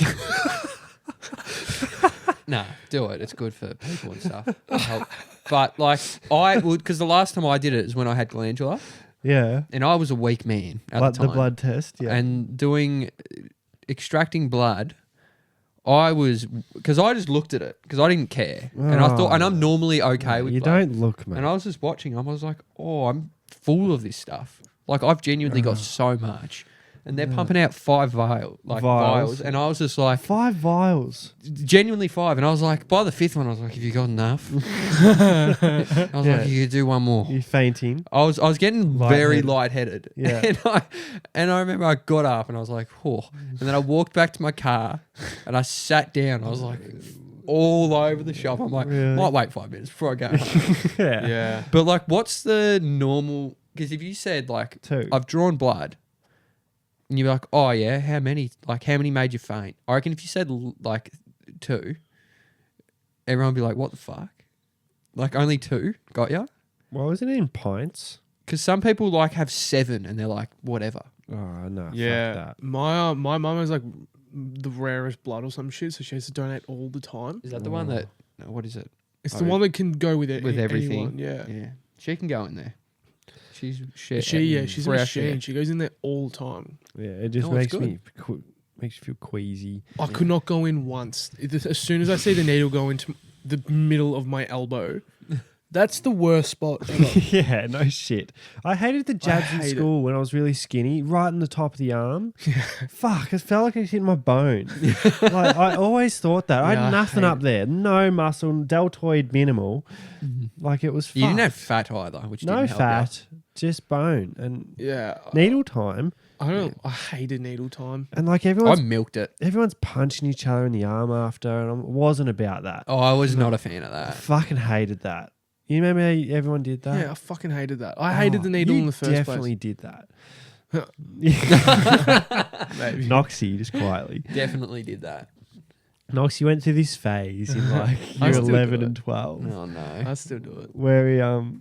[SPEAKER 1] Nah, do it. It's good for people and stuff. Help. But like I would, because the last time I did it is when I had glandular
[SPEAKER 2] Yeah.
[SPEAKER 1] and I was a weak man at
[SPEAKER 2] Like
[SPEAKER 1] the time.
[SPEAKER 2] the blood test. Yeah.
[SPEAKER 1] And extracting blood, because I just looked at it because I didn't care. And I thought, and I'm normally okay with
[SPEAKER 2] you
[SPEAKER 1] blood.
[SPEAKER 2] don't look, mate.
[SPEAKER 1] And I was just watching them. I was like, oh, I'm full of this stuff. Like I've genuinely got so much. And they're pumping out 5 vials. And I was just like,
[SPEAKER 2] 5 vials.
[SPEAKER 1] genuinely 5. And I was like, by the 5th one, I was like, have you got enough? I was
[SPEAKER 2] Yeah.
[SPEAKER 1] like, you could do one more.
[SPEAKER 2] You fainting.
[SPEAKER 1] I was getting very lightheaded.
[SPEAKER 2] Yeah.
[SPEAKER 1] And I remember I got up and I was like, oh. And then I walked back to my car and I sat down. I was like, all over the shop. I'm like,
[SPEAKER 2] Really?
[SPEAKER 1] might wait 5 minutes before I go home.
[SPEAKER 2] Yeah.
[SPEAKER 3] Yeah.
[SPEAKER 1] But like, what's the normal? Because if you said like,
[SPEAKER 2] 2.
[SPEAKER 1] I've drawn blood, and you're like, oh yeah, how many? Like, how many made you faint? I reckon if you said like 2, everyone would be like, what the fuck? Like only 2 got ya?
[SPEAKER 2] Well, isn't it in pints?
[SPEAKER 1] Because some people like have 7 and they're like, whatever.
[SPEAKER 2] Oh, no.
[SPEAKER 3] Yeah.
[SPEAKER 2] Fuck that.
[SPEAKER 3] My mum has like the rarest blood or some shit, so she has to donate all the time.
[SPEAKER 1] Is that the one that? No, what is it?
[SPEAKER 3] It's the one that can go with it
[SPEAKER 1] With everything.
[SPEAKER 3] Anyone, yeah.
[SPEAKER 1] Yeah, she can go in there. She's
[SPEAKER 3] She's a
[SPEAKER 1] for our share.
[SPEAKER 3] machine. She goes in there all the time.
[SPEAKER 2] Yeah, it just
[SPEAKER 1] Oh, it's
[SPEAKER 2] makes me makes you feel queasy.
[SPEAKER 3] I could not go in once. As soon as I see the needle go into the middle of my elbow, that's the worst spot ever.
[SPEAKER 2] Yeah, no shit. I hated the jabs in
[SPEAKER 3] hate
[SPEAKER 2] school when I was really skinny, right in the top of the arm. Fuck, it felt like it hit my bone. Like I always thought that. I
[SPEAKER 3] Yeah, I
[SPEAKER 2] had nothing
[SPEAKER 3] hate
[SPEAKER 2] up there. No muscle, deltoid minimal. Like it was fucked.
[SPEAKER 1] You didn't have fat either, which
[SPEAKER 2] no
[SPEAKER 1] didn't help
[SPEAKER 2] fat, just bone. And
[SPEAKER 3] Yeah.
[SPEAKER 2] needle time.
[SPEAKER 3] I hated needle time.
[SPEAKER 2] And like
[SPEAKER 1] you. I
[SPEAKER 2] everyone's
[SPEAKER 1] milked it.
[SPEAKER 2] punching each other in the arm after, and I wasn't about that.
[SPEAKER 1] Oh, I was not a fan of
[SPEAKER 2] I
[SPEAKER 1] that.
[SPEAKER 2] fucking hated that. You remember how everyone did that?
[SPEAKER 3] Yeah, I fucking hated that. I hated the needle
[SPEAKER 2] you
[SPEAKER 3] in the first
[SPEAKER 2] definitely did that.
[SPEAKER 3] place. Maybe.
[SPEAKER 2] Knoxy, just quietly.
[SPEAKER 1] Definitely did that.
[SPEAKER 2] Knoxy went through this phase in like
[SPEAKER 3] I
[SPEAKER 2] year
[SPEAKER 3] still do
[SPEAKER 2] 11
[SPEAKER 3] it.
[SPEAKER 2] and 12
[SPEAKER 1] Oh no.
[SPEAKER 3] I still do it.
[SPEAKER 2] where he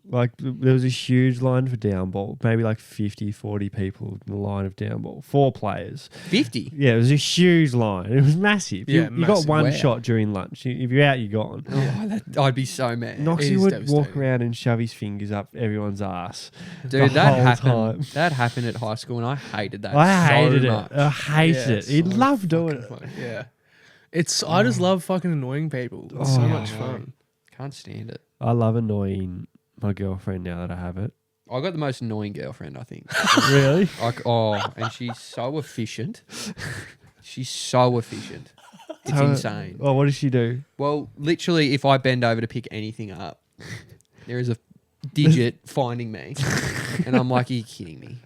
[SPEAKER 2] like there was a huge line for down ball, maybe like 50, 40 people in the line of down ball, 4 players.
[SPEAKER 1] 50.
[SPEAKER 2] Yeah, it was a huge line. It was massive.
[SPEAKER 3] Yeah,
[SPEAKER 2] You got
[SPEAKER 3] massive.
[SPEAKER 2] one
[SPEAKER 1] Wow.
[SPEAKER 2] shot during lunch. If you're out, you're gone.
[SPEAKER 1] Oh, I'd be so mad.
[SPEAKER 2] Knoxy
[SPEAKER 3] is
[SPEAKER 2] would
[SPEAKER 3] devastating.
[SPEAKER 2] walk around and shove his fingers up everyone's ass.
[SPEAKER 1] Dude,
[SPEAKER 2] the
[SPEAKER 1] that
[SPEAKER 2] whole
[SPEAKER 1] happened.
[SPEAKER 2] time.
[SPEAKER 1] That happened at high school, and I hated that.
[SPEAKER 2] I hated
[SPEAKER 1] so
[SPEAKER 2] it.
[SPEAKER 1] much.
[SPEAKER 2] I hated it. He
[SPEAKER 3] so
[SPEAKER 2] loved doing
[SPEAKER 3] fucking
[SPEAKER 2] it.
[SPEAKER 3] funny. Yeah. I just love fucking annoying people. It's so
[SPEAKER 2] Oh,
[SPEAKER 3] much
[SPEAKER 1] no.
[SPEAKER 3] fun.
[SPEAKER 1] Can't stand it.
[SPEAKER 2] I love annoying my girlfriend now that I have it.
[SPEAKER 1] I got the most annoying girlfriend, I think.
[SPEAKER 2] Really?
[SPEAKER 1] And she's so efficient. She's so efficient. It's
[SPEAKER 2] Tell her-
[SPEAKER 1] insane.
[SPEAKER 2] Well, what does she do?
[SPEAKER 1] Well, literally, if I bend over to pick anything up, there is a digit finding me. And I'm like, are you kidding me?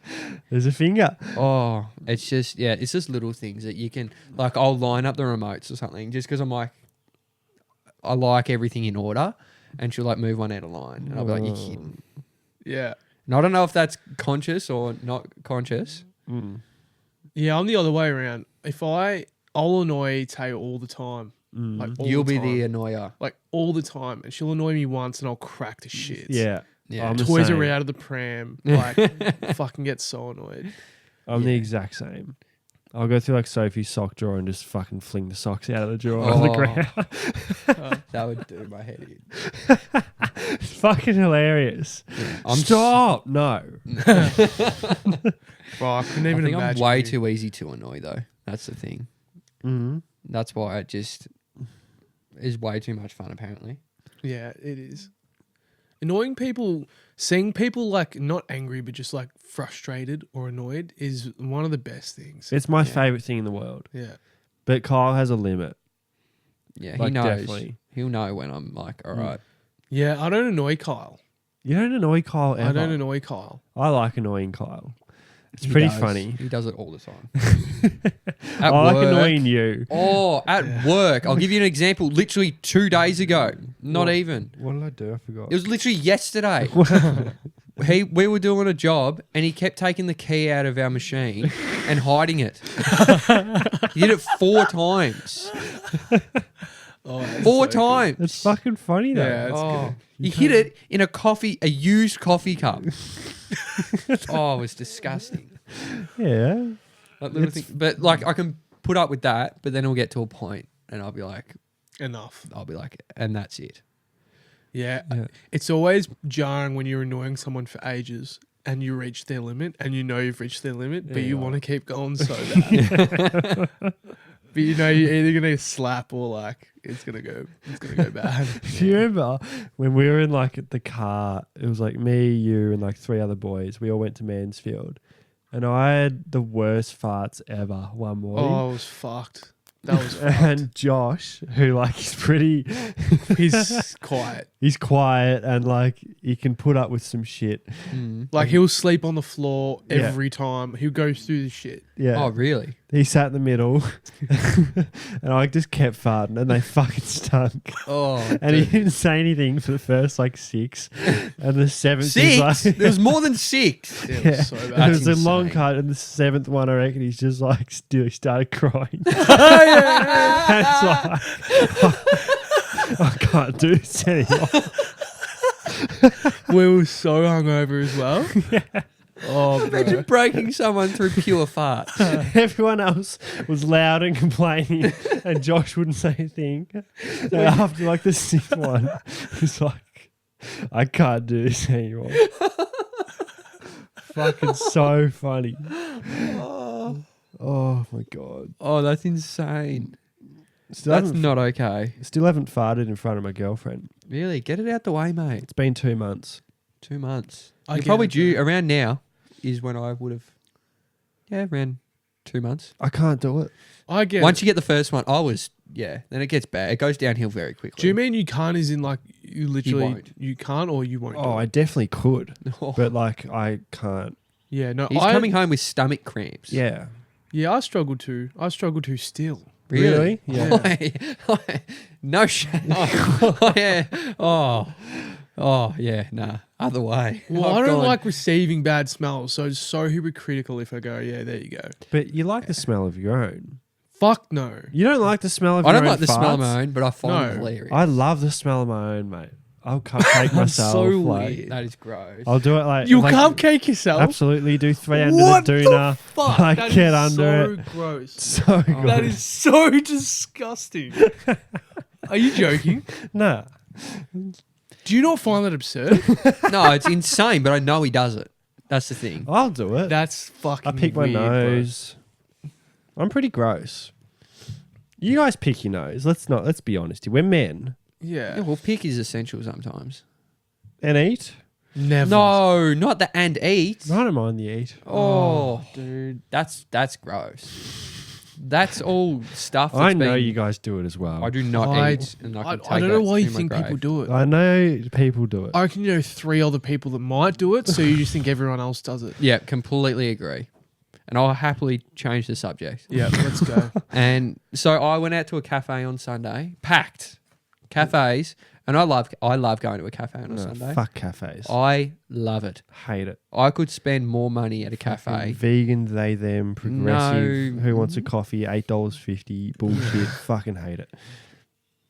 [SPEAKER 2] There's a finger.
[SPEAKER 1] Oh, it's just little things that you can, like, I'll line up the remotes or something just because I'm like, I like everything in order. And she'll, like, move one out of line. And I'll be like, you're kidding.
[SPEAKER 3] Yeah.
[SPEAKER 1] And I don't know if that's conscious or not conscious.
[SPEAKER 3] Yeah, I'm the other way around. I'll annoy Tay all the time. Like all
[SPEAKER 1] You'll
[SPEAKER 3] the
[SPEAKER 1] be
[SPEAKER 3] time.
[SPEAKER 1] the annoyer.
[SPEAKER 3] Like all the time. And she'll annoy me once and I'll crack to shit.
[SPEAKER 2] Yeah.
[SPEAKER 1] Yeah.
[SPEAKER 2] I'm the
[SPEAKER 3] Toys
[SPEAKER 2] same.
[SPEAKER 3] are out of the pram. Like fucking get so annoyed.
[SPEAKER 2] I'm the
[SPEAKER 1] Yeah.
[SPEAKER 2] exact same. I'll go through like Sophie's sock drawer and just fucking fling the socks out of the drawer on the
[SPEAKER 1] Oh.
[SPEAKER 2] ground.
[SPEAKER 1] That would do my head in.
[SPEAKER 2] It's fucking hilarious.
[SPEAKER 1] I'm
[SPEAKER 2] Stop! No.
[SPEAKER 3] Bro, I couldn't
[SPEAKER 1] I
[SPEAKER 3] even
[SPEAKER 1] think I'm
[SPEAKER 3] imagine.
[SPEAKER 1] way
[SPEAKER 3] you.
[SPEAKER 1] too easy to annoy, though. That's the thing.
[SPEAKER 2] Mm-hmm.
[SPEAKER 1] That's why it just is way too much fun, apparently.
[SPEAKER 3] Yeah, it is. Annoying people, seeing people like not angry but just like frustrated or annoyed is one of the best things.
[SPEAKER 2] It's my
[SPEAKER 1] Yeah.
[SPEAKER 2] favourite thing in the world.
[SPEAKER 3] Yeah.
[SPEAKER 2] But Kyle has a limit.
[SPEAKER 1] Yeah, he
[SPEAKER 2] Like,
[SPEAKER 1] knows.
[SPEAKER 2] definitely.
[SPEAKER 1] He'll know when I'm like, all right.
[SPEAKER 3] Yeah, I don't annoy Kyle.
[SPEAKER 2] You don't annoy Kyle ever.
[SPEAKER 3] I don't annoy Kyle.
[SPEAKER 2] I like annoying Kyle. It's
[SPEAKER 1] He
[SPEAKER 2] pretty
[SPEAKER 1] does.
[SPEAKER 2] funny.
[SPEAKER 1] He does it all the time.
[SPEAKER 2] I
[SPEAKER 1] At
[SPEAKER 2] like
[SPEAKER 1] work.
[SPEAKER 2] annoying you.
[SPEAKER 1] Oh, at work. I'll give you an example. Literally 2 days ago. Not
[SPEAKER 2] What?
[SPEAKER 1] even.
[SPEAKER 2] What did I do? I forgot.
[SPEAKER 1] It was literally yesterday. We were doing a job and he kept taking the key out of our machine and hiding it. He did it 4 times.
[SPEAKER 3] Oh, that's
[SPEAKER 1] 4
[SPEAKER 3] so good.
[SPEAKER 1] times.
[SPEAKER 2] It's fucking funny though.
[SPEAKER 3] Yeah, that's
[SPEAKER 1] Oh,
[SPEAKER 3] good.
[SPEAKER 1] he hid it in a used coffee cup. Oh, it was disgusting.
[SPEAKER 2] Yeah.
[SPEAKER 1] Like, little thing, but like I can put up with that, but then it'll get to a point and I'll be like,
[SPEAKER 3] Enough.
[SPEAKER 1] and that's it.
[SPEAKER 3] Yeah.
[SPEAKER 2] Yeah.
[SPEAKER 3] It's always jarring when you're annoying someone for ages and you reach their limit and you know you've reached their limit, but you
[SPEAKER 2] Yeah.
[SPEAKER 3] want to keep going so bad. But you know you're either gonna slap or like it's gonna go bad.
[SPEAKER 2] Do you remember when we were in like the car? It was like me, you, and like 3 other boys. We all went to Mansfield, and I had the worst farts ever one morning.
[SPEAKER 3] Oh, I was fucked. That was fucked.
[SPEAKER 2] And Josh, who like is pretty,
[SPEAKER 3] He's quiet.
[SPEAKER 2] he's quiet and like he can put up with some shit.
[SPEAKER 3] Like he'll sleep on the floor
[SPEAKER 2] Yeah.
[SPEAKER 3] every time. He'll go through the shit.
[SPEAKER 2] Yeah.
[SPEAKER 1] Oh, really?
[SPEAKER 2] He sat in the middle, and I just kept farting, and they fucking stunk.
[SPEAKER 1] Oh,
[SPEAKER 2] And he didn't say anything for the first like 6, and the 7th he's
[SPEAKER 1] 6?
[SPEAKER 2] like,
[SPEAKER 1] There was more than 6.
[SPEAKER 3] It
[SPEAKER 2] yeah.
[SPEAKER 3] was so
[SPEAKER 2] And
[SPEAKER 3] bad.
[SPEAKER 2] it was a long
[SPEAKER 1] insane.
[SPEAKER 2] cut, and the 7th one, I reckon he's just like still started crying.
[SPEAKER 3] Yeah.
[SPEAKER 2] And it's like, I can't do this anymore.
[SPEAKER 3] We were so hungover as well. Oh, bro.
[SPEAKER 1] Imagine breaking someone through pure farts.
[SPEAKER 2] Everyone else was loud and complaining, and Josh wouldn't say a thing. So after like the 6th one, he's like, I can't do this anymore. Fucking so funny. Oh my god.
[SPEAKER 1] Oh, that's insane.
[SPEAKER 2] Still
[SPEAKER 1] That's
[SPEAKER 2] haven't,
[SPEAKER 1] not okay.
[SPEAKER 2] still haven't farted in front of my girlfriend.
[SPEAKER 1] Really? Get it out the way, mate.
[SPEAKER 2] It's been 2 months.
[SPEAKER 1] 2 months.
[SPEAKER 3] I
[SPEAKER 1] You're
[SPEAKER 3] get
[SPEAKER 1] probably
[SPEAKER 3] it,
[SPEAKER 1] due
[SPEAKER 3] though.
[SPEAKER 1] around now is when I would have. Yeah, around 2 months.
[SPEAKER 2] I can't do it.
[SPEAKER 3] I get
[SPEAKER 1] Once
[SPEAKER 3] it.
[SPEAKER 1] you get the first one, then it gets bad. It goes downhill very quickly.
[SPEAKER 3] Do you mean you can't as in like you literally
[SPEAKER 1] won't.
[SPEAKER 3] you can't or you won't do
[SPEAKER 2] Oh, I
[SPEAKER 3] it?
[SPEAKER 2] definitely could,
[SPEAKER 1] Oh,
[SPEAKER 2] but like I can't.
[SPEAKER 3] Yeah, no.
[SPEAKER 1] he's coming home with stomach cramps.
[SPEAKER 2] Yeah.
[SPEAKER 3] Yeah, I struggle to. I struggle to still.
[SPEAKER 1] Really?
[SPEAKER 2] Really?
[SPEAKER 3] Yeah.
[SPEAKER 1] No shame. Oh, yeah. Oh, yeah. Nah. Other way.
[SPEAKER 3] Well,
[SPEAKER 1] I've
[SPEAKER 3] I don't
[SPEAKER 1] gone-
[SPEAKER 3] like receiving bad smells, so it's so hypocritical if I go, yeah, there you go.
[SPEAKER 2] But you like the smell of your own.
[SPEAKER 3] Fuck no.
[SPEAKER 2] You don't like the smell of
[SPEAKER 1] I
[SPEAKER 2] your
[SPEAKER 1] don't
[SPEAKER 2] own
[SPEAKER 1] like the smell of
[SPEAKER 2] farts?
[SPEAKER 1] my own, but I find it
[SPEAKER 3] No.
[SPEAKER 1] hilarious.
[SPEAKER 2] I love the smell of my own, mate. I'll cupcake myself.
[SPEAKER 3] so
[SPEAKER 2] like,
[SPEAKER 3] weird.
[SPEAKER 1] That is gross.
[SPEAKER 2] I'll do it like
[SPEAKER 3] You
[SPEAKER 2] like,
[SPEAKER 3] cupcake yourself?
[SPEAKER 2] Absolutely, do 3 under
[SPEAKER 3] What
[SPEAKER 2] the
[SPEAKER 3] the
[SPEAKER 2] doona.
[SPEAKER 3] fuck?
[SPEAKER 2] Like,
[SPEAKER 3] That
[SPEAKER 2] get
[SPEAKER 3] is
[SPEAKER 2] under
[SPEAKER 3] so
[SPEAKER 2] it.
[SPEAKER 3] gross.
[SPEAKER 2] So good.
[SPEAKER 3] That is so disgusting. Are you joking?
[SPEAKER 2] Nah.
[SPEAKER 3] Do you not find that absurd?
[SPEAKER 1] No, it's insane, but I know he does it. That's the thing.
[SPEAKER 2] I'll do it.
[SPEAKER 3] That's fucking
[SPEAKER 2] I pick my
[SPEAKER 3] weird, bro.
[SPEAKER 2] nose. I'm pretty gross. You guys pick your nose. Let's be honest here. We're men
[SPEAKER 3] Yeah.
[SPEAKER 1] Yeah, well, pick is essential sometimes.
[SPEAKER 2] and eat.
[SPEAKER 3] Never.
[SPEAKER 1] No, not the and eat.
[SPEAKER 2] I don't mind the eat.
[SPEAKER 1] Oh,
[SPEAKER 3] dude.
[SPEAKER 1] that's gross. That's all stuff. That's
[SPEAKER 2] I know
[SPEAKER 1] been-
[SPEAKER 2] you guys do it as well.
[SPEAKER 1] I do not
[SPEAKER 3] I-
[SPEAKER 1] eat, and I,
[SPEAKER 3] I
[SPEAKER 1] could take
[SPEAKER 3] don't know
[SPEAKER 1] that
[SPEAKER 3] why you
[SPEAKER 1] to my
[SPEAKER 3] think people
[SPEAKER 1] grave.
[SPEAKER 3] do it.
[SPEAKER 2] I know people do it.
[SPEAKER 3] I reckon you know 3 other people that might do it, so you just think everyone else does it.
[SPEAKER 1] Yeah, completely agree. And I'll happily change the subject.
[SPEAKER 3] Yeah, let's go.
[SPEAKER 1] And so I went out to a cafe on Sunday, packed cafes, and I love going to a cafe on a
[SPEAKER 2] No,
[SPEAKER 1] Sunday.
[SPEAKER 2] fuck cafes.
[SPEAKER 1] I love it.
[SPEAKER 2] Hate it.
[SPEAKER 1] I could spend more money at a cafe.
[SPEAKER 2] Vegan, they, them, progressive.
[SPEAKER 1] No.
[SPEAKER 2] Who wants a coffee? $8.50. Bullshit. Fucking hate it.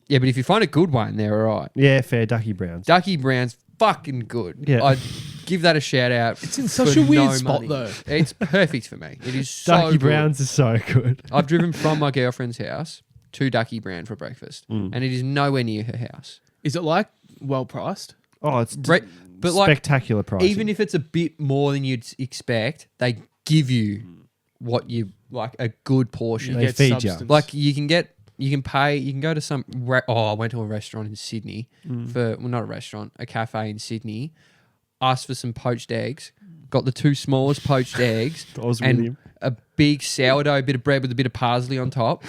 [SPEAKER 1] Yeah, but if you find a good one, they're all right.
[SPEAKER 2] Yeah, fair. Ducky Browns.
[SPEAKER 1] Ducky Brown's fucking good.
[SPEAKER 2] Yeah.
[SPEAKER 1] I'd give that a shout out.
[SPEAKER 3] It's in
[SPEAKER 1] for
[SPEAKER 3] such a weird
[SPEAKER 1] no
[SPEAKER 3] spot,
[SPEAKER 1] money.
[SPEAKER 3] though.
[SPEAKER 1] It's perfect for me. It is so
[SPEAKER 2] Ducky
[SPEAKER 1] good.
[SPEAKER 2] Browns is so good.
[SPEAKER 1] I've driven from my girlfriend's house to Ducky Brown for breakfast, and it is nowhere near her house.
[SPEAKER 3] Is it like well priced?
[SPEAKER 2] Oh, it's
[SPEAKER 1] But like,
[SPEAKER 2] spectacular price.
[SPEAKER 1] even if it's a bit more than you'd expect, they give you what you like, a good portion.
[SPEAKER 2] They feed ya.
[SPEAKER 1] Like you can pay, you can go to some, I went to a restaurant in Sydney not a restaurant, a cafe in Sydney, asked for some poached eggs, got the 2 smallest poached eggs
[SPEAKER 2] I was with
[SPEAKER 1] and
[SPEAKER 2] him.
[SPEAKER 1] a big sourdough bit of bread with a bit of parsley on top.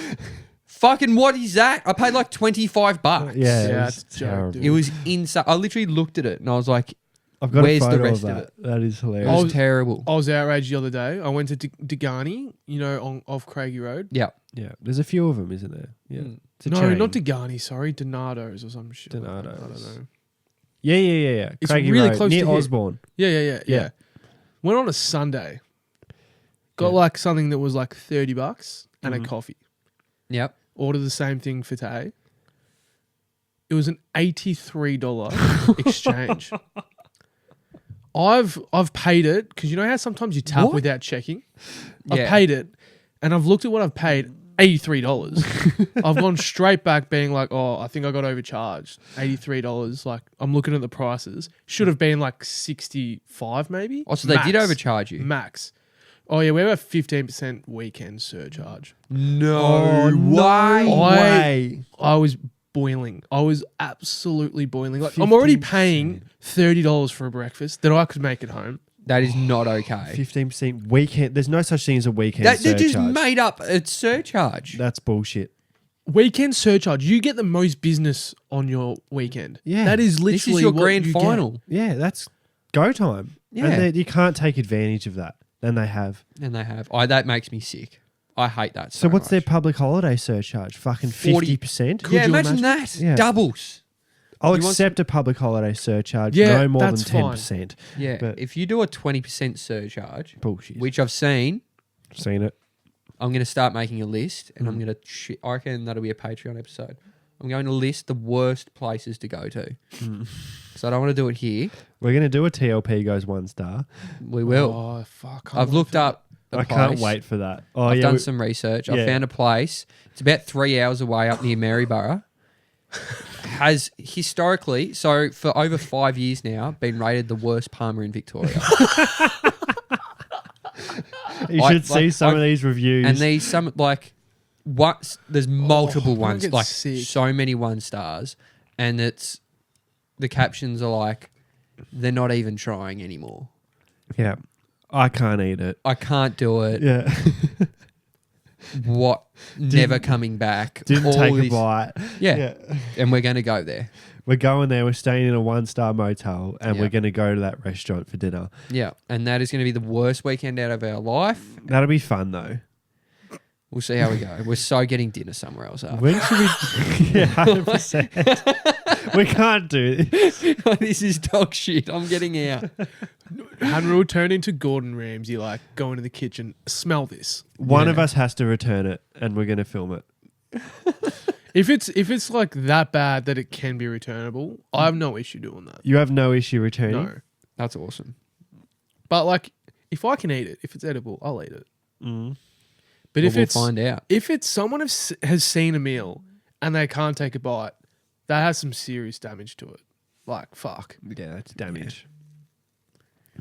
[SPEAKER 1] Fucking what is that? I paid like $25.
[SPEAKER 2] Yeah,
[SPEAKER 3] Yeah,
[SPEAKER 2] it's
[SPEAKER 3] it's a joke,
[SPEAKER 2] terrible.
[SPEAKER 3] dude.
[SPEAKER 1] It was insane. I literally looked at it and I was like,
[SPEAKER 2] I've got
[SPEAKER 1] Where's
[SPEAKER 2] a
[SPEAKER 1] the
[SPEAKER 2] photo
[SPEAKER 1] rest
[SPEAKER 2] of
[SPEAKER 1] of
[SPEAKER 2] that.
[SPEAKER 1] it?
[SPEAKER 2] That is
[SPEAKER 1] it
[SPEAKER 2] hilarious.
[SPEAKER 1] was terrible.
[SPEAKER 3] I was outraged the other day. I went to Degani, off Craigie Road.
[SPEAKER 1] Yeah.
[SPEAKER 2] Yeah, there's a few of them, isn't there? Yeah. It's a
[SPEAKER 3] No,
[SPEAKER 2] chain.
[SPEAKER 3] not Degani, sorry. Donato's or some shit.
[SPEAKER 2] Donatos.
[SPEAKER 3] I don't know.
[SPEAKER 2] Yeah.
[SPEAKER 3] It's
[SPEAKER 2] Craigie
[SPEAKER 3] really
[SPEAKER 2] Road,
[SPEAKER 3] close
[SPEAKER 2] near
[SPEAKER 3] to here.
[SPEAKER 2] Osborne.
[SPEAKER 3] Yeah. Went on a Sunday. Got
[SPEAKER 2] Yeah.
[SPEAKER 3] like something that was like $30 and a coffee.
[SPEAKER 1] Yep.
[SPEAKER 3] Ordered the same thing for Tay. It was an $83 exchange. I've paid it because you know how sometimes you tap
[SPEAKER 1] What?
[SPEAKER 3] without checking.
[SPEAKER 1] Yeah.
[SPEAKER 3] I've paid it, and I've looked at what I've paid. $83. I've gone straight back, being like, "Oh, I think I got overcharged. $83. Like I'm looking at the prices. Should have been like 65, maybe.
[SPEAKER 1] Oh, so they did overcharge you?
[SPEAKER 3] Max. Oh yeah, we have a 15% weekend surcharge.
[SPEAKER 1] No
[SPEAKER 2] way.
[SPEAKER 3] I was boiling. I was absolutely boiling. Like I'm already
[SPEAKER 2] 15%.
[SPEAKER 3] paying $30 for a breakfast that I could make at home.
[SPEAKER 1] That is not okay.
[SPEAKER 2] 15% weekend. There's no such thing as a weekend
[SPEAKER 1] They
[SPEAKER 2] surcharge.
[SPEAKER 1] just made up a surcharge.
[SPEAKER 2] That's bullshit.
[SPEAKER 3] Weekend surcharge. You get the most business on your weekend.
[SPEAKER 2] Yeah.
[SPEAKER 3] That is
[SPEAKER 1] This
[SPEAKER 3] literally
[SPEAKER 1] is your
[SPEAKER 3] what
[SPEAKER 1] grand
[SPEAKER 3] you get.
[SPEAKER 1] final.
[SPEAKER 2] Yeah, that's go time.
[SPEAKER 1] Yeah.
[SPEAKER 2] And you can't take advantage of that. And they have.
[SPEAKER 1] And they have. That makes me sick. I hate that
[SPEAKER 2] So what's their
[SPEAKER 1] much.
[SPEAKER 2] public holiday surcharge? Fucking
[SPEAKER 1] 40
[SPEAKER 2] 50%?
[SPEAKER 1] Yeah,
[SPEAKER 3] you
[SPEAKER 1] imagine
[SPEAKER 3] imagine?
[SPEAKER 1] that.
[SPEAKER 2] Yeah.
[SPEAKER 1] Doubles.
[SPEAKER 2] I'll
[SPEAKER 1] You want
[SPEAKER 2] accept a public holiday surcharge,
[SPEAKER 3] Yeah,
[SPEAKER 2] no more than
[SPEAKER 3] that's fine.
[SPEAKER 2] 10%.
[SPEAKER 1] Yeah.
[SPEAKER 2] But-
[SPEAKER 1] if you do a 20% surcharge,
[SPEAKER 2] Bullshit.
[SPEAKER 1] which I've seen,
[SPEAKER 2] Seen it.
[SPEAKER 1] I'm going to start making a list and I'm going to, I reckon that'll be a Patreon episode. I'm going to list the worst places to go to. So I don't want to do it here.
[SPEAKER 2] We're going to do a TLP goes 1 star.
[SPEAKER 1] We will.
[SPEAKER 3] Oh fuck!
[SPEAKER 1] I've looked up a
[SPEAKER 2] I can't
[SPEAKER 1] place.
[SPEAKER 2] wait for that. Oh,
[SPEAKER 1] I've
[SPEAKER 2] yeah.
[SPEAKER 1] done some research. I
[SPEAKER 2] yeah.
[SPEAKER 1] found a place. It's about 3 hours away up near Maryborough. Has historically, so for over 5 years now, been rated the worst Palmer in Victoria.
[SPEAKER 2] You
[SPEAKER 1] I-
[SPEAKER 2] should see
[SPEAKER 1] like,
[SPEAKER 2] some
[SPEAKER 1] I-
[SPEAKER 2] of these reviews.
[SPEAKER 1] And these some like what there's multiple
[SPEAKER 3] I'm gonna
[SPEAKER 1] ones,
[SPEAKER 3] get
[SPEAKER 1] like
[SPEAKER 3] sick.
[SPEAKER 1] so many 1 stars, and it's the captions are like they're not even trying anymore.
[SPEAKER 2] yeah. I can't eat it.
[SPEAKER 1] I can't do it.
[SPEAKER 2] Yeah.
[SPEAKER 1] What? Never coming back.
[SPEAKER 2] Didn't
[SPEAKER 1] All
[SPEAKER 2] take a
[SPEAKER 1] this-
[SPEAKER 2] bite.
[SPEAKER 1] Yeah. And we're going to go there.
[SPEAKER 2] We're going there. We're staying in a 1-star motel and
[SPEAKER 1] Yeah.
[SPEAKER 2] we're going to go to that restaurant for dinner.
[SPEAKER 1] Yeah. And that is going to be the worst weekend out of our life.
[SPEAKER 2] That'll be fun though.
[SPEAKER 1] We'll see how we go. We're so getting dinner somewhere else after.
[SPEAKER 2] When should we? Yeah, 100%. We can't do this.
[SPEAKER 1] This is dog shit. I'm getting out.
[SPEAKER 3] Henry will turn into Gordon Ramsay, like go into the kitchen, smell this.
[SPEAKER 2] One
[SPEAKER 1] Yeah.
[SPEAKER 2] of us has to return it, and we're going to film it.
[SPEAKER 3] If it's like that bad that it can be returnable, I have no issue doing that.
[SPEAKER 2] You have no issue returning.
[SPEAKER 3] No,
[SPEAKER 1] That's awesome.
[SPEAKER 3] but like if I can eat it, if it's edible, I'll eat it.
[SPEAKER 2] Mm.
[SPEAKER 3] But
[SPEAKER 1] Well,
[SPEAKER 3] if
[SPEAKER 1] we'll
[SPEAKER 3] it's
[SPEAKER 1] find out.
[SPEAKER 3] if it's someone has seen a meal and they can't take a bite, that has some serious damage to it. Like fuck.
[SPEAKER 2] Yeah, that's damage.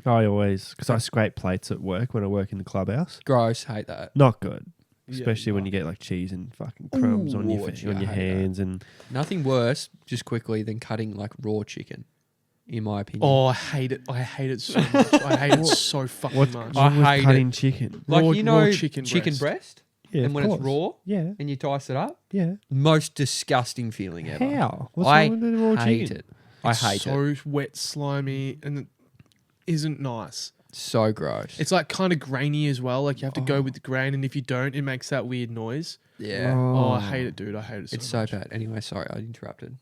[SPEAKER 2] I always, because I scrape plates at work when I work in the clubhouse.
[SPEAKER 1] Gross. Hate that.
[SPEAKER 2] Not good. especially when you get like cheese and fucking crumbs on your
[SPEAKER 1] Ooh,
[SPEAKER 2] on
[SPEAKER 1] I
[SPEAKER 2] your
[SPEAKER 1] hate that.
[SPEAKER 2] hands and
[SPEAKER 1] Nothing worse, just quickly, than cutting like raw chicken, in my opinion.
[SPEAKER 3] Oh, I hate it. I hate it so much. I hate it so fucking
[SPEAKER 2] what's
[SPEAKER 3] much.
[SPEAKER 1] I
[SPEAKER 2] wrong with
[SPEAKER 1] hate
[SPEAKER 2] cutting chicken?
[SPEAKER 1] like,
[SPEAKER 3] raw-
[SPEAKER 1] you know,
[SPEAKER 3] raw chicken
[SPEAKER 1] breast,
[SPEAKER 2] Yeah,
[SPEAKER 1] and
[SPEAKER 2] of
[SPEAKER 1] when it's
[SPEAKER 2] course.
[SPEAKER 1] raw
[SPEAKER 2] Yeah,
[SPEAKER 1] and you dice it up,
[SPEAKER 2] yeah.
[SPEAKER 1] most disgusting feeling ever.
[SPEAKER 2] How? What's
[SPEAKER 1] I
[SPEAKER 2] wrong with the raw
[SPEAKER 1] hate
[SPEAKER 2] chicken?
[SPEAKER 1] it. I
[SPEAKER 3] It's
[SPEAKER 1] hate it.
[SPEAKER 3] so wet, slimy, and it isn't nice.
[SPEAKER 1] So gross.
[SPEAKER 3] It's like kind of grainy as well. Like you have to go with the grain, and if you don't, it makes that weird noise.
[SPEAKER 1] yeah.
[SPEAKER 3] Oh, I hate it, dude. I hate it so
[SPEAKER 1] It's so
[SPEAKER 3] much.
[SPEAKER 1] bad. Anyway, sorry, I interrupted.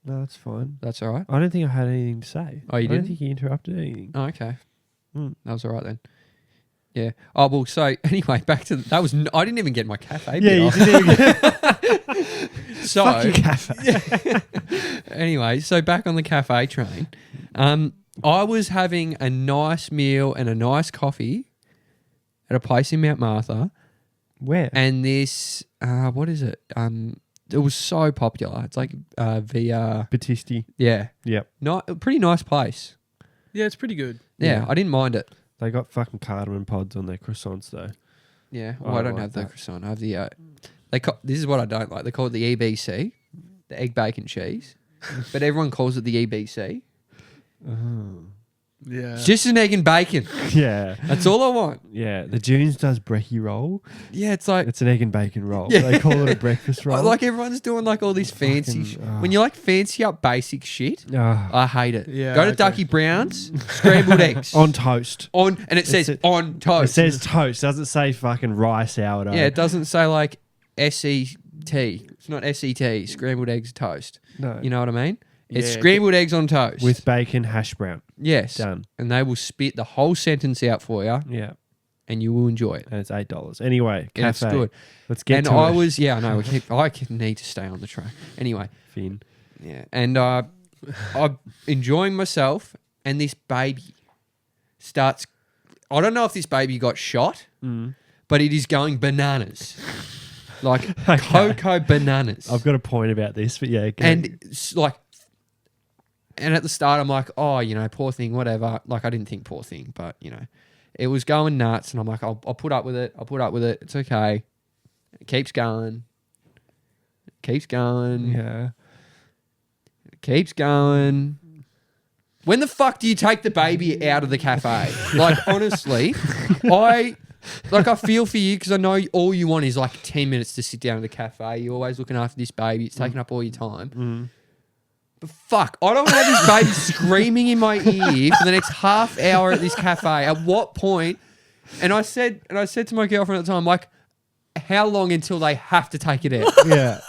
[SPEAKER 2] No, that's fine.
[SPEAKER 1] That's all right.
[SPEAKER 2] I don't think I had anything to say.
[SPEAKER 1] Oh, you
[SPEAKER 2] I don't
[SPEAKER 1] didn't?
[SPEAKER 2] think you interrupted anything.
[SPEAKER 1] Oh, okay.
[SPEAKER 2] Mm.
[SPEAKER 1] That was all right then. Yeah. Oh, well, so anyway, back to that was I didn't even get my cafe
[SPEAKER 2] Yeah,
[SPEAKER 1] bit
[SPEAKER 2] you
[SPEAKER 1] off.
[SPEAKER 2] didn't even get
[SPEAKER 1] So
[SPEAKER 2] fuck your cafe.
[SPEAKER 1] anyway, so back on the cafe train, I was having a nice meal and a nice coffee at a place in Mount Martha,
[SPEAKER 2] Where?
[SPEAKER 1] and this what is it? It was so popular. It's like VR.
[SPEAKER 2] Battisti.
[SPEAKER 1] Yeah,
[SPEAKER 2] Yep.
[SPEAKER 1] not a pretty nice place.
[SPEAKER 3] Yeah, it's pretty good.
[SPEAKER 1] Yeah,
[SPEAKER 2] Yeah.
[SPEAKER 1] I didn't mind it.
[SPEAKER 2] They got fucking cardamom pods on their croissants though.
[SPEAKER 1] Yeah,
[SPEAKER 2] I
[SPEAKER 1] well, I don't
[SPEAKER 2] like
[SPEAKER 1] have the
[SPEAKER 2] that.
[SPEAKER 1] croissant. I have the. This is what I don't like. They call it the EBC, the egg bacon cheese, but everyone calls it the EBC.
[SPEAKER 2] Oh.
[SPEAKER 3] Yeah.
[SPEAKER 1] It's just an egg and bacon.
[SPEAKER 2] Yeah.
[SPEAKER 1] That's all I want.
[SPEAKER 2] Yeah. The Dunes does brekkie roll.
[SPEAKER 1] Yeah, it's like
[SPEAKER 2] It's an egg and bacon roll.
[SPEAKER 1] Yeah.
[SPEAKER 2] They call it a breakfast roll.
[SPEAKER 1] like everyone's doing like all these fancy.
[SPEAKER 2] Fucking,
[SPEAKER 1] When you like fancy up basic shit,
[SPEAKER 2] Ah.
[SPEAKER 1] I hate it.
[SPEAKER 3] Yeah,
[SPEAKER 1] Go to
[SPEAKER 3] okay.
[SPEAKER 1] Ducky Brown's, scrambled eggs
[SPEAKER 2] On toast.
[SPEAKER 1] on, and it says
[SPEAKER 2] It-
[SPEAKER 1] on
[SPEAKER 2] It
[SPEAKER 1] toast.
[SPEAKER 2] says toast. Doesn't say fucking rye sourdough.
[SPEAKER 1] Yeah, it doesn't say like SET. It's not SET. Scrambled eggs toast.
[SPEAKER 2] No.
[SPEAKER 1] You know what I mean? It's
[SPEAKER 3] Yeah,
[SPEAKER 1] scrambled eggs on toast
[SPEAKER 2] With bacon hash brown.
[SPEAKER 1] yes,
[SPEAKER 2] Done.
[SPEAKER 1] and they will spit the whole sentence out for you,
[SPEAKER 2] Yeah.
[SPEAKER 1] and you will enjoy it.
[SPEAKER 2] And it's $8. Anyway,
[SPEAKER 1] And it's
[SPEAKER 2] cafe.
[SPEAKER 1] good.
[SPEAKER 2] Let's get
[SPEAKER 1] And
[SPEAKER 2] to
[SPEAKER 1] I
[SPEAKER 2] it.
[SPEAKER 1] was I need to stay on the train anyway.
[SPEAKER 2] Finn.
[SPEAKER 1] Yeah, and I'm enjoying myself, and this baby starts. I don't know if this baby got shot, but it is going bananas, like
[SPEAKER 2] Okay.
[SPEAKER 1] cocoa bananas.
[SPEAKER 2] I've got a point about this, but yeah. go.
[SPEAKER 1] and it's like, and at the start I'm like, oh, you know, poor thing, whatever. Like I didn't think poor thing, but you know, it was going nuts, and I'm like, I'll put up with it. I'll put up with it. It's okay. It keeps going. It keeps going.
[SPEAKER 2] Yeah.
[SPEAKER 1] Keeps going. When the fuck do you take the baby out of the cafe? Like, honestly, I feel for you because I know all you want is like 10 minutes to sit down at the cafe. You're always looking after this baby. It's taking up all your time. But fuck, I don't want to have this baby screaming in my ear for the next half hour at this cafe. At what point? And I said to my girlfriend at the time, like, how long until they have to take it out?
[SPEAKER 2] Yeah.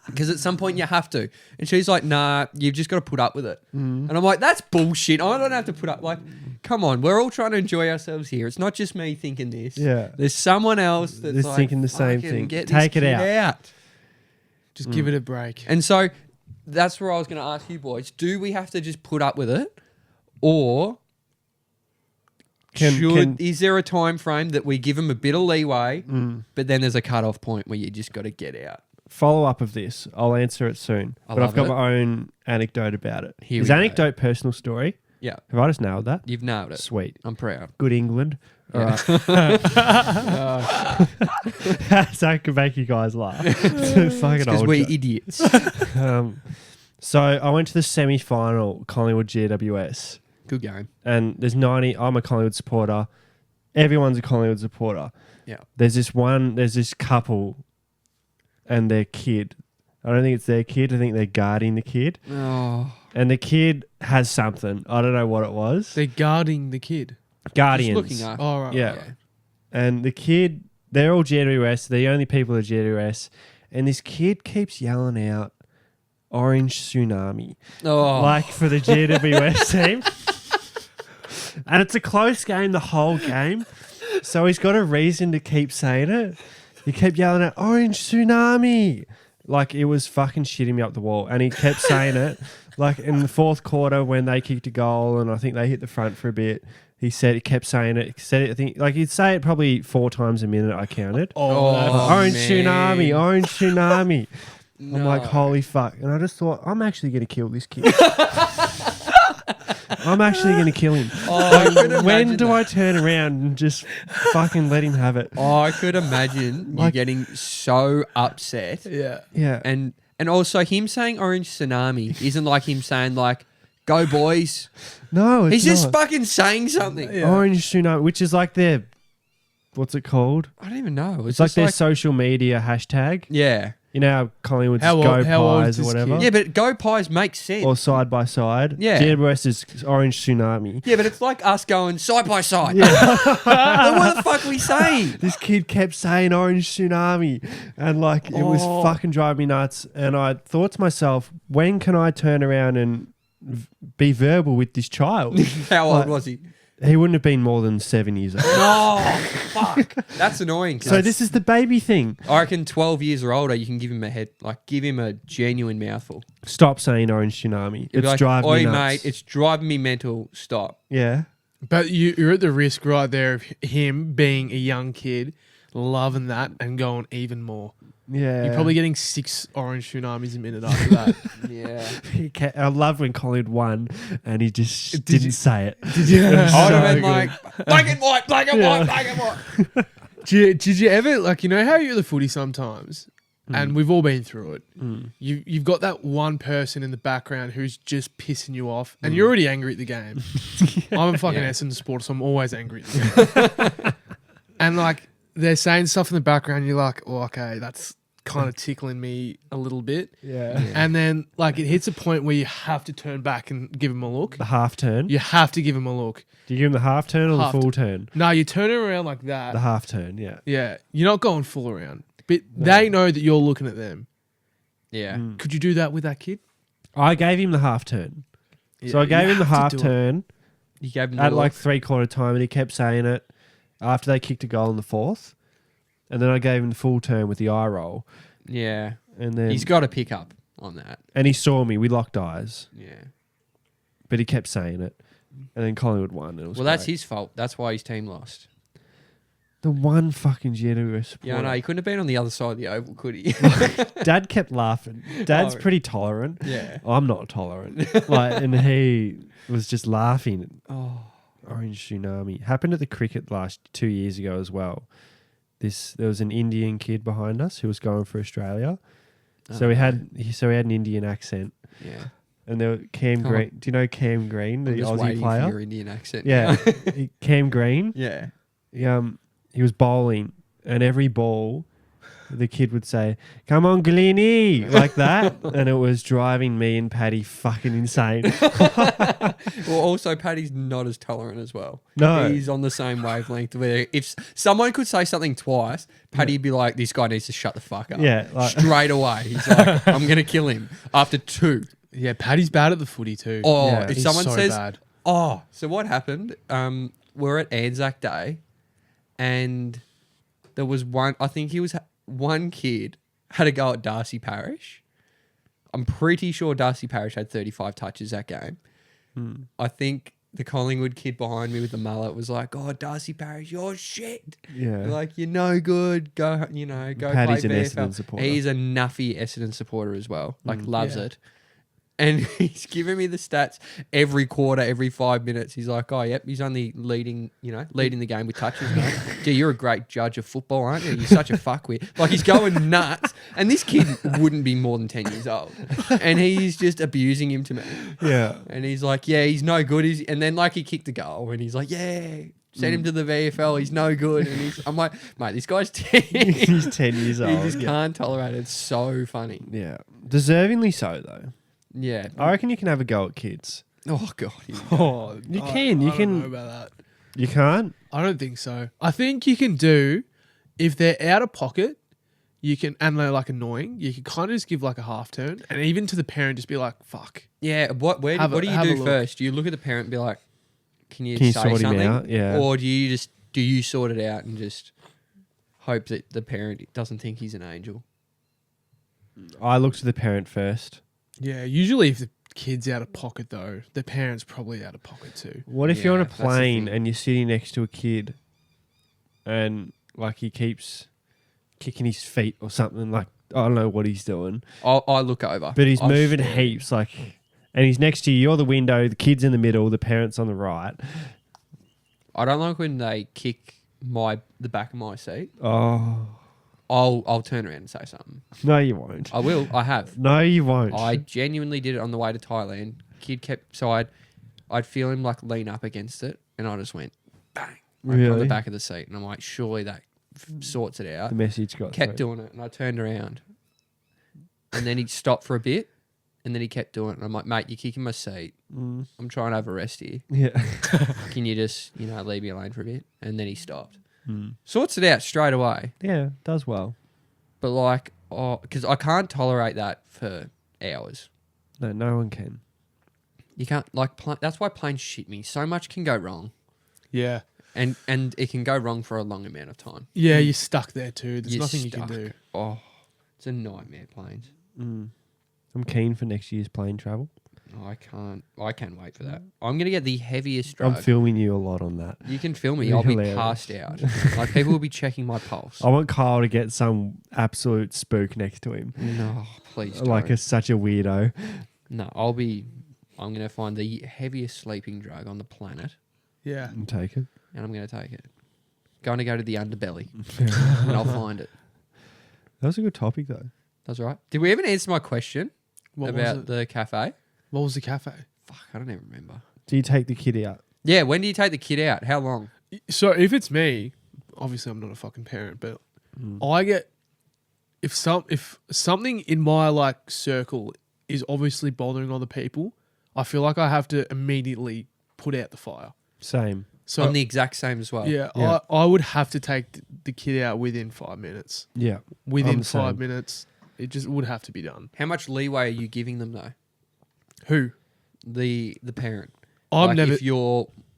[SPEAKER 1] Because at some point you have to. And she's like, nah, you've just got to put up with it. And I'm like, that's bullshit. I don't have to put up. Like, come on. We're all trying to enjoy ourselves here. It's not just me thinking this.
[SPEAKER 2] Yeah.
[SPEAKER 1] There's someone else that's
[SPEAKER 2] That's
[SPEAKER 1] like,
[SPEAKER 2] thinking the same
[SPEAKER 1] "Fucking
[SPEAKER 2] thing.
[SPEAKER 1] get
[SPEAKER 2] Take
[SPEAKER 1] this
[SPEAKER 2] it
[SPEAKER 1] kid
[SPEAKER 2] out."
[SPEAKER 3] Just give it a break.
[SPEAKER 1] And so that's where I was going to ask you boys, do we have to just put up with it? Or is there a time frame that we give them a bit of leeway, but then there's a cut-off point where you just got to get out?
[SPEAKER 2] Follow up of this. I'll answer it soon.
[SPEAKER 1] I
[SPEAKER 2] But I've
[SPEAKER 1] love
[SPEAKER 2] got
[SPEAKER 1] it.
[SPEAKER 2] my own anecdote about it.
[SPEAKER 1] Here
[SPEAKER 2] Is
[SPEAKER 1] we go.
[SPEAKER 2] anecdote personal story?
[SPEAKER 1] Yeah,
[SPEAKER 2] Have I just nailed that?
[SPEAKER 1] you've nailed it.
[SPEAKER 2] Sweet.
[SPEAKER 1] I'm proud.
[SPEAKER 2] Good England. All
[SPEAKER 1] Yeah.
[SPEAKER 2] right. So I can make you guys laugh. It's fucking
[SPEAKER 1] Because
[SPEAKER 2] old
[SPEAKER 1] we're
[SPEAKER 2] joke.
[SPEAKER 1] idiots.
[SPEAKER 2] So I went to the semi-final Collingwood GWS,
[SPEAKER 1] Good game.
[SPEAKER 2] and there's 90. I'm a Collingwood supporter. Everyone's a Collingwood supporter.
[SPEAKER 1] Yeah.
[SPEAKER 2] There's this couple, and their kid. I don't think it's their kid. I think they're guarding the kid,
[SPEAKER 1] Oh,
[SPEAKER 2] and the kid has something. I don't know what it was.
[SPEAKER 3] They're guarding the kid.
[SPEAKER 2] Guardians.
[SPEAKER 1] just looking after.
[SPEAKER 3] Oh, right.
[SPEAKER 2] Yeah. And the kid, they're all GWS. They're the only people at GWS. And this kid keeps yelling out, "Orange Tsunami,"
[SPEAKER 1] Oh,
[SPEAKER 2] like for the GWS team. And it's a close game the whole game. So he's got a reason to keep saying it. He kept yelling out, "Orange Tsunami." Like it was fucking shitting me up the wall. And he kept saying it. Like in the fourth quarter when they kicked a goal and I think they hit the front for a bit. He kept saying it. He said it, I think, like he'd say it probably 4 times a minute, I counted.
[SPEAKER 1] Oh,
[SPEAKER 2] Orange
[SPEAKER 1] man.
[SPEAKER 2] Tsunami, Orange Tsunami. I'm like,
[SPEAKER 1] No.
[SPEAKER 2] holy fuck. And I just thought, I'm actually going to kill this kid. I'm actually going to kill him. When do I turn around and just fucking let him have it?
[SPEAKER 1] Oh, I could imagine you getting so upset.
[SPEAKER 3] Yeah.
[SPEAKER 2] Yeah.
[SPEAKER 1] And also him saying orange tsunami isn't like him saying like, go boys.
[SPEAKER 2] No, it's
[SPEAKER 1] He's just
[SPEAKER 2] not.
[SPEAKER 1] fucking saying something.
[SPEAKER 3] Yeah.
[SPEAKER 2] Orange Tsunami, which is like their, what's it called?
[SPEAKER 1] I don't even know.
[SPEAKER 2] It's like
[SPEAKER 1] just
[SPEAKER 2] their social media hashtag.
[SPEAKER 1] yeah.
[SPEAKER 2] You know how Collingwood's
[SPEAKER 3] How
[SPEAKER 2] Go
[SPEAKER 3] old- how old
[SPEAKER 2] Pies
[SPEAKER 3] is
[SPEAKER 2] or
[SPEAKER 3] this
[SPEAKER 2] whatever?
[SPEAKER 3] kid?
[SPEAKER 1] Yeah, but go pies makes sense.
[SPEAKER 2] Or side by side.
[SPEAKER 1] Yeah.
[SPEAKER 2] GWS is Orange Tsunami.
[SPEAKER 1] Yeah, but it's like us going side by side. Then what the fuck are we saying?
[SPEAKER 2] This kid kept saying Orange Tsunami. And like, it was fucking driving me nuts. And I thought to myself, when can I turn around and be verbal with this child?
[SPEAKER 1] How old
[SPEAKER 2] Like-
[SPEAKER 1] was he?
[SPEAKER 2] He wouldn't have been more than 7 years old.
[SPEAKER 1] No, fuck. That's annoying.
[SPEAKER 2] So this is the baby thing.
[SPEAKER 1] I reckon 12 years or older, you can give him a head, like give him a genuine mouthful.
[SPEAKER 2] Stop saying Orange Tsunami.
[SPEAKER 1] You'd be
[SPEAKER 2] It's
[SPEAKER 1] like,
[SPEAKER 2] driving
[SPEAKER 1] oi,
[SPEAKER 2] me nuts.
[SPEAKER 1] mate, it's driving me mental. Stop.
[SPEAKER 2] Yeah.
[SPEAKER 3] But you're at the risk right there of him being a young kid, loving that and going even more.
[SPEAKER 2] Yeah.
[SPEAKER 3] You're probably getting 6 orange tsunamis a minute after that.
[SPEAKER 1] Yeah.
[SPEAKER 2] I love when Collingwood won and he just
[SPEAKER 3] Did
[SPEAKER 2] didn't
[SPEAKER 3] you-
[SPEAKER 2] say it.
[SPEAKER 3] Did you?
[SPEAKER 1] I would
[SPEAKER 2] So
[SPEAKER 1] have been
[SPEAKER 2] good.
[SPEAKER 1] like, black and white, black and white, black and white.
[SPEAKER 3] Did you ever, like, you know how you're at the footy sometimes, and we've all been through it.
[SPEAKER 2] Mm.
[SPEAKER 3] You've got that one person in the background who's just pissing you off, and you're already angry at the game. I'm a fucking Essendon supporter, so I'm always angry at the game. And like they're saying stuff in the background, you're like, oh, okay, that's kind of tickling me a little bit.
[SPEAKER 2] Yeah.
[SPEAKER 3] And then like it hits a point where you have to turn back and give him a look.
[SPEAKER 2] The half turn.
[SPEAKER 3] You have to give him a look.
[SPEAKER 2] Do you give him the half turn or
[SPEAKER 3] Half
[SPEAKER 2] the full turn?
[SPEAKER 3] No, you turn it around like that.
[SPEAKER 2] The half turn, yeah.
[SPEAKER 3] Yeah, you're not going full around, but they know that you're looking at them.
[SPEAKER 1] Yeah.
[SPEAKER 3] Could you do that with that kid?
[SPEAKER 2] I gave him the half turn. So
[SPEAKER 3] Yeah,
[SPEAKER 2] I gave
[SPEAKER 3] you
[SPEAKER 2] him the
[SPEAKER 3] have to
[SPEAKER 2] half
[SPEAKER 3] do it.
[SPEAKER 2] turn
[SPEAKER 1] You gave him the
[SPEAKER 2] at like
[SPEAKER 1] look.
[SPEAKER 2] 3/4 time and he kept saying it after they kicked a goal in the fourth. And then I gave him the full turn with the eye roll.
[SPEAKER 1] Yeah.
[SPEAKER 2] And then
[SPEAKER 1] He's got to pick up on that.
[SPEAKER 2] and he saw me. We locked eyes.
[SPEAKER 1] Yeah.
[SPEAKER 2] But he kept saying it. And then Collingwood won. It was
[SPEAKER 1] Well, that's
[SPEAKER 2] great.
[SPEAKER 1] his fault. That's why his team lost.
[SPEAKER 2] The one fucking GWS supporter.
[SPEAKER 1] Yeah, I know. He couldn't have been on the other side of the oval, could he?
[SPEAKER 2] Dad kept laughing. Dad's
[SPEAKER 1] Oh.
[SPEAKER 2] pretty tolerant.
[SPEAKER 1] yeah.
[SPEAKER 2] I'm not tolerant. Like, and he was just laughing.
[SPEAKER 1] Oh.
[SPEAKER 2] Orange Tsunami happened at the cricket 2 years ago as well. There was an Indian kid behind us who was going for Australia. So
[SPEAKER 1] Oh,
[SPEAKER 2] he had an Indian accent,
[SPEAKER 1] Yeah.
[SPEAKER 2] and there was Cam
[SPEAKER 1] Oh.
[SPEAKER 2] Green. Do you know Cam Green, the
[SPEAKER 1] I'm just
[SPEAKER 2] Aussie
[SPEAKER 1] waiting for
[SPEAKER 2] player?
[SPEAKER 1] your Indian accent.
[SPEAKER 2] Yeah, Cam Green.
[SPEAKER 1] Yeah.
[SPEAKER 2] He was bowling, and every ball, the kid would say, "Come on, Glini," like that, and it was driving me and Paddy fucking insane.
[SPEAKER 1] Well, also, Paddy's not as tolerant as well.
[SPEAKER 2] No.
[SPEAKER 1] He's on the same wavelength where if someone could say something twice, Paddy'd be like, this guy needs to shut the fuck up.
[SPEAKER 2] Yeah, like-
[SPEAKER 1] Straight away. He's like, I'm going to kill him after 2.
[SPEAKER 3] Yeah, Paddy's bad at the footy too.
[SPEAKER 1] Oh,
[SPEAKER 2] Yeah.
[SPEAKER 1] if
[SPEAKER 3] He's
[SPEAKER 1] someone
[SPEAKER 3] so
[SPEAKER 1] says,
[SPEAKER 3] bad.
[SPEAKER 1] oh, so what happened? We're at Anzac Day and there was one kid had a go at Darcy Parish. I'm pretty sure Darcy Parish had 35 touches that game. I think the Collingwood kid behind me with the mullet was like, "Oh, Darcy Parish, you're shit.
[SPEAKER 2] Yeah.
[SPEAKER 1] Like you're no good. Go
[SPEAKER 2] Paddy's
[SPEAKER 1] play
[SPEAKER 2] an
[SPEAKER 1] VFL."
[SPEAKER 2] Essendon supporter.
[SPEAKER 1] He's a nuffy Essendon supporter as well. Like loves
[SPEAKER 3] Yeah.
[SPEAKER 1] it. And he's giving me the stats every quarter, every 5 minutes. He's like, "Oh, yep, he's only leading the game with touches, mate. Gee, you're a great judge of football, aren't you? You're such a fuckwit." Like, he's going nuts. And this kid wouldn't be more than 10 years old. And he's just abusing him to me.
[SPEAKER 2] Yeah.
[SPEAKER 1] And he's like, "Yeah, he's no good." And then, like, he kicked a goal. And he's like, "Yeah, send him to the VFL. He's no good." And I'm like, "Mate, this guy's 10.
[SPEAKER 2] He's 10 years old.
[SPEAKER 1] He just
[SPEAKER 2] yeah.
[SPEAKER 1] can't tolerate it. It's so funny."
[SPEAKER 2] Yeah. Deservingly so, though.
[SPEAKER 1] Yeah.
[SPEAKER 2] I reckon you can have a go at kids.
[SPEAKER 1] Oh, God.
[SPEAKER 3] Oh,
[SPEAKER 2] You
[SPEAKER 3] I
[SPEAKER 2] can. You
[SPEAKER 3] don't
[SPEAKER 2] can.
[SPEAKER 3] know about that.
[SPEAKER 2] You can't?
[SPEAKER 3] I don't think so. I think you can do if they're out of pocket. You can, and they're like annoying. You can kind of just give like a half turn, and even to the parent, just be like, "Fuck."
[SPEAKER 1] Yeah, what do
[SPEAKER 3] Have a
[SPEAKER 1] you do
[SPEAKER 3] look.
[SPEAKER 1] first? Do you look at the parent and be like, can you
[SPEAKER 2] Can you
[SPEAKER 1] say
[SPEAKER 2] sort him
[SPEAKER 1] something?
[SPEAKER 2] out? Yeah.
[SPEAKER 1] Or do you sort it out and just hope that the parent doesn't think he's an angel?
[SPEAKER 2] I look to the parent first.
[SPEAKER 3] Yeah, usually if the kid's out of pocket though, the parent's probably out of pocket too.
[SPEAKER 2] What if you're on a
[SPEAKER 1] Yeah, that's the
[SPEAKER 2] plane
[SPEAKER 1] thing.
[SPEAKER 2] and you're sitting next to a kid and like he keeps kicking his feet or something, like I don't know what he's doing,
[SPEAKER 1] I look over.
[SPEAKER 2] but he's
[SPEAKER 1] I
[SPEAKER 2] moving
[SPEAKER 1] stare.
[SPEAKER 2] heaps, like, and he's next to you. You're the window. The kid's in the middle. The parents on the right.
[SPEAKER 1] I don't like when they kick the back of my seat.
[SPEAKER 2] Oh
[SPEAKER 1] I'll turn around and say something.
[SPEAKER 2] no, you won't.
[SPEAKER 1] I will. I have.
[SPEAKER 2] No, you won't.
[SPEAKER 1] I genuinely did it on the way to Thailand. Kid kept so I'd feel him like lean up against it, and I just went bang on the
[SPEAKER 2] Really?
[SPEAKER 1] back of the seat, and I'm like, surely that sorts it out.
[SPEAKER 2] The message got
[SPEAKER 1] Kept
[SPEAKER 2] through.
[SPEAKER 1] doing it, and I turned around, and then he stopped for a bit, and then he kept doing it, and I'm like, mate, you're kicking my seat.
[SPEAKER 2] Mm.
[SPEAKER 1] I'm trying to have a rest here.
[SPEAKER 2] Yeah.
[SPEAKER 1] Can you just leave me alone for a bit? And then he stopped.
[SPEAKER 2] Mm.
[SPEAKER 1] Sorts it out straight away.
[SPEAKER 2] Yeah, does well.
[SPEAKER 1] But like, because I can't tolerate that for hours.
[SPEAKER 2] No, no one can.
[SPEAKER 1] You can't that's why planes shit me. So much can go wrong,
[SPEAKER 3] Yeah.
[SPEAKER 1] and it can go wrong for a long amount of time.
[SPEAKER 3] Yeah, you're stuck there too. There's
[SPEAKER 1] You're
[SPEAKER 3] nothing you
[SPEAKER 1] stuck.
[SPEAKER 3] can do.
[SPEAKER 1] Oh, it's a nightmare, planes.
[SPEAKER 2] Mm. I'm keen for next year's plane travel.
[SPEAKER 1] I can't wait for that. I'm gonna get the heaviest drug.
[SPEAKER 2] I'm filming you a lot on that.
[SPEAKER 1] You can film me.
[SPEAKER 2] It'll
[SPEAKER 1] I'll
[SPEAKER 2] be
[SPEAKER 1] be
[SPEAKER 2] hilarious.
[SPEAKER 1] passed out. Like people will be checking my pulse.
[SPEAKER 2] I want Kyle to get some absolute spook next to him.
[SPEAKER 1] No, please
[SPEAKER 2] Like
[SPEAKER 1] don't.
[SPEAKER 2] such a weirdo.
[SPEAKER 1] No, I'm going to find the heaviest sleeping drug on the planet,
[SPEAKER 3] Yeah.
[SPEAKER 2] And take it.
[SPEAKER 1] and I'm going to take it. Going to go to the underbelly, and I'll find it.
[SPEAKER 2] That was a good topic though.
[SPEAKER 1] That's right. Did we even answer my question
[SPEAKER 3] What
[SPEAKER 1] about
[SPEAKER 3] was it?
[SPEAKER 1] the cafe?
[SPEAKER 3] What was the cafe?
[SPEAKER 1] Fuck, I don't even remember.
[SPEAKER 2] Do you take the kid out?
[SPEAKER 1] Yeah, when do you take the kid out? How long?
[SPEAKER 3] So if it's me, obviously I'm not a fucking parent, but I get if something in my like circle is obviously bothering other people, I feel like I have to immediately put out the fire.
[SPEAKER 2] Same.
[SPEAKER 3] So
[SPEAKER 1] I'm the exact same as well.
[SPEAKER 3] yeah,
[SPEAKER 2] Yeah.
[SPEAKER 3] I would have to take the kid out within 5 minutes.
[SPEAKER 2] Yeah.
[SPEAKER 3] Within
[SPEAKER 2] I'm the
[SPEAKER 3] 5
[SPEAKER 2] same.
[SPEAKER 3] minutes, it just would have to be done.
[SPEAKER 1] How much leeway are you giving them though?
[SPEAKER 3] Who?
[SPEAKER 1] The parent.
[SPEAKER 3] I'm
[SPEAKER 1] Like,
[SPEAKER 3] never.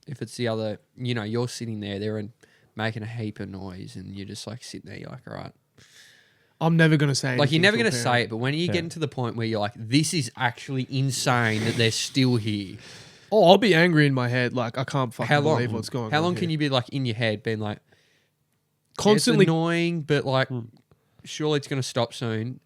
[SPEAKER 1] if it's the other, you're sitting there, they're making a heap of noise, and you're just like sitting there, you're like, all right.
[SPEAKER 3] I'm never gonna say.
[SPEAKER 1] Like, you're
[SPEAKER 3] anything
[SPEAKER 1] never
[SPEAKER 3] to a
[SPEAKER 1] going to say
[SPEAKER 3] parent.
[SPEAKER 1] it, but when you
[SPEAKER 2] Yeah.
[SPEAKER 1] get to the point where you're like, this is actually insane that they're still here.
[SPEAKER 3] Oh, I'll be angry in my head. Like I can't fucking
[SPEAKER 1] How long?
[SPEAKER 3] believe what's going on.
[SPEAKER 1] How long
[SPEAKER 3] here.
[SPEAKER 1] can you be like in your head being like,
[SPEAKER 3] constantly?
[SPEAKER 1] it's annoying, but like, surely it's going to stop soon.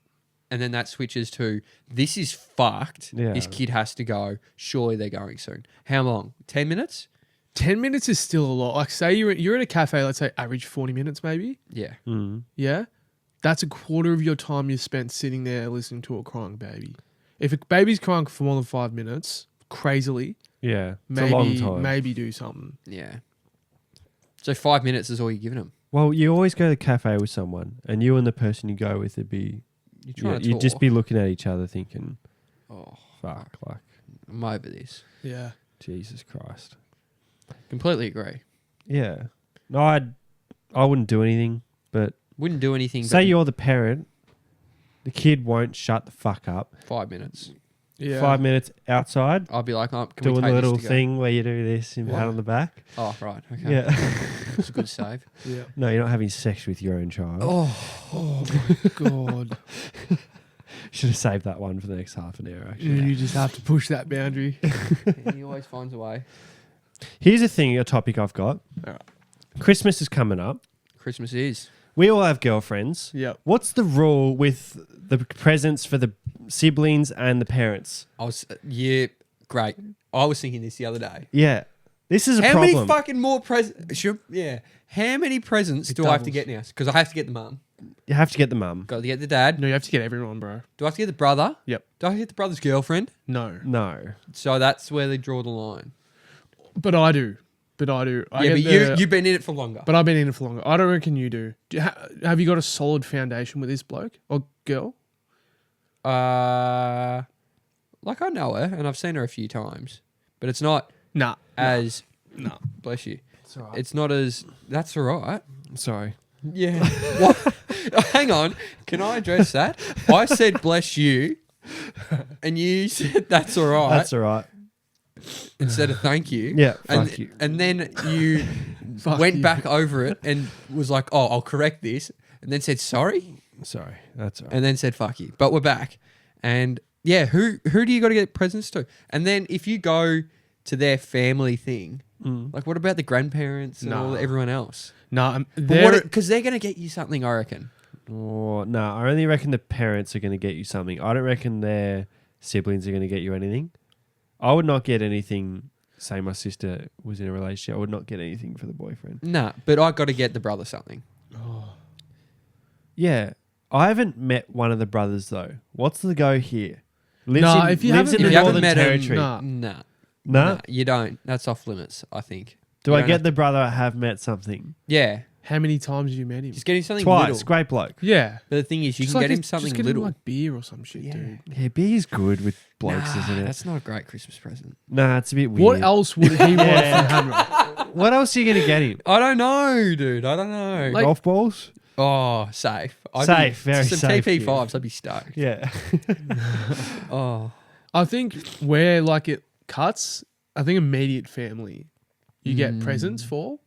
[SPEAKER 1] And then that switches to, this is fucked.
[SPEAKER 2] Yeah.
[SPEAKER 1] This kid has to go. Surely they're going soon. How long? 10 minutes?
[SPEAKER 3] 10 minutes is still a lot. Like say you're in a cafe. Let's say average 40 minutes, maybe.
[SPEAKER 1] Yeah.
[SPEAKER 2] Mm.
[SPEAKER 3] Yeah, that's a quarter of your time you spent sitting there listening to a crying baby. If a baby's crying for more than 5 minutes, crazily,
[SPEAKER 2] Yeah. It's
[SPEAKER 3] maybe
[SPEAKER 2] a long time.
[SPEAKER 3] maybe do something.
[SPEAKER 1] Yeah. So 5 minutes is all you're giving them.
[SPEAKER 2] Well, you always go to the cafe with someone, and you and the person you go with would be.
[SPEAKER 1] You're trying to
[SPEAKER 2] You'd
[SPEAKER 1] talk.
[SPEAKER 2] just be looking at each other thinking,
[SPEAKER 1] Oh,
[SPEAKER 2] fuck, like,
[SPEAKER 1] I'm over this.
[SPEAKER 3] Yeah,
[SPEAKER 2] Jesus Christ.
[SPEAKER 1] Completely agree.
[SPEAKER 2] Yeah. No, I wouldn't do anything, but
[SPEAKER 1] Wouldn't do anything.
[SPEAKER 2] say
[SPEAKER 1] but
[SPEAKER 2] you're the parent, the kid won't shut the fuck up.
[SPEAKER 1] 5 minutes.
[SPEAKER 3] yeah.
[SPEAKER 2] 5 minutes outside,
[SPEAKER 1] I'll be like, oh, can we
[SPEAKER 2] doing
[SPEAKER 1] take
[SPEAKER 2] the little
[SPEAKER 1] this to go?
[SPEAKER 2] thing where you do this and
[SPEAKER 3] What?
[SPEAKER 2] pat on the back.
[SPEAKER 1] Oh, right. Okay.
[SPEAKER 2] Yeah.
[SPEAKER 1] It's a good save.
[SPEAKER 3] Yeah.
[SPEAKER 2] No, you're not having sex with your own child.
[SPEAKER 3] Oh my god.
[SPEAKER 2] Should have saved that one for the next half an hour, actually.
[SPEAKER 3] You just have to push that boundary.
[SPEAKER 1] Yeah, he always finds a way.
[SPEAKER 2] Here's a topic I've got.
[SPEAKER 3] Alright.
[SPEAKER 2] Christmas is coming up.
[SPEAKER 1] Christmas is.
[SPEAKER 2] We all have girlfriends.
[SPEAKER 3] Yep.
[SPEAKER 2] What's the rule with the presents for the siblings and the parents?
[SPEAKER 1] Yeah, great. I was thinking this the other day.
[SPEAKER 2] Yeah. This is a
[SPEAKER 1] How
[SPEAKER 2] problem.
[SPEAKER 1] many fucking more presents? Yeah. How many presents do I have to get now? Because I have to get the mum.
[SPEAKER 2] You have to get the mum.
[SPEAKER 1] Got to get the dad.
[SPEAKER 3] No, you have to get everyone, bro.
[SPEAKER 1] Do I have to get the brother?
[SPEAKER 3] Yep.
[SPEAKER 1] Do I have to get the brother's girlfriend?
[SPEAKER 3] No.
[SPEAKER 2] No.
[SPEAKER 1] So that's where they draw the line.
[SPEAKER 3] But I do. I
[SPEAKER 1] yeah, but
[SPEAKER 3] get
[SPEAKER 1] you've been in it for longer.
[SPEAKER 3] But I've been in it for longer. I don't reckon you do. Have you got a solid foundation with this bloke or girl?
[SPEAKER 1] Like I know her and I've seen her a few times, but it's not
[SPEAKER 3] Nah.
[SPEAKER 1] as
[SPEAKER 3] Nah.
[SPEAKER 1] bless you.
[SPEAKER 2] It's all right.
[SPEAKER 1] It's not as that's all right.
[SPEAKER 2] Sorry.
[SPEAKER 1] Yeah. What? Hang on. Can I address that? I said bless you, and you said that's all right
[SPEAKER 2] That's all right.
[SPEAKER 1] instead of thank you.
[SPEAKER 2] Yeah,
[SPEAKER 1] And,
[SPEAKER 2] fuck you.
[SPEAKER 1] and then you
[SPEAKER 3] Fuck
[SPEAKER 1] went
[SPEAKER 3] you.
[SPEAKER 1] back over it and was like, "Oh, I'll correct this," and then said sorry,
[SPEAKER 2] Sorry. That's all right.
[SPEAKER 1] and then said fuck you. But we're back, and yeah, who do you got to get presents to? And then if you go to their family thing, like what about the grandparents and
[SPEAKER 3] Nah.
[SPEAKER 1] everyone else?
[SPEAKER 3] Nah.
[SPEAKER 1] Because they're going to get you something, I reckon.
[SPEAKER 2] Oh, no, I only reckon the parents are going to get you something. I don't reckon their siblings are going to get you anything. I would not get anything. Say my sister was in a relationship. I would not get anything for the boyfriend.
[SPEAKER 1] Nah, but I got to get the brother something.
[SPEAKER 2] Yeah. I haven't met one of the brothers though. What's the go here?
[SPEAKER 3] Nah, if you
[SPEAKER 2] lives
[SPEAKER 3] haven't-
[SPEAKER 2] in
[SPEAKER 3] if
[SPEAKER 2] the
[SPEAKER 3] you haven't
[SPEAKER 2] Northern
[SPEAKER 1] met him,
[SPEAKER 2] Territory.
[SPEAKER 3] nah.
[SPEAKER 1] Nah.
[SPEAKER 2] Nah?
[SPEAKER 1] You don't. That's off limits, I think.
[SPEAKER 2] Do
[SPEAKER 1] You
[SPEAKER 2] I
[SPEAKER 1] don't
[SPEAKER 2] get
[SPEAKER 1] have
[SPEAKER 2] the brother I have met something?
[SPEAKER 1] Yeah.
[SPEAKER 3] How many times have you met him?
[SPEAKER 1] Just get him something
[SPEAKER 2] Twice.
[SPEAKER 1] little.
[SPEAKER 2] Great bloke.
[SPEAKER 3] Yeah.
[SPEAKER 1] But the thing is, you
[SPEAKER 3] Just
[SPEAKER 1] can
[SPEAKER 3] like
[SPEAKER 1] get him something
[SPEAKER 3] just get
[SPEAKER 1] little.
[SPEAKER 3] Him like beer or some shit,
[SPEAKER 1] Yeah.
[SPEAKER 3] dude.
[SPEAKER 2] Yeah, beer's good with blokes,
[SPEAKER 1] Nah,
[SPEAKER 2] isn't it?
[SPEAKER 1] that's not a great Christmas present.
[SPEAKER 2] Nah, it's a bit weird.
[SPEAKER 3] What else would he want
[SPEAKER 2] Yeah.
[SPEAKER 3] from Hanra?
[SPEAKER 2] What else are you going to get him?
[SPEAKER 1] I don't know, dude. I don't know.
[SPEAKER 3] Like-
[SPEAKER 2] Golf balls?
[SPEAKER 1] oh, safe.
[SPEAKER 2] Safe, very
[SPEAKER 1] some
[SPEAKER 2] safe,
[SPEAKER 1] TP5s, I'd be stoked.
[SPEAKER 2] Yeah.
[SPEAKER 1] Oh.
[SPEAKER 3] I think where like it cuts, I think immediate family, you get presents for,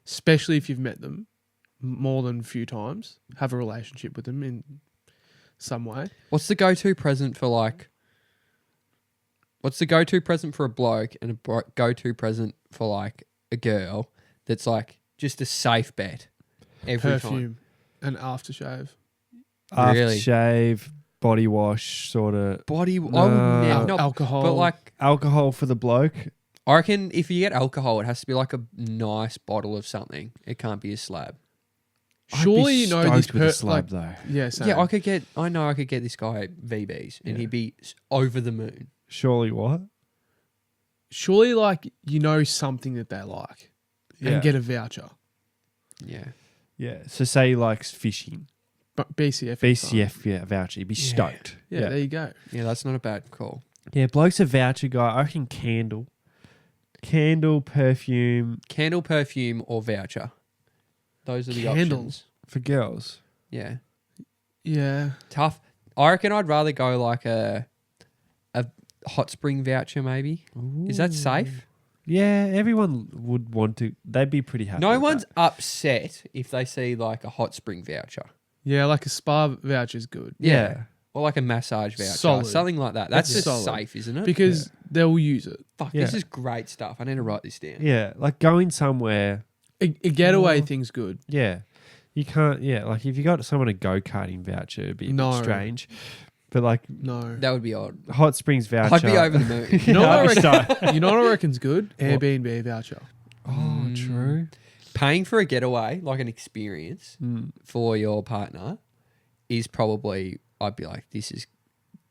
[SPEAKER 3] especially if you've met them more than a few times, have a relationship with them in some way.
[SPEAKER 1] What's the go-to present for like... What's the go-to present for a bloke and a go-to present for like a girl that's like just a safe bet every time?
[SPEAKER 3] Perfume and aftershave.
[SPEAKER 1] Really?
[SPEAKER 2] Aftershave, body wash, sort of.
[SPEAKER 1] Body... I would
[SPEAKER 2] No.
[SPEAKER 1] never... No,
[SPEAKER 3] Alcohol.
[SPEAKER 1] but like...
[SPEAKER 2] Alcohol for the bloke.
[SPEAKER 1] I reckon if you get alcohol, it has to be like a nice bottle of something. It can't be a slab.
[SPEAKER 3] Surely you know this
[SPEAKER 2] with a slab
[SPEAKER 3] like
[SPEAKER 2] though.
[SPEAKER 3] yeah, same.
[SPEAKER 1] Yeah, I know I could get this guy VBs and
[SPEAKER 2] Yeah.
[SPEAKER 1] he'd be over the moon.
[SPEAKER 2] Surely what?
[SPEAKER 3] Surely like you know something that they like
[SPEAKER 2] Yeah.
[SPEAKER 3] and get a voucher.
[SPEAKER 1] Yeah.
[SPEAKER 2] Yeah. So say he likes fishing.
[SPEAKER 3] But BCF. is fine.
[SPEAKER 2] BCF, yeah, voucher. He'd be
[SPEAKER 1] Yeah.
[SPEAKER 2] stoked.
[SPEAKER 3] Yeah, there you go.
[SPEAKER 1] Yeah, that's not a bad call.
[SPEAKER 2] Yeah, bloke's a voucher guy. I reckon candle. Candle, perfume
[SPEAKER 1] Candle, perfume, or voucher. Those are the
[SPEAKER 3] Candles.
[SPEAKER 1] options.
[SPEAKER 2] for girls.
[SPEAKER 1] Yeah.
[SPEAKER 3] Yeah.
[SPEAKER 1] Tough. I reckon I'd rather go like a hot spring voucher maybe. Is that safe?
[SPEAKER 2] Yeah, everyone would want to. They'd be pretty happy.
[SPEAKER 1] No
[SPEAKER 2] with
[SPEAKER 1] one's
[SPEAKER 2] that.
[SPEAKER 1] upset if they see like a hot spring voucher.
[SPEAKER 3] Yeah, like a spa voucher is good.
[SPEAKER 2] Yeah.
[SPEAKER 1] Or like a massage voucher.
[SPEAKER 3] Solid.
[SPEAKER 1] Something like that. That's
[SPEAKER 3] It's
[SPEAKER 1] just
[SPEAKER 3] solid.
[SPEAKER 1] safe, isn't it?
[SPEAKER 3] Because they'll use it.
[SPEAKER 1] Fuck,
[SPEAKER 2] Yeah.
[SPEAKER 1] this is great stuff. I need to write this down.
[SPEAKER 2] Yeah, like going somewhere.
[SPEAKER 3] A getaway
[SPEAKER 2] Oh.
[SPEAKER 3] thing's good.
[SPEAKER 2] Yeah, you can't. Yeah, like if you got someone a go karting voucher, it'd be a
[SPEAKER 3] No.
[SPEAKER 2] bit strange. But like
[SPEAKER 3] No.
[SPEAKER 1] That would be odd.
[SPEAKER 2] hot springs voucher,
[SPEAKER 1] I'd be over the moon.
[SPEAKER 3] You know what I
[SPEAKER 2] I'd be
[SPEAKER 3] reckon?
[SPEAKER 2] stoked.
[SPEAKER 3] You know what I reckon's good?
[SPEAKER 2] What?
[SPEAKER 3] Airbnb voucher.
[SPEAKER 2] Oh, true.
[SPEAKER 1] Paying for a getaway, like an experience for your partner, is probably, I'd be like, this is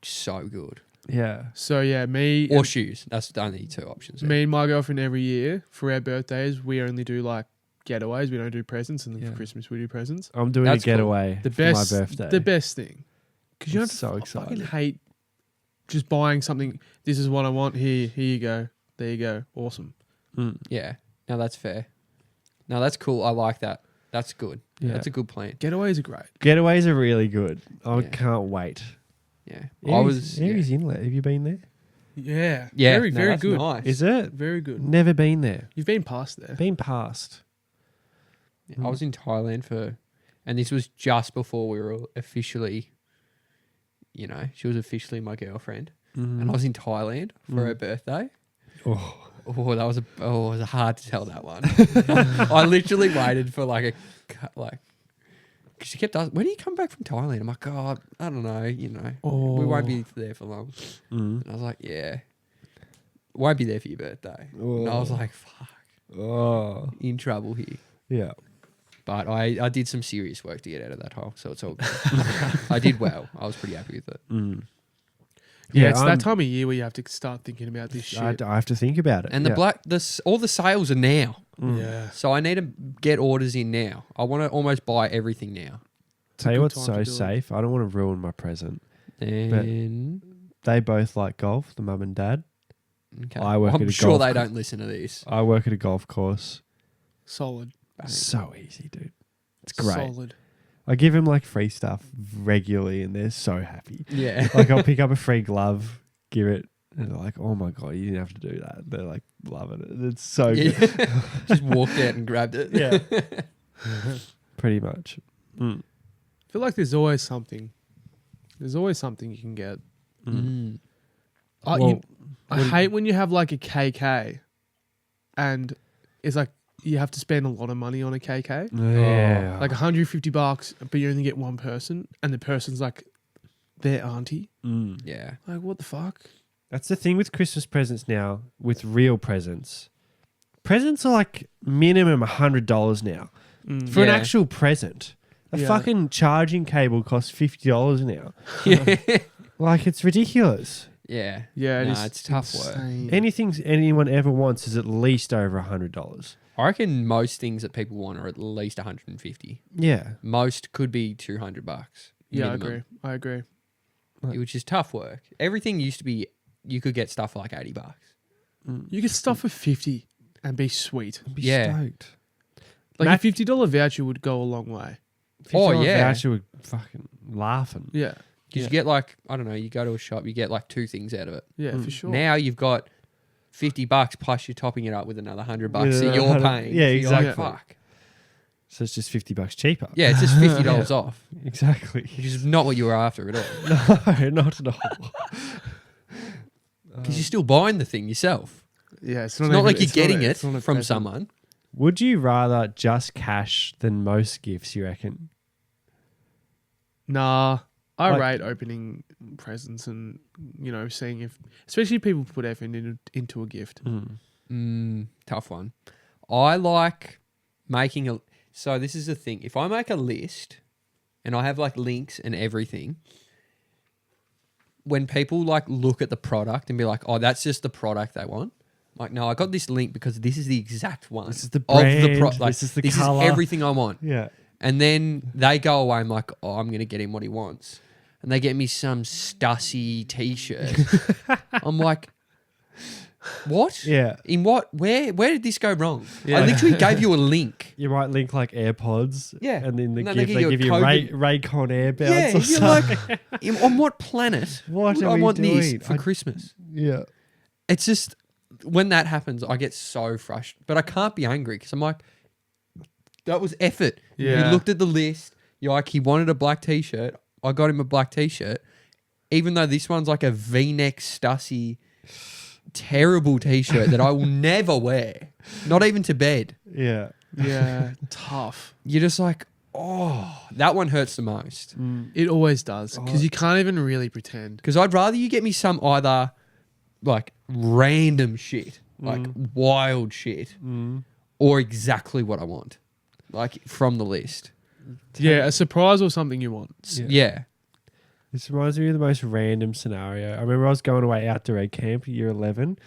[SPEAKER 1] so good.
[SPEAKER 2] Yeah,
[SPEAKER 3] So yeah, me
[SPEAKER 1] Or shoes. That's the only two options.
[SPEAKER 3] me and my girlfriend every year for our birthdays, we only do like getaways. We don't do presents, and then
[SPEAKER 2] Yeah.
[SPEAKER 3] for Christmas we do presents.
[SPEAKER 2] I'm doing
[SPEAKER 1] That's
[SPEAKER 2] a
[SPEAKER 1] cool.
[SPEAKER 2] getaway
[SPEAKER 3] The
[SPEAKER 2] for
[SPEAKER 3] best,
[SPEAKER 2] my birthday.
[SPEAKER 3] the best thing, because you
[SPEAKER 2] I'm
[SPEAKER 3] don't
[SPEAKER 2] so
[SPEAKER 3] I fucking
[SPEAKER 2] excited.
[SPEAKER 3] hate just buying something. This is what I want. Here you go. There you go. Awesome.
[SPEAKER 1] Yeah. No, that's fair. No, that's cool. I like that. That's good.
[SPEAKER 2] Yeah.
[SPEAKER 1] That's a good plan.
[SPEAKER 3] Getaways are great.
[SPEAKER 2] Getaways are really good. I
[SPEAKER 1] Yeah.
[SPEAKER 2] can't wait.
[SPEAKER 1] Yeah. I was.
[SPEAKER 2] Aries Inlet. Have you been there?
[SPEAKER 3] Yeah.
[SPEAKER 1] Yeah.
[SPEAKER 3] Very,
[SPEAKER 1] no,
[SPEAKER 3] very
[SPEAKER 1] that's
[SPEAKER 3] good.
[SPEAKER 1] Nice.
[SPEAKER 2] Is it?
[SPEAKER 3] Very good.
[SPEAKER 2] Never been there.
[SPEAKER 3] You've been past there.
[SPEAKER 2] Been past.
[SPEAKER 1] Yeah, I was in Thailand and this was just before we were officially, she was officially my girlfriend. And I was in Thailand for her birthday.
[SPEAKER 2] Oh,
[SPEAKER 1] It was hard to tell that one. I literally waited for because she kept asking, when do you come back from Thailand? I'm like, oh, I don't know, we won't be there for long. And I was like, yeah, won't be there for your birthday. And I was like, fuck,
[SPEAKER 2] oh,
[SPEAKER 1] in trouble here.
[SPEAKER 2] yeah.
[SPEAKER 1] But I did some serious work to get out of that hole, so it's all good. I did well. I was pretty happy with it.
[SPEAKER 3] Yeah, it's
[SPEAKER 2] I'm-
[SPEAKER 3] that time of year where you have to start thinking about this shit.
[SPEAKER 2] I have to think about it.
[SPEAKER 1] And
[SPEAKER 2] yeah.
[SPEAKER 1] all the sales are now.
[SPEAKER 3] Yeah.
[SPEAKER 1] So I need to get orders in now. I want to almost buy everything now.
[SPEAKER 2] Tell you
[SPEAKER 3] good
[SPEAKER 2] what's
[SPEAKER 3] time
[SPEAKER 2] so
[SPEAKER 3] to do it.
[SPEAKER 2] safe. I don't want to ruin my present.
[SPEAKER 1] Then
[SPEAKER 2] They both like golf, the mum and dad.
[SPEAKER 1] okay.
[SPEAKER 2] I work
[SPEAKER 1] I'm
[SPEAKER 2] at a
[SPEAKER 1] sure
[SPEAKER 2] golf
[SPEAKER 1] they
[SPEAKER 2] club.
[SPEAKER 1] don't listen to this.
[SPEAKER 2] I work at a golf course.
[SPEAKER 3] Solid.
[SPEAKER 2] So easy, dude. It's great.
[SPEAKER 3] Solid.
[SPEAKER 2] I give them like free stuff regularly and they're so happy.
[SPEAKER 1] Yeah.
[SPEAKER 2] Like I'll pick up a free glove, give it, and they're like, oh my God, you didn't have to do that. They're like loving it. It's so good.
[SPEAKER 1] Yeah. Just walked out and grabbed it.
[SPEAKER 2] Yeah. Pretty much.
[SPEAKER 3] I feel like there's always something. There's always something you can get.
[SPEAKER 1] Mm.
[SPEAKER 3] I hate when you have like a KK and it's like you have to spend a lot of money on a KK.
[SPEAKER 2] Yeah.
[SPEAKER 3] Like $150, but you only get one person and the person's like their auntie.
[SPEAKER 1] Yeah.
[SPEAKER 3] Like, what the fuck?
[SPEAKER 2] That's the thing with Christmas presents now, with real presents. Presents are like minimum $100 now. For an
[SPEAKER 1] Yeah.
[SPEAKER 2] actual present. A
[SPEAKER 3] Yeah.
[SPEAKER 2] fucking charging cable costs $50 now.
[SPEAKER 1] Yeah.
[SPEAKER 2] Like, it's ridiculous.
[SPEAKER 1] Yeah.
[SPEAKER 3] Yeah,
[SPEAKER 1] Nah, it's tough work.
[SPEAKER 3] insane.
[SPEAKER 2] Anything anyone ever wants is at least over $100.
[SPEAKER 1] I reckon most things that people want are at least 150.
[SPEAKER 2] Yeah.
[SPEAKER 1] Most could be $200.
[SPEAKER 3] Yeah,
[SPEAKER 1] minimum,
[SPEAKER 3] I agree.
[SPEAKER 1] Which is tough work. Everything used to be, you could get stuff for like $80.
[SPEAKER 3] You get stuff for 50 and be sweet.
[SPEAKER 2] I'd be
[SPEAKER 1] Yeah.
[SPEAKER 2] stoked.
[SPEAKER 3] Like
[SPEAKER 2] Mac-
[SPEAKER 3] a $50 voucher would go a long way.
[SPEAKER 1] Oh,
[SPEAKER 2] $50
[SPEAKER 1] yeah.
[SPEAKER 2] voucher would fucking laughing.
[SPEAKER 3] Yeah.
[SPEAKER 1] Because you get like, I don't know, you go to a shop, you get like 2 things out of it.
[SPEAKER 3] Yeah, for sure.
[SPEAKER 1] Now you've got $50 plus you're topping it up with another $100
[SPEAKER 2] With
[SPEAKER 1] that you're
[SPEAKER 2] another-
[SPEAKER 1] paying.
[SPEAKER 2] yeah,
[SPEAKER 1] So you're like,
[SPEAKER 2] exactly.
[SPEAKER 1] fuck.
[SPEAKER 2] So it's just $50 cheaper.
[SPEAKER 1] Yeah, it's just $50 off,
[SPEAKER 2] Exactly.
[SPEAKER 1] which is not what you were after at all.
[SPEAKER 2] No, not at all.
[SPEAKER 1] Because you're still buying the thing yourself.
[SPEAKER 3] Yeah, it's
[SPEAKER 1] It's not like you're
[SPEAKER 3] it's not
[SPEAKER 1] getting
[SPEAKER 3] a-
[SPEAKER 1] it
[SPEAKER 3] it's not a
[SPEAKER 1] from
[SPEAKER 3] present.
[SPEAKER 1] someone.
[SPEAKER 2] Would you rather just cash than most gifts, you reckon?
[SPEAKER 3] Nah, I
[SPEAKER 2] Like-
[SPEAKER 3] rate opening presents and seeing if, especially if people put effort into a gift.
[SPEAKER 1] Tough one. I like making a. So this is the thing. If I make a list and I have like links and everything, when people like look at the product and be like, "Oh, that's just the product they want," like, no, I got this link because this is the exact one.
[SPEAKER 2] This is the
[SPEAKER 1] of the
[SPEAKER 2] brand,
[SPEAKER 1] like,
[SPEAKER 2] this is the
[SPEAKER 1] this
[SPEAKER 2] colour.
[SPEAKER 1] is everything I want.
[SPEAKER 2] Yeah.
[SPEAKER 1] And then they go away. I'm like, "Oh, I'm gonna get him what he wants," and they get me some Stussy T-shirt. I'm like, what?
[SPEAKER 2] Yeah.
[SPEAKER 1] In what? Where did this go wrong?
[SPEAKER 3] Yeah.
[SPEAKER 1] I literally gave you a link.
[SPEAKER 2] You might link like AirPods.
[SPEAKER 1] Yeah.
[SPEAKER 2] And then
[SPEAKER 1] And
[SPEAKER 2] they
[SPEAKER 1] then
[SPEAKER 2] give you
[SPEAKER 1] COVID
[SPEAKER 2] Raycon AirBuds
[SPEAKER 1] Yeah,
[SPEAKER 2] or
[SPEAKER 1] you're
[SPEAKER 2] something.
[SPEAKER 1] like, on what planet
[SPEAKER 2] What
[SPEAKER 1] would
[SPEAKER 2] are
[SPEAKER 1] I
[SPEAKER 2] we
[SPEAKER 1] want
[SPEAKER 2] doing?
[SPEAKER 1] this for Christmas?
[SPEAKER 2] Yeah.
[SPEAKER 1] It's just when that happens, I get so frustrated. But I can't be angry because I'm like, that was effort.
[SPEAKER 3] Yeah.
[SPEAKER 1] He looked at the list. You're like, he wanted a black T-shirt. I got him a black T-shirt, even though this one's like a V-neck Stussy, terrible T-shirt that I will never wear, not even to bed.
[SPEAKER 2] Yeah.
[SPEAKER 3] Yeah, tough.
[SPEAKER 1] You're just like, oh, that one hurts the most.
[SPEAKER 3] It always does because you can't even really pretend.
[SPEAKER 1] Because I'd rather you get me some either like random shit, like wild shit, or exactly what I want, like from the list.
[SPEAKER 3] Yeah, a surprise or something you want.
[SPEAKER 1] Yeah.
[SPEAKER 2] This reminds me of the most random scenario. I remember I was going away out to Red Camp, year 11,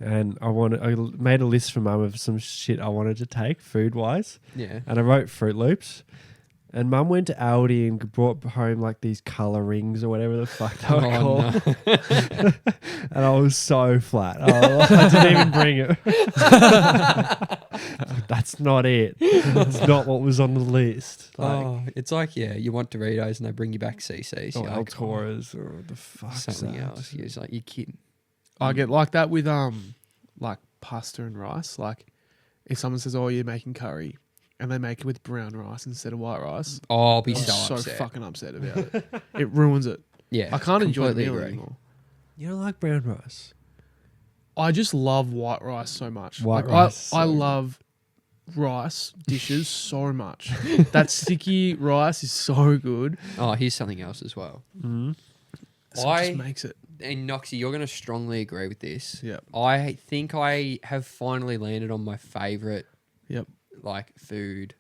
[SPEAKER 2] and I made a list for Mum of some shit I wanted to take food-wise,
[SPEAKER 1] Yeah.
[SPEAKER 2] and I wrote Fruit Loops. And Mum went to Aldi and brought home like these colour rings or whatever the fuck they were called.
[SPEAKER 1] no.
[SPEAKER 2] And I was so flat. I didn't even bring it. That's not it. It's not what was on the list. Like
[SPEAKER 1] It's like, yeah, you want Doritos and they bring you back CCs.
[SPEAKER 2] or
[SPEAKER 1] You're
[SPEAKER 2] El
[SPEAKER 1] like,
[SPEAKER 2] Toros or the fuck
[SPEAKER 1] something else. You're just like, you're kidding.
[SPEAKER 3] I get like that with like pasta and rice. Like if someone says, "Oh, you're making curry," and they make it with brown rice instead of white rice,
[SPEAKER 1] Oh, I'll be
[SPEAKER 3] I'm
[SPEAKER 1] so,
[SPEAKER 3] so
[SPEAKER 1] upset.
[SPEAKER 3] fucking upset about it. It ruins it.
[SPEAKER 1] Yeah.
[SPEAKER 3] I can't enjoy the
[SPEAKER 1] completely
[SPEAKER 3] meal
[SPEAKER 1] agree.
[SPEAKER 3] anymore.
[SPEAKER 2] You don't like brown rice?
[SPEAKER 3] I just love white rice so much.
[SPEAKER 2] White
[SPEAKER 3] Like,
[SPEAKER 2] rice,
[SPEAKER 3] I
[SPEAKER 2] so
[SPEAKER 3] love rice dishes so much. That sticky rice is so good.
[SPEAKER 1] Oh, here's something else as well.
[SPEAKER 3] So it just makes it.
[SPEAKER 1] And Knoxy, you're going to strongly agree with this.
[SPEAKER 3] Yep.
[SPEAKER 1] I think I have finally landed on my favourite
[SPEAKER 3] Yep.
[SPEAKER 1] like food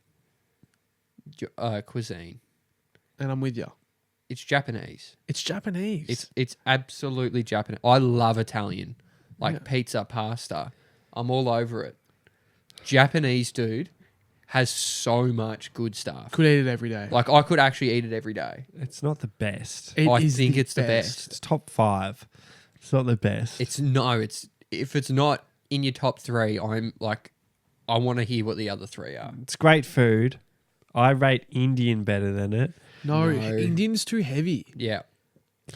[SPEAKER 1] cuisine.
[SPEAKER 3] And I'm with you.
[SPEAKER 1] It's Japanese.
[SPEAKER 3] It's Japanese.
[SPEAKER 1] It's absolutely Japanese. I love Italian, like
[SPEAKER 3] Yeah.
[SPEAKER 1] pizza, pasta. I'm all over it. Japanese dude has so much good stuff.
[SPEAKER 3] Could eat it every day.
[SPEAKER 1] Like I could actually eat it every day.
[SPEAKER 2] It's not the best.
[SPEAKER 3] It
[SPEAKER 1] I
[SPEAKER 3] is
[SPEAKER 1] think it's the best.
[SPEAKER 2] It's top 5. It's not the best.
[SPEAKER 1] It's if it's not in your top 3, I'm like, I want to hear what the other 3 are.
[SPEAKER 2] It's great food. I rate Indian better than it.
[SPEAKER 3] No,
[SPEAKER 1] No.
[SPEAKER 3] Indian's too heavy.
[SPEAKER 1] Yeah.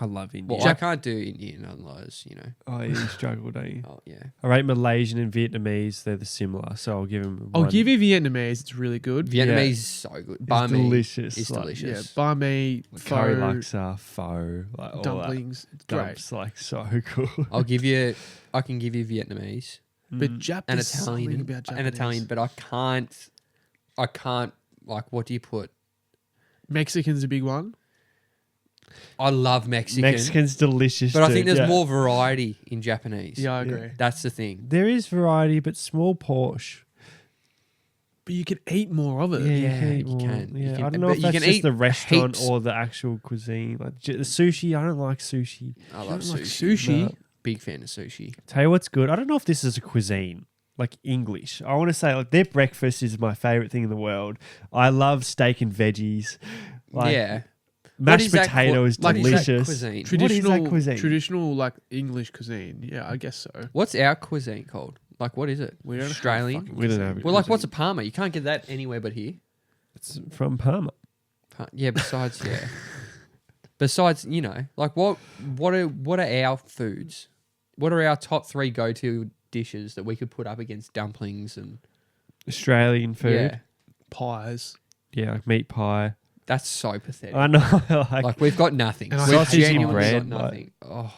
[SPEAKER 2] I love Indian.
[SPEAKER 1] Well, I can't do Indian unless,
[SPEAKER 2] Oh, you struggle, don't you?
[SPEAKER 1] Oh, yeah.
[SPEAKER 2] I rate Malaysian and Vietnamese. They're the similar, so I'll give them.
[SPEAKER 3] I'll give you Vietnamese. It's really good.
[SPEAKER 1] Vietnamese is so good. Banh mi
[SPEAKER 2] delicious,
[SPEAKER 1] is
[SPEAKER 2] like-
[SPEAKER 1] delicious.
[SPEAKER 3] Yeah, banh mi,
[SPEAKER 2] curry
[SPEAKER 3] pho,
[SPEAKER 2] laksa, pho, like all
[SPEAKER 3] dumplings. It's
[SPEAKER 2] that.
[SPEAKER 3] great.
[SPEAKER 2] Dumps, like so cool.
[SPEAKER 1] I can give you Vietnamese
[SPEAKER 3] But
[SPEAKER 1] and
[SPEAKER 3] Japanese,
[SPEAKER 1] Italian
[SPEAKER 3] about Japanese.
[SPEAKER 1] and Italian, but I can't like, what do you put?
[SPEAKER 3] Mexican's a big one.
[SPEAKER 1] I love Mexican.
[SPEAKER 2] Mexican's delicious.
[SPEAKER 1] But I
[SPEAKER 2] too,
[SPEAKER 1] think there's
[SPEAKER 2] yeah.
[SPEAKER 1] more variety in Japanese.
[SPEAKER 3] Yeah, I agree.
[SPEAKER 1] That's the thing.
[SPEAKER 2] There is variety, but small Porsche.
[SPEAKER 3] But you can eat more of it.
[SPEAKER 2] Yeah,
[SPEAKER 1] Yeah,
[SPEAKER 2] you can eat
[SPEAKER 1] you
[SPEAKER 2] more.
[SPEAKER 1] can.
[SPEAKER 2] Yeah,
[SPEAKER 1] You can-
[SPEAKER 2] I don't know
[SPEAKER 1] but
[SPEAKER 2] if
[SPEAKER 1] you
[SPEAKER 2] that's
[SPEAKER 1] can
[SPEAKER 2] just
[SPEAKER 1] eat
[SPEAKER 2] the restaurant
[SPEAKER 1] heaps.
[SPEAKER 2] or the actual cuisine. Like the sushi, I don't like sushi.
[SPEAKER 1] I
[SPEAKER 3] You
[SPEAKER 1] love
[SPEAKER 3] don't like
[SPEAKER 1] sushi.
[SPEAKER 3] sushi.
[SPEAKER 2] No.
[SPEAKER 1] Big fan of sushi.
[SPEAKER 2] Tell you what's good. I don't know if this is a cuisine, like English. I want to say like their breakfast is my favorite thing in the world. I love steak and veggies. Like,
[SPEAKER 1] yeah.
[SPEAKER 2] mashed potato is
[SPEAKER 1] what is that
[SPEAKER 2] delicious.
[SPEAKER 1] cuisine?
[SPEAKER 3] Traditional,
[SPEAKER 2] What is that cuisine?
[SPEAKER 3] traditional like English cuisine. Yeah, I guess so.
[SPEAKER 1] What's our cuisine called? Like, what is it?
[SPEAKER 3] We don't have
[SPEAKER 1] Australian?
[SPEAKER 3] fucking
[SPEAKER 2] We don't
[SPEAKER 3] cuisine.
[SPEAKER 2] have it.
[SPEAKER 1] Well, like, what's a Parma? You can't get that anywhere but here.
[SPEAKER 2] It's from Parma.
[SPEAKER 1] Yeah, besides, yeah. Besides, you know, like, what are our foods? What are our top 3 go-to dishes that we could put up against dumplings and...
[SPEAKER 2] Australian food.
[SPEAKER 1] Yeah.
[SPEAKER 3] Pies.
[SPEAKER 2] Yeah, like meat pie.
[SPEAKER 1] That's so pathetic.
[SPEAKER 2] I know.
[SPEAKER 1] Like, we've got nothing.
[SPEAKER 3] And I
[SPEAKER 1] We've
[SPEAKER 3] hate
[SPEAKER 1] genuinely
[SPEAKER 2] bread,
[SPEAKER 1] got
[SPEAKER 2] like-
[SPEAKER 1] nothing. Oh.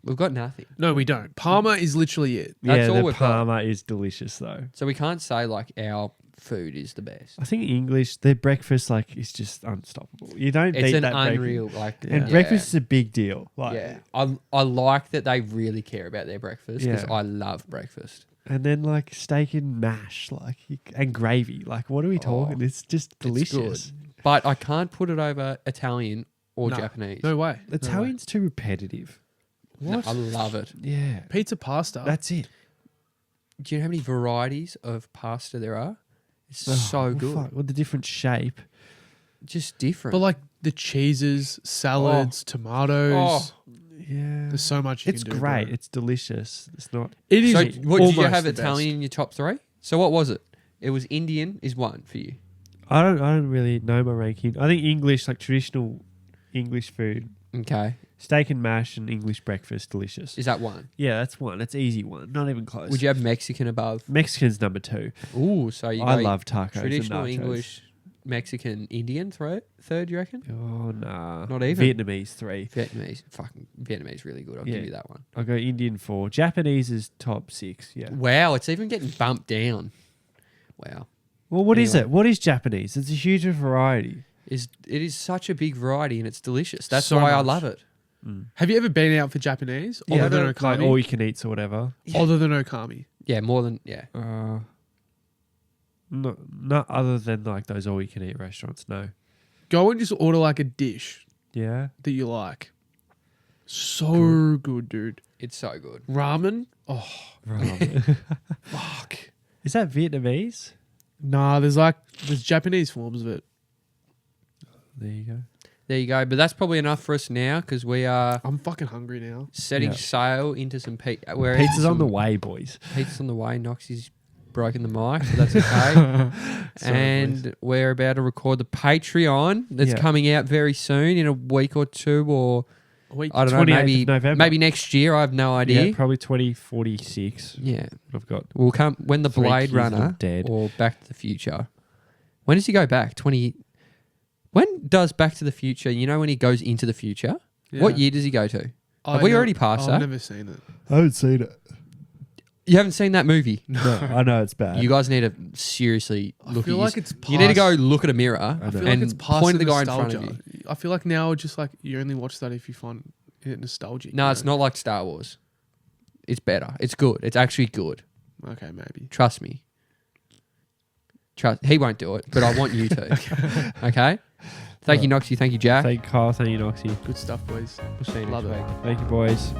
[SPEAKER 1] We've got nothing.
[SPEAKER 3] No, we don't. Parma is literally it.
[SPEAKER 1] That's
[SPEAKER 2] yeah,
[SPEAKER 1] all
[SPEAKER 2] the
[SPEAKER 1] we've got.
[SPEAKER 2] Parma is delicious though.
[SPEAKER 1] So we can't say, like, our food is the best.
[SPEAKER 2] I think English, their breakfast like is just unstoppable. You don't
[SPEAKER 1] It's
[SPEAKER 2] beat
[SPEAKER 1] an
[SPEAKER 2] that
[SPEAKER 1] unreal, like...
[SPEAKER 2] breakfast. And
[SPEAKER 1] yeah.
[SPEAKER 2] breakfast is a big deal. Like,
[SPEAKER 1] Yeah. I like that they really care about their breakfast because
[SPEAKER 2] Yeah.
[SPEAKER 1] I love breakfast.
[SPEAKER 2] and then like steak and mash, like and gravy. Like, what are we talking? It's just delicious.
[SPEAKER 1] But I can't put it over Italian or
[SPEAKER 3] No.
[SPEAKER 1] Japanese.
[SPEAKER 3] No way.
[SPEAKER 2] Italian's too repetitive.
[SPEAKER 1] No,
[SPEAKER 2] What?
[SPEAKER 1] I love it.
[SPEAKER 2] Yeah,
[SPEAKER 3] Pizza pasta.
[SPEAKER 2] that's it.
[SPEAKER 1] Do you know how many varieties of pasta there are? It's
[SPEAKER 2] Oh,
[SPEAKER 1] so
[SPEAKER 2] well,
[SPEAKER 1] good.
[SPEAKER 2] fuck, with the different shape.
[SPEAKER 1] Just different.
[SPEAKER 3] but like the cheeses, salads, tomatoes.
[SPEAKER 2] Yeah,
[SPEAKER 3] There's so much you
[SPEAKER 2] it's
[SPEAKER 3] can do.
[SPEAKER 2] great.
[SPEAKER 3] bro.
[SPEAKER 2] It's delicious. It's not.
[SPEAKER 3] It is.
[SPEAKER 1] so what, did you
[SPEAKER 3] almost
[SPEAKER 1] have
[SPEAKER 3] the best.
[SPEAKER 1] Italian in your top 3? So what was it? It was Indian is 1 for you.
[SPEAKER 2] I don't really know my ranking. I think English, like traditional English food,
[SPEAKER 1] Okay.
[SPEAKER 2] steak and mash and English breakfast, delicious.
[SPEAKER 1] Is that 1?
[SPEAKER 2] Yeah, that's one. That's easy one. Not even close.
[SPEAKER 1] Would you have Mexican above?
[SPEAKER 2] Mexican's number 2.
[SPEAKER 1] Ooh, so you
[SPEAKER 2] I
[SPEAKER 1] go
[SPEAKER 2] love tacos.
[SPEAKER 1] traditional
[SPEAKER 2] and nachos.
[SPEAKER 1] English, Mexican, Indian third, you reckon?
[SPEAKER 2] Oh nah.
[SPEAKER 1] Not even?
[SPEAKER 2] Vietnamese 3.
[SPEAKER 1] Vietnamese really good. I'll
[SPEAKER 2] Yeah.
[SPEAKER 1] give you that one.
[SPEAKER 2] I'll go Indian 4. Japanese is top 6. Yeah.
[SPEAKER 1] Wow, it's even getting bumped down. Wow.
[SPEAKER 2] Well, what is
[SPEAKER 1] Anyway.
[SPEAKER 2] it? What is Japanese? It's a huge variety.
[SPEAKER 1] It is such a big variety and it's delicious. That's
[SPEAKER 3] So
[SPEAKER 1] why I
[SPEAKER 3] much.
[SPEAKER 1] love it.
[SPEAKER 3] Have you ever been out for Japanese?
[SPEAKER 2] Yeah,
[SPEAKER 3] Other than
[SPEAKER 2] like
[SPEAKER 3] Okami?
[SPEAKER 2] all you can eats or whatever.
[SPEAKER 3] Other than Okami.
[SPEAKER 1] Yeah, more than
[SPEAKER 2] Not other than like those all you can eat restaurants. No.
[SPEAKER 3] Go and just order like a dish
[SPEAKER 2] Yeah.
[SPEAKER 3] that you like. So good, dude.
[SPEAKER 1] It's so good.
[SPEAKER 3] Ramen? Oh,
[SPEAKER 2] Right.
[SPEAKER 3] fuck.
[SPEAKER 2] Is that Vietnamese?
[SPEAKER 3] Nah, there's Japanese forms of it.
[SPEAKER 2] There you go.
[SPEAKER 1] There you go. But that's probably enough for us now because we are
[SPEAKER 3] I'm fucking hungry now.
[SPEAKER 1] setting
[SPEAKER 2] Yeah.
[SPEAKER 1] sail into some
[SPEAKER 2] Pizza's on the way, boys.
[SPEAKER 1] Pizza's on the way. Noxy's broken the mic, but that's okay. And we're about to record the Patreon that's
[SPEAKER 2] Yeah.
[SPEAKER 1] coming out very soon in a week or 2 or
[SPEAKER 3] Wait,
[SPEAKER 1] I don't know,
[SPEAKER 2] 28th of November.
[SPEAKER 1] maybe next year. I have no idea.
[SPEAKER 2] Yeah, probably 2046.
[SPEAKER 1] Yeah.
[SPEAKER 2] I've got.
[SPEAKER 1] We'll come when the
[SPEAKER 2] 3
[SPEAKER 1] Blade
[SPEAKER 2] kids that are
[SPEAKER 1] Runner
[SPEAKER 2] dead.
[SPEAKER 1] or Back to the Future. When does he go back? When does Back to the Future? You know when he goes into the future. What year does he go to? Have we already passed that?
[SPEAKER 3] I've never seen it.
[SPEAKER 2] I haven't seen it.
[SPEAKER 1] You haven't seen that movie.
[SPEAKER 2] No, I know it's bad.
[SPEAKER 1] You guys need to seriously
[SPEAKER 3] I
[SPEAKER 1] look
[SPEAKER 3] feel
[SPEAKER 1] at
[SPEAKER 3] like
[SPEAKER 1] yours.
[SPEAKER 3] it's
[SPEAKER 1] You need to go
[SPEAKER 3] past-
[SPEAKER 1] look at a mirror
[SPEAKER 2] I
[SPEAKER 3] I feel
[SPEAKER 2] know.
[SPEAKER 1] and
[SPEAKER 3] like it's past
[SPEAKER 1] point at
[SPEAKER 3] the
[SPEAKER 1] the guy in front
[SPEAKER 3] nostalgia.
[SPEAKER 1] of you.
[SPEAKER 3] I feel like now just like you only watch that if you find it nostalgic.
[SPEAKER 1] No,
[SPEAKER 3] you
[SPEAKER 1] it's
[SPEAKER 3] know?
[SPEAKER 1] not like Star Wars. It's better. It's good. It's actually good.
[SPEAKER 3] Okay, maybe.
[SPEAKER 1] Trust me. He won't do it, but I want you to. Okay? Thank you, Noxy. Thank you, Jack.
[SPEAKER 2] Thank Kyle. Thank you, Knoxy.
[SPEAKER 3] Good stuff, boys.
[SPEAKER 1] We'll see you next
[SPEAKER 3] Love it.
[SPEAKER 1] week.
[SPEAKER 2] Thank you, boys.